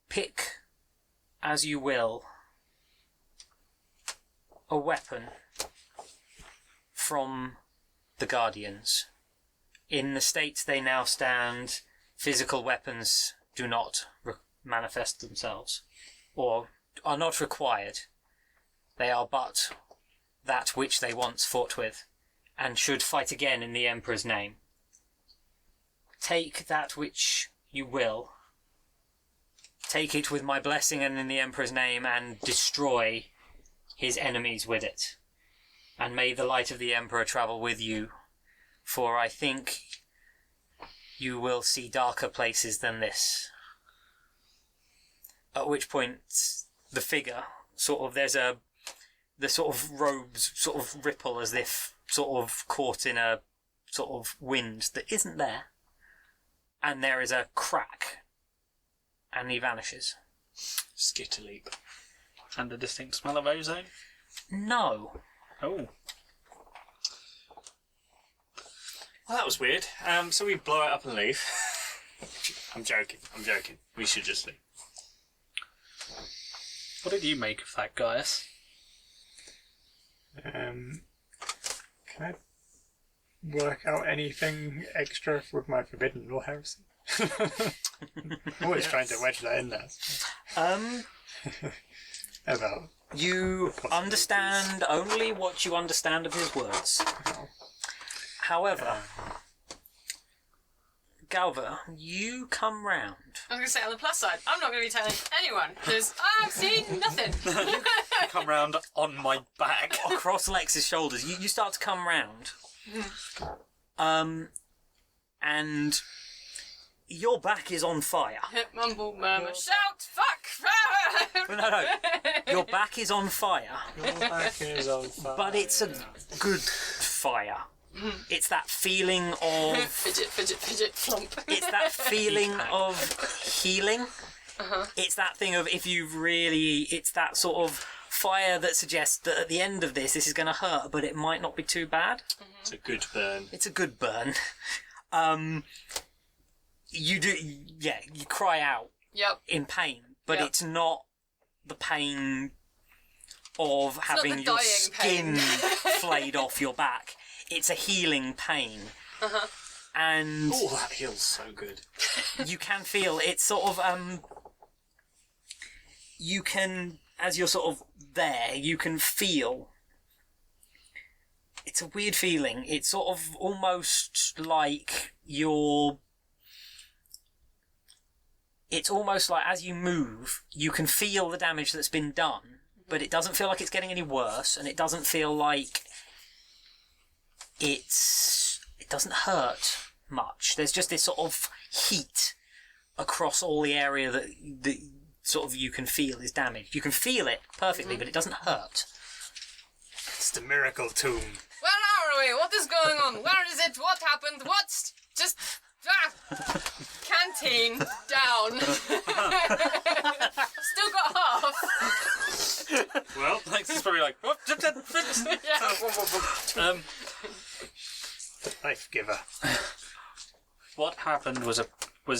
Pick, as you will, a weapon from the Guardians. In the state they now stand, physical weapons do not manifest themselves, or are not required. They are but that which they once fought with, and should fight again in the Emperor's name. Take that which you will. Take it with my blessing and in the Emperor's name, and destroy his enemies with it. And may the light of the Emperor travel with you, for I think you will see darker places than this. At which point, the figure, the sort of robes sort of ripple as if sort of caught in a sort of wind that isn't there. And there is a crack, and he vanishes. Skitterleap. And a distinct smell of ozone? No. Oh. Well, that was weird. So we blow it up and leave. I'm joking. We should just leave. What did you make of that, Gaius? Can I work out anything extra with my forbidden or heresy? Always trying to wedge that in there. About You understand only what you understand of his words. However, Galva, you come round. I was going to say, on the plus side, I'm not going to be telling anyone, because I've seen nothing. Come round on my back. Across Lex's shoulders. You start to come round. And your back is on fire. Mumble, murmur, shout, fuck! No. Your back is on fire. Your back is on fire. But it's a good fire. It's that feeling of... Fidget, flump. It's that feeling of healing. It's that thing of if you've really... It's that sort of fire that suggests that at the end of this is going to hurt, but it might not be too bad. It's a good burn. It's a good burn. You do... Yeah, you cry out in pain, but Yep. it's not the pain of having not the your dying skin pain. flayed off your back. It's a healing pain. And Oh, that feels so good. you can feel it's sort of you can, as you're sort of there, you can feel it's a weird feeling. It's sort of almost like it's almost like as you move you can feel the damage that's been done, but it doesn't feel like it's getting any worse, and it doesn't feel like it doesn't hurt much. There's just this sort of heat across all the area that sort of you can feel is damaged. You can feel it perfectly, but it doesn't hurt. it's the miracle tomb. Where are we? What is going on? Where is it? What happened? What's just... Canteen down. Still got half. Well, Lex is probably like, "Whoop, zip, zip, zip." Life giver. What happened was,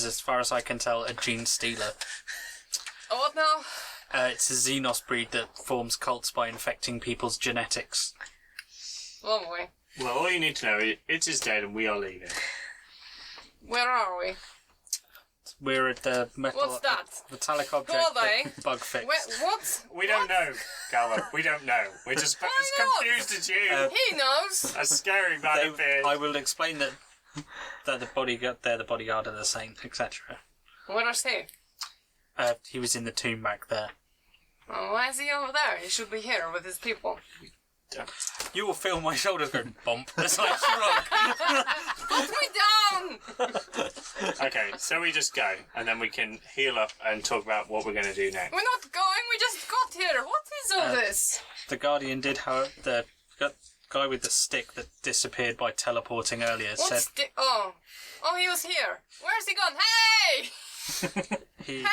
as far as I can tell, a gene stealer. Oh, what now? It's a Xenos breed that forms cults by infecting people's genetics. Long way. well, all you need to know is it is dead and we are leaving. Where are we? We're at the What's that? metallic object Who are they? that Bug fixed. What? We don't know, Galva. We don't know. We're just Why as not? confused as you. He knows. As scary that it is. I will explain that the bodyguard, they're the bodyguard of the saint, etc. Where is he? He was in the tomb back there. Oh, why is he over there? He should be here with his people. You will feel my shoulders go bump as I shrug. Put me down! Okay, so we just go, and then we can heal up and talk about what we're going to do next. We're not going, we just got here. What is all this? The Guardian did, however, the guy with the stick that disappeared by teleporting earlier What's said Oh, he was here. Where's he gone? Hey! he Hey,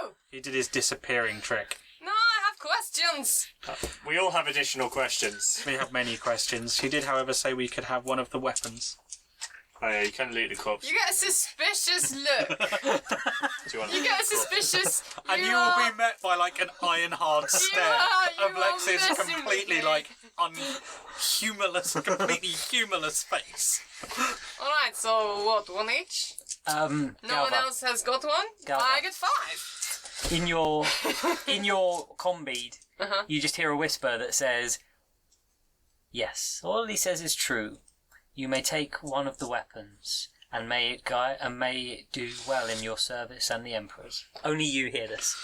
you! he did his disappearing trick. No, I have questions. We all have additional questions. We have many questions. He did, however, say we could have one of the weapons. Oh yeah, you can loot the corpse. You get a suspicious look. Do you want You get a suspicious... And you will be met by like an iron hard stare you of are Lex's messing with completely me. like completely humorless face. Alright, so what, one each? No one Galva, else has got one? Galva. I get 5. in your combead, you just hear a whisper that says, "Yes, all he says is true. You may take one of the weapons, and may it do well in your service and the Emperor's." Only you hear this.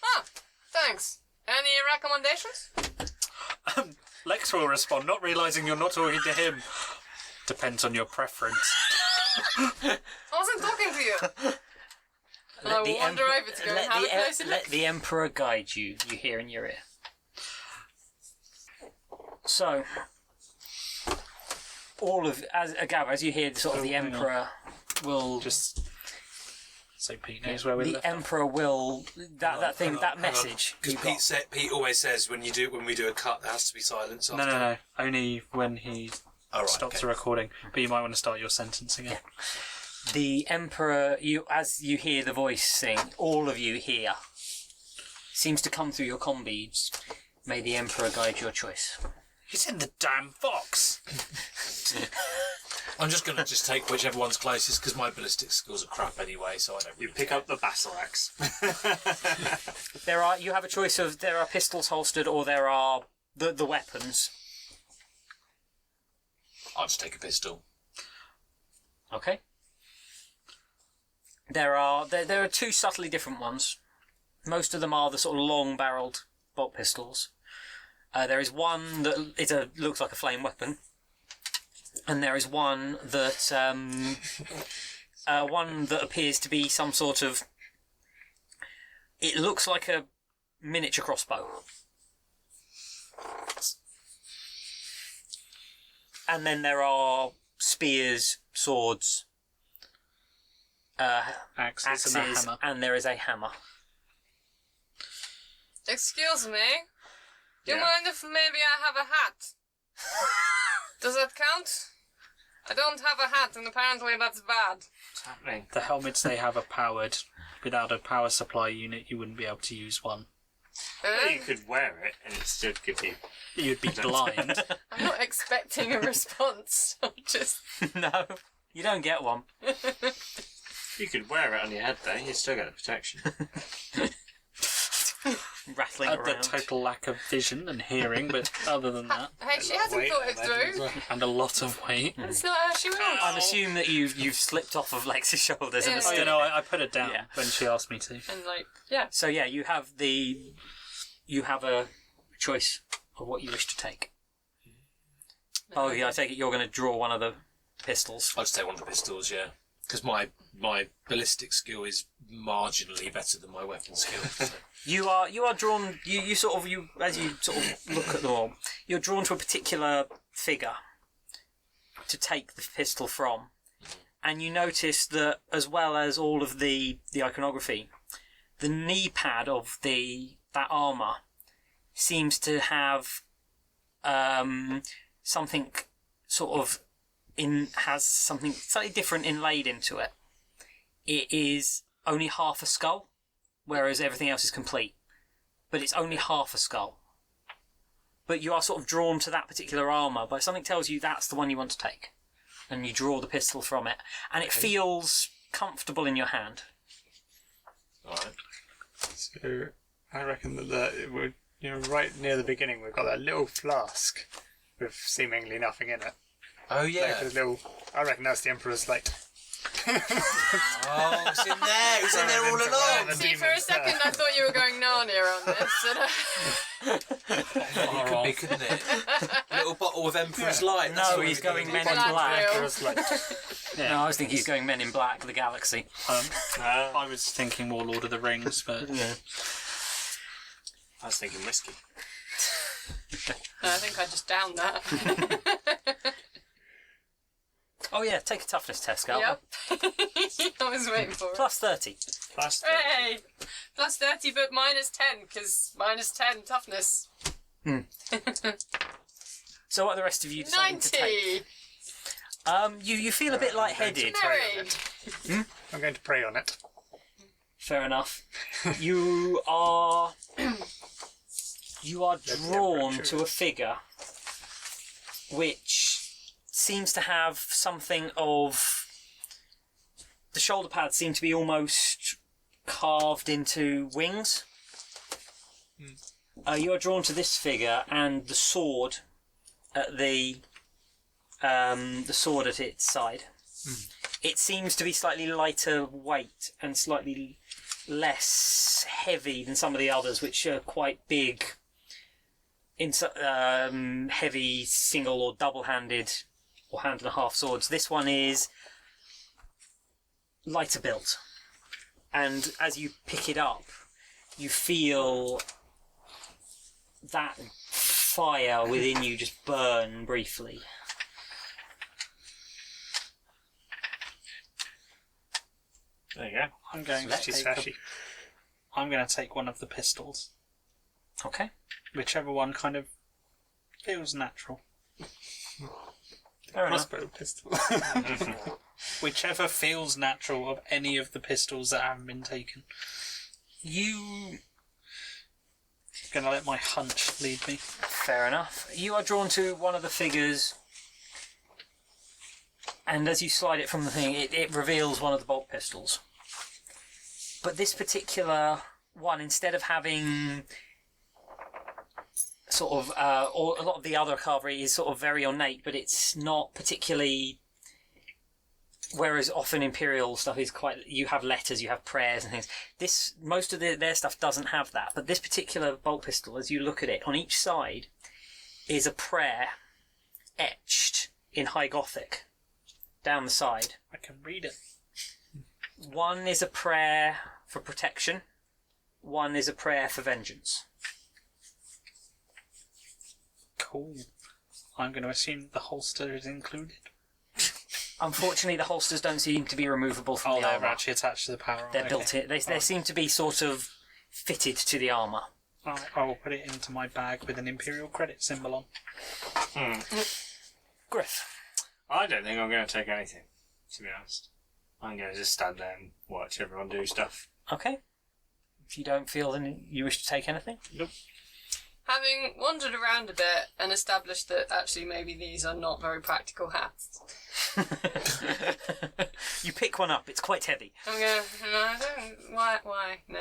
Ah, thanks. Any recommendations? Lex will respond, not realising you're not talking to him. Depends on your preference. I wasn't talking to you. I wander over to go and have a closer let look. the Emperor guide you. You hear in your ear. So, all of as you hear, sort of the hang on. Emperor will Just so Pete knows where we the left off. Emperor will that Hang on. message. you Because got. Pete always says when we do a cut, there has to be silence. No, no. Only when he All right, stops okay. the recording. But you might want to start your sentence again. The Emperor, as you hear the voice sing, all of you hear, seems to come through your combeads. May the Emperor guide your choice. It's in the damn box. I'm just going to take whichever one's closest because my ballistic skills are crap anyway, so I don't. You Really pick care. up the battle axe. You have a choice of there are pistols holstered or there are the weapons. I'll just take a pistol. Okay. There are two subtly different ones. Most of them are the sort of long-barreled bolt pistols. There is one that looks like a flame weapon, and there is one that appears to be some sort of. It looks like a miniature crossbow. And then there are spears, swords, Axes and a hammer. and there is a hammer. Excuse me. Do you Yeah. mind if maybe I have a hat? Does that count? I don't have a hat, and apparently that's bad. What's happening? The helmets they have are powered. Without a power supply unit, you wouldn't be able to use one. Well, you could wear it and it still give you. You'd be blind. I'm not expecting a response. I'm just. No, you don't get one. You could wear it on your head though. You still get the protection. Rattling The around. total lack of vision and hearing, but other than that, Hey, she hasn't Wait, thought it I imagine as through. well. and a lot of weight. It's not how she rolls. I'm assuming that you've slipped off of Lex's shoulders and Yeah. are Oh, still. I put it down Yeah. when she asked me to. And like, yeah. So yeah, you have a choice of what you wish to take. Oh yeah, I take it you're going to draw one of the pistols. I'll just take one of the pistols, yeah. Because my ballistic skill is marginally better than my weapon skill. So. You are drawn. You sort of as you sort of look at them all, you're drawn to a particular figure to take the pistol from, and you notice that as well as all of the iconography, the knee pad of that armor seems to have something sort of has something slightly different inlaid into it. It is only half a skull, whereas everything else is complete. But it's only half a skull. But you are sort of drawn to that particular armour, but something tells you that's the one you want to take. And you draw the pistol from it. And it feels comfortable in your hand. Alright. So I reckon that we're right near the beginning. We've got that little flask with seemingly nothing in it. Oh, yeah. Like a little. I reckon that's the Emperor's light. Oh, it's in there. It was in there all along. See, for a second I thought you were going Narnia on this. It could be, couldn't it? Little bottle of Emperor's Light. That's No, what he's we're gonna going do. Men in That's Black. real. Emperor's light. No, I was thinking he's going Men in Black, the Galaxy. I was thinking more Lord of the Rings, but Yeah. I was thinking whiskey. I think I just downed that. Oh yeah, take a toughness test, Gal. Yep. I was waiting for it. Plus 30. Plus Hey! Plus 30, but minus 10, because minus 10 toughness. So what are the rest of you deciding to take? 90! You feel a bit lightheaded. Mary! I'm going to pray on it. Fair enough. You are drawn to a figure which seems to have something of the shoulder pads seem to be almost carved into wings. You are drawn to this figure and the sword at the sword at its side. It seems to be slightly lighter weight and slightly less heavy than some of the others, which are quite big, heavy single or double-handed or hand and a half swords. This one is lighter built, and as you pick it up, you feel that fire within you just burn briefly. There you go. I'm going to She's take fashy. I'm going to take one of the pistols. Okay. Whichever one kind of feels natural. Fair enough. Crossbow pistol. Whichever feels natural of any of the pistols that haven't been taken. You going to let my hunch lead me. Fair enough. You are drawn to one of the figures, and as you slide it from the thing, it reveals one of the bolt pistols. But this particular one, instead of having sort of, or a lot of the other carvery is sort of very ornate, but it's not particularly. Whereas often Imperial stuff is quite, you have letters, you have prayers and things. This, most of their stuff doesn't have that, but this particular bolt pistol, as you look at it, on each side is a prayer etched in High Gothic down the side. I can read it. One is a prayer for protection, one is a prayer for vengeance. Cool. I'm going to assume the holster is included. Unfortunately, the holsters don't seem to be removable from the they're armour. actually attached to the power. They're built in. They seem to be sort of fitted to the armour. I will put it into my bag with an Imperial credit symbol on. Griff. I don't think I'm going to take anything, to be honest. I'm going to just stand there and watch everyone do stuff. Okay. If you don't feel then you wish to take anything. Nope. Having wandered around a bit and established that actually maybe these are not very practical hats, You pick one up. It's quite heavy. I'm going to, no, I don't, why, no.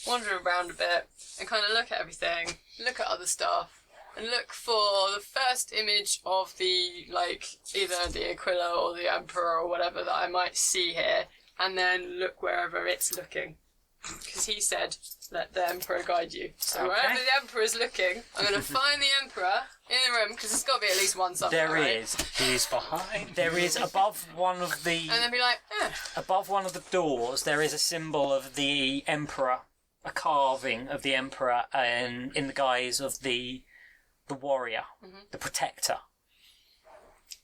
Wander around a bit and kind of look at everything, look at other stuff, and look for the first image of the, like, either the Aquila or the Emperor or whatever that I might see here, and then look wherever it's looking. Because he said, let the Emperor guide you. So wherever the Emperor is looking, I'm going to find the Emperor in the room, because there's got to be at least one somewhere, There right? is. He's behind. There is above one of the And then be like, above one of the doors. There is a symbol of the Emperor, a carving of the Emperor, in the guise of the warrior, the protector.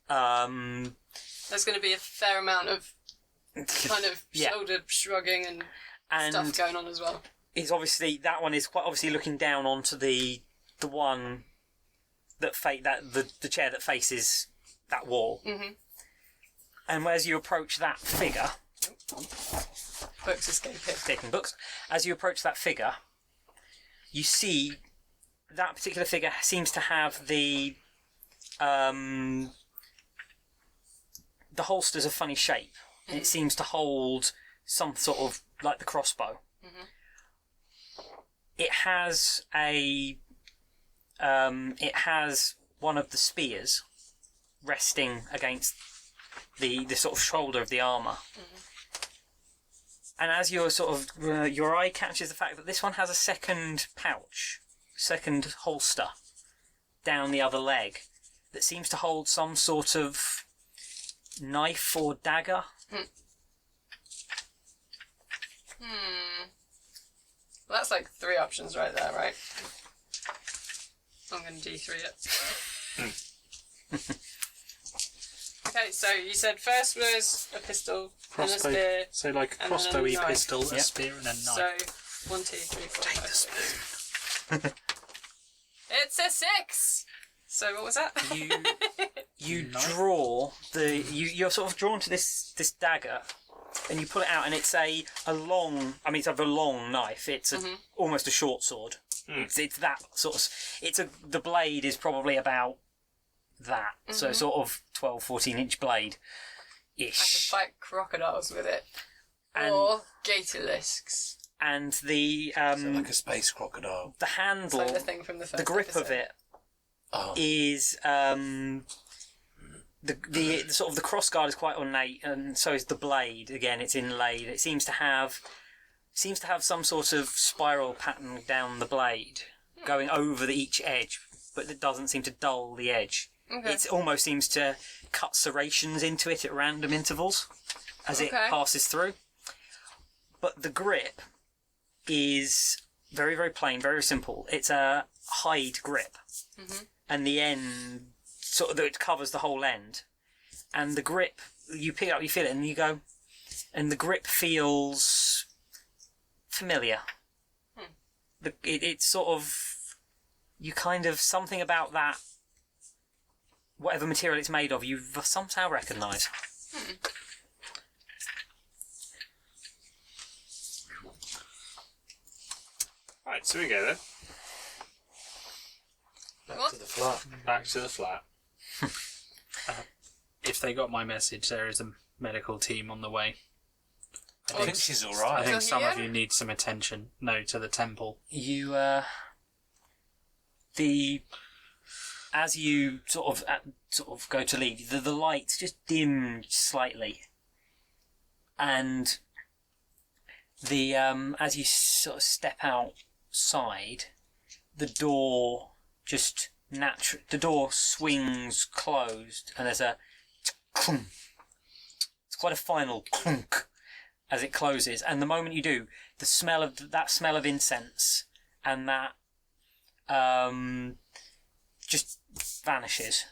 there's going to be a fair amount of kind of shoulder shrugging and stuff going on as well. Is obviously that one is quite obviously looking down onto the one that the chair that faces that wall. Mm-hmm. And as you approach that figure, Books escaping. taking books, as you approach that figure, you see that particular figure seems to have the holster's a funny shape, and it seems to hold some sort of like the crossbow. Mm-hmm. It has it has one of the spears resting against the sort of shoulder of the armour. Mm-hmm. And as you're sort of your eye catches the fact that this one has a second pouch, second holster down the other leg that seems to hold some sort of knife or dagger. Well, that's like 3 options right there, right? I'm going to D3 it. Okay, so you said first was a pistol, and a Crossbow. spear. So like a and then a crossbowy knife. pistol, a Yep. spear, and a knife. So 1, 2, 3, 4, Take 5, the 6. spoon. It's a 6. So what was that? You Knife? draw you're sort of drawn to this dagger, and you pull it out, and it's a long. I mean, it's a long knife. It's almost a short sword. It's that sort of. The blade is probably about that. So sort of 12, 14-inch blade. I could Ish. fight crocodiles with it. And- or gatolisks. And the like a space crocodile. the It's handle, like the thing from the first the grip episode. of it Oh. is the sort of the crossguard is quite ornate, and so is the blade. Again, it's inlaid. It seems to have some sort of spiral pattern down the blade, going over each edge, but it doesn't seem to dull the edge. Okay. It almost seems to cut serrations into it at random intervals as it Okay. passes through. But the grip is very, very plain, very simple. It's a hide grip, and the end sort of it covers the whole end. And the grip, you pick it up, you feel it, and you go, and the grip feels familiar. It's sort of, you kind of something about that. Whatever material it's made of, you somehow recognise. Right, so we go then. What? to the flat. Back to the flat. If they got my message, there is a medical team on the way. I think she's I alright. think So some of here? you need some attention. No, to the temple. You, as you sort of go to leave, the lights just dim slightly, and as you sort of step outside, the door the door swings closed, and there's a clunk. It's quite a final clunk as it closes, and the moment you do, the smell of incense and that just vanishes.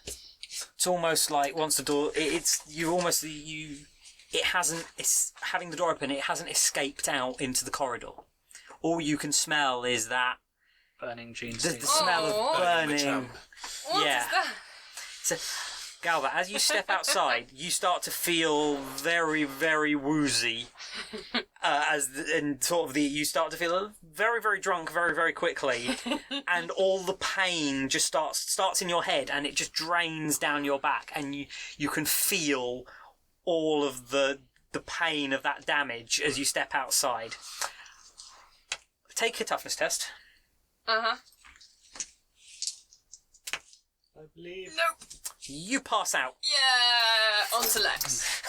It's almost like once the door, having the door open, it hasn't escaped out into the corridor. All you can smell is that Burning jeans. the smell of burning. What Yeah. is that? So, Galva, as you step outside, you start to feel very, very woozy. You start to feel very, very drunk very, very quickly, and all the pain just starts in your head, and it just drains down your back, and you can feel all of the pain of that damage as you step outside. Take a toughness test. Uh-huh. I believe. Nope. You pass out. Yeah, onto Lex.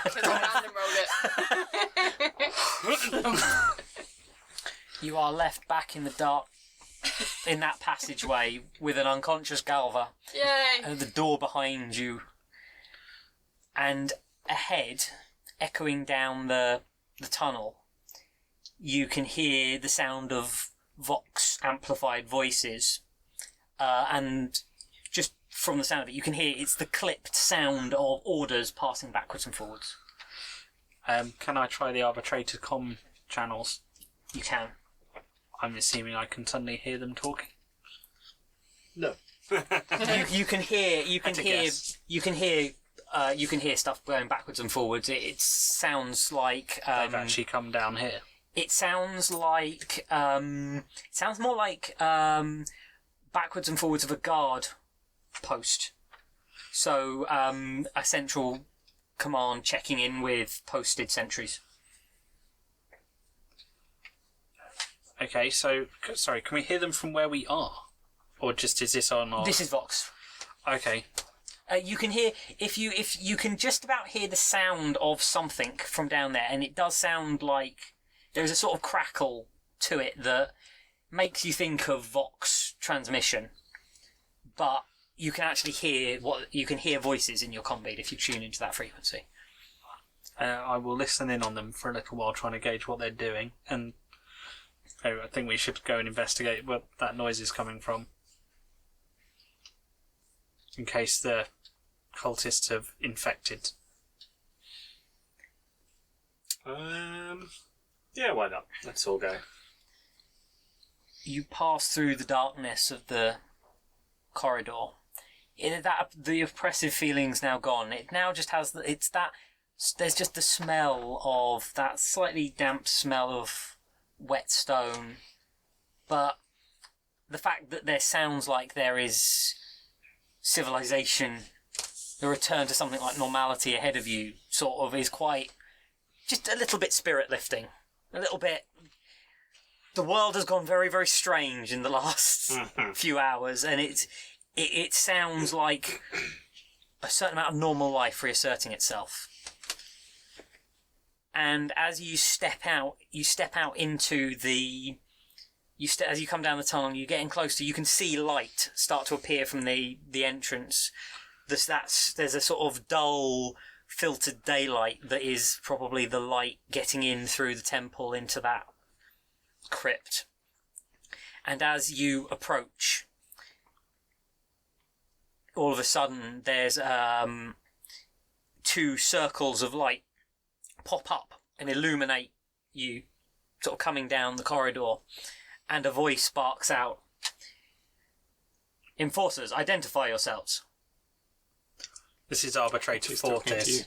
Because I random rolled it. You are left back in the dark, in that passageway, with an unconscious Galva, Yay. and the door behind you. And ahead, echoing down the tunnel, you can hear the sound of Vox amplified voices, and just from the sound of it, you can hear it's the clipped sound of orders passing backwards and forwards. Can I try the arbitrator comm channels? You can. I'm assuming I can suddenly hear them talking. No. You can hear. You can That's a hear. guess. You can hear. You can hear stuff going backwards and forwards. It sounds like They've actually come down here. it sounds like it sounds more like backwards and forwards of a guard post. So a central command checking in with posted sentries. Okay, so sorry, can we hear them from where we are, or just is this on our? This is Vox. Okay. You can hear if you can just about hear the sound of something from down there, and it does sound like there's a sort of crackle to it that makes you think of Vox transmission, but you can actually hear voices in your combate if you tune into that frequency. I will listen in on them for a little while, trying to gauge what they're doing, and I think we should go and investigate where that noise is coming from, in case the cultists have infected. Yeah, why not? Let's all go. You pass through the darkness of the corridor. The oppressive feeling's now gone. It now just has there's just the smell of that slightly damp smell of wet stone, but the fact that there sounds like there is civilization, the return to something like normality ahead of you, sort of is quite, just a little bit spirit lifting, a little bit. The world has gone very, very strange in the last few hours, and it sounds like a certain amount of normal life reasserting itself. And as you step out into the, as you come down the tunnel, you're getting closer. You can see light start to appear from the entrance. There's a sort of dull, filtered daylight that is probably the light getting in through the temple into that crypt. And as you approach, all of a sudden there's two circles of light pop up and illuminate you, sort of coming down the corridor, and a voice barks out, "Enforcers, identify yourselves." This is Arbitrator Who's talking to you?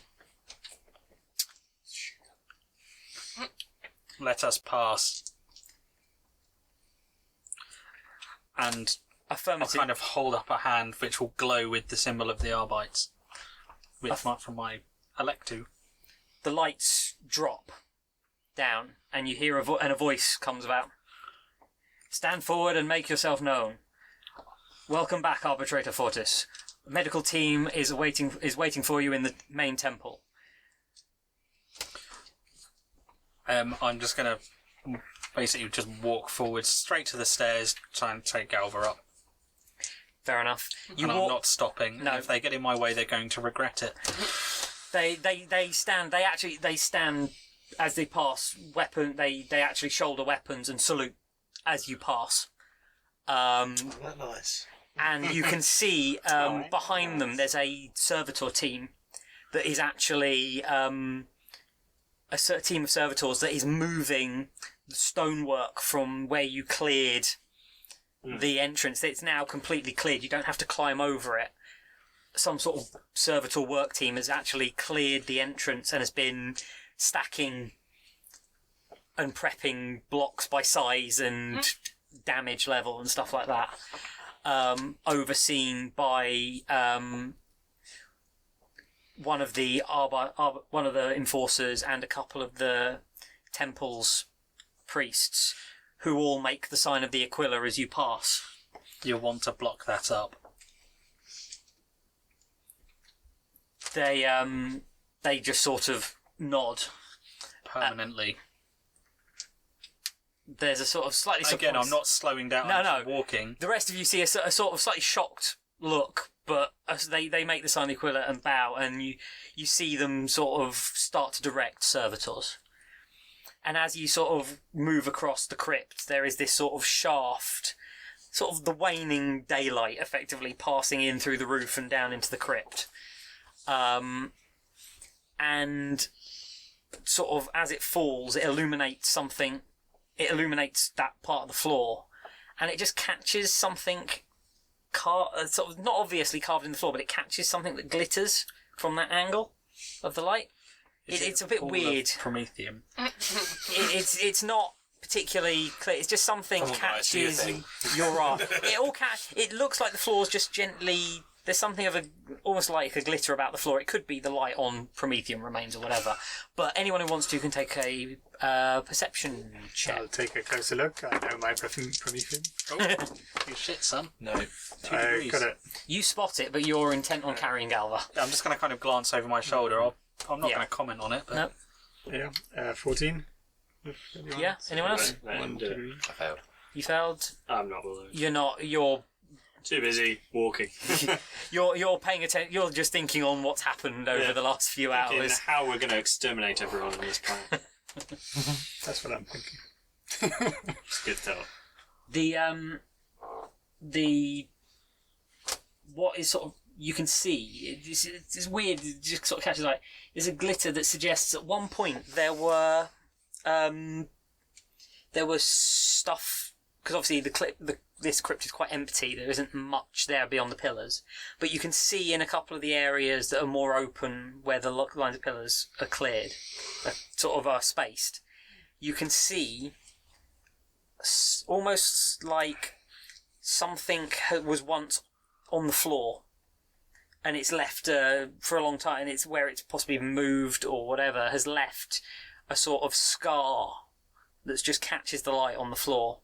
Fortis. Let us pass. And I'll Affirmative. kind of hold up a hand which will glow with the symbol of the Arbites. From my Electu. The lights drop down, and you hear a voice comes about. Stand forward and make yourself known. Welcome back, Arbitrator Fortis. The medical team is waiting for you in the main temple. I'm just going to basically just walk forward straight to the stairs, try and take Galva up. Fair enough. I'm not stopping. No. If they get in my way, they're going to regret it. They stand. They stand as they pass. They actually shoulder weapons and salute as you pass. Nice. And you can see behind them there's a servitor team that is actually a team of servitors that is moving the stonework from where you cleared the entrance. It's now completely cleared. You don't have to climb over it. Some sort of servitor work team has actually cleared the entrance and has been stacking and prepping blocks by size and damage level and stuff like that. Overseen by one of the enforcers and a couple of the temple's priests, who all make the sign of the Aquila as you pass. You'll want to block that up. They just sort of nod Permanently. There's a sort of slightly Again, surprised- I'm not slowing down. No, I'm no. just walking. The rest of you see a sort of slightly shocked look, but as they make the sign of the Aquila and bow, and you see them sort of start to direct servitors. And as you sort of move across the crypt, there is this sort of shaft, sort of the waning daylight effectively passing in through the roof and down into the crypt. And sort of as it falls, it illuminates something. It illuminates that part of the floor, and it just catches something sort of not obviously carved in the floor, but it catches something that glitters from that angle of the light. It's a bit All of weird. Prometheum. It's not particularly clear. It's just something Oh, I see a catches thing. your eye. It looks like the floor's just gently. There's something of almost like a glitter about the floor. It could be the light on Prometheum remains or whatever. But anyone who wants to can take a perception check. I'll take a closer look. I know my Promethean. You shit, son. No. 2 I degrees. got it. You spot it, but you're intent on carrying Galva. I'm just going to kind of glance over my shoulder. I'm not Yeah. going to comment on it. But No. Yeah, 14. Yeah. Anyone else? And, I failed. You failed. I'm not alone. You're not. You're Too busy walking. you're paying attention. You're just thinking on what's happened over Yeah. the last few In hours. how we're going to exterminate everyone in this planet. That's what I'm thinking. It's good thought. The what is sort of you can see it's weird. It just sort of catches like there's a glitter that suggests at one point there was stuff, because obviously this crypt is quite empty. There isn't much there beyond the pillars, but you can see in a couple of the areas that are more open where the lines of pillars are cleared, are spaced. You can see almost like something was once on the floor and it's left for a long time, and it's where it's possibly moved or whatever, has left a sort of scar that just catches the light on the floor.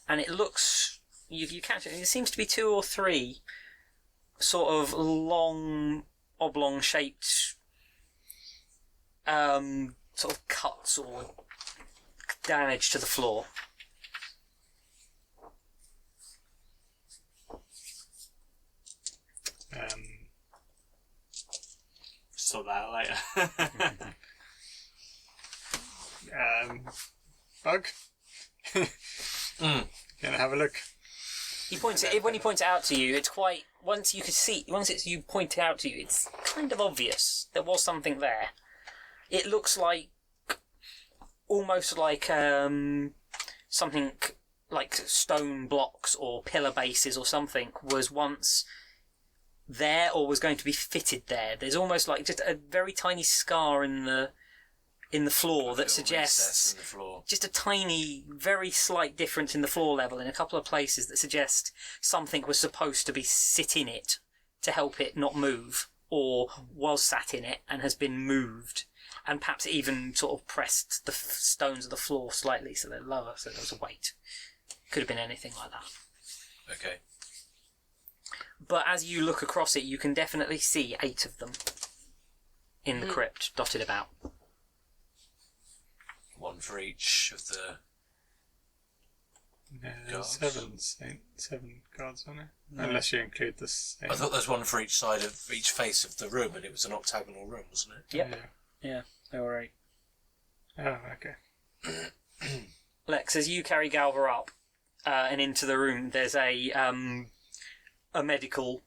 And it looks, you catch it, and it seems to be 2 or 3 sort of long, oblong shaped sort of cuts or damage to the floor. Sort that out later. Bug? Gonna have a look. He points it when he points it out to you. It's quite once you point it out to you, it's kind of obvious there was something there. It looks like almost like something like stone blocks or pillar bases or something was once there or was going to be fitted there. There's almost like just a very tiny scar in the in the floor that Little suggests recess in the floor. just a tiny, very slight difference in the floor level in a couple of places that suggest something was supposed to be sit in it to help it not move, or was sat in it and has been moved, and perhaps even sort of pressed the stones of the floor slightly so they're lower, so there was a weight. Could have been anything like that. Okay. But as you look across it, you can definitely see 8 of them in the crypt, dotted about. One for each of the... There's Guards. seven guards on it. Unless you include the same. I thought there's one for each side of each face of the room, and it was an octagonal room, wasn't it? Yep. Yeah, they were 8. Oh, okay. Lex, as you carry Galva up and into the room, there's an enforcer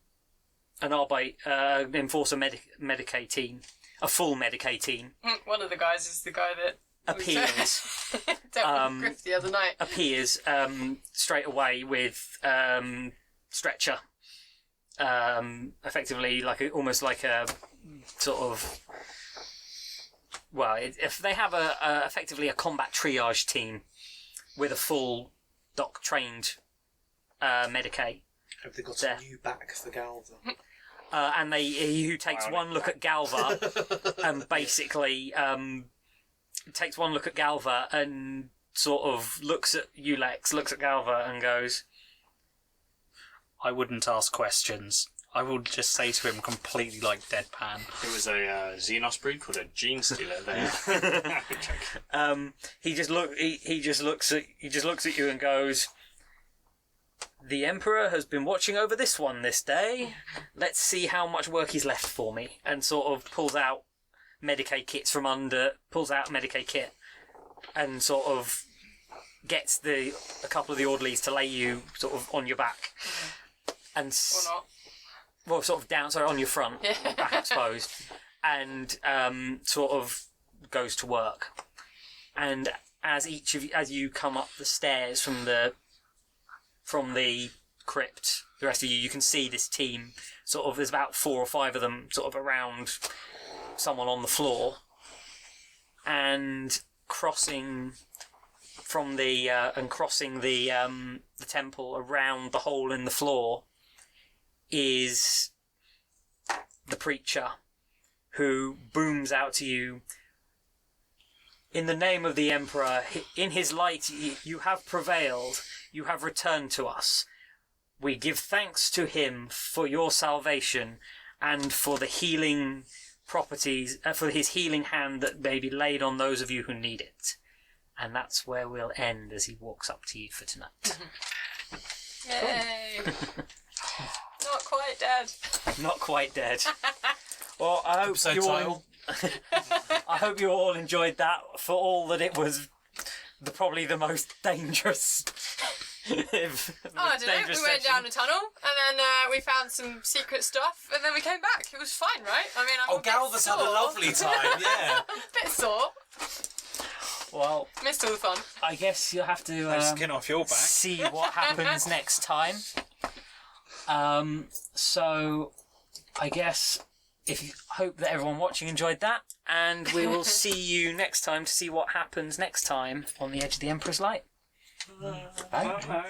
Medicae team, a full Medicae team. One of the guys is the guy that appears dealt with Griff the other night. appears straight away with stretcher, effectively almost like a sort of, well, if they have effectively a combat triage team with a full doc trained Medicae. Have they got There. a new back for Galva? And who takes one look at Galva and basically takes one look at Galva and sort of looks at you, Lex, looks at Galva and goes, I wouldn't ask questions. I would just say to him completely like deadpan. It was a Xenos breed called a Gene Stealer there. he just looks at you and goes, the Emperor has been watching over this one this day. Let's see how much work he's left for me. And sort of pulls out Medicae kits pulls out Medicae kit and sort of gets a couple of the orderlies to lay you sort of on your back. And Or not. well, sort of down, sorry, on your front, back exposed, and sort of goes to work. And as you come up the stairs from the crypt, the rest of you can see this team. Sort of, there's about 4 or 5 of them, sort of around someone on the floor, and crossing the temple around the hole in the floor is the preacher, who booms out to you, in the name of the Emperor, in his light you have prevailed, you have returned to us. We give thanks to him for your salvation and for the healing properties, for his healing hand that may be laid on those of you who need it. And that's where we'll end as he walks up to you for tonight. Yay! Not quite dead. Not quite dead. Well, I hope Episode you all. title. I hope you all enjoyed that, for all that it was probably the most dangerous. Oh, I don't know. We went down a tunnel, and then we found some secret stuff, and then we came back. It was fine, right? I mean, I'm a bit Galva's had a sore. lovely time, yeah. I'm a bit sore. Well, Missed all the fun. I guess you'll have to Skin off your back. see what happens next time. So, I guess hope that everyone watching enjoyed that, and we will see you next time to see what happens next time on the Edge of the Emperor's Light. Bye. Bye.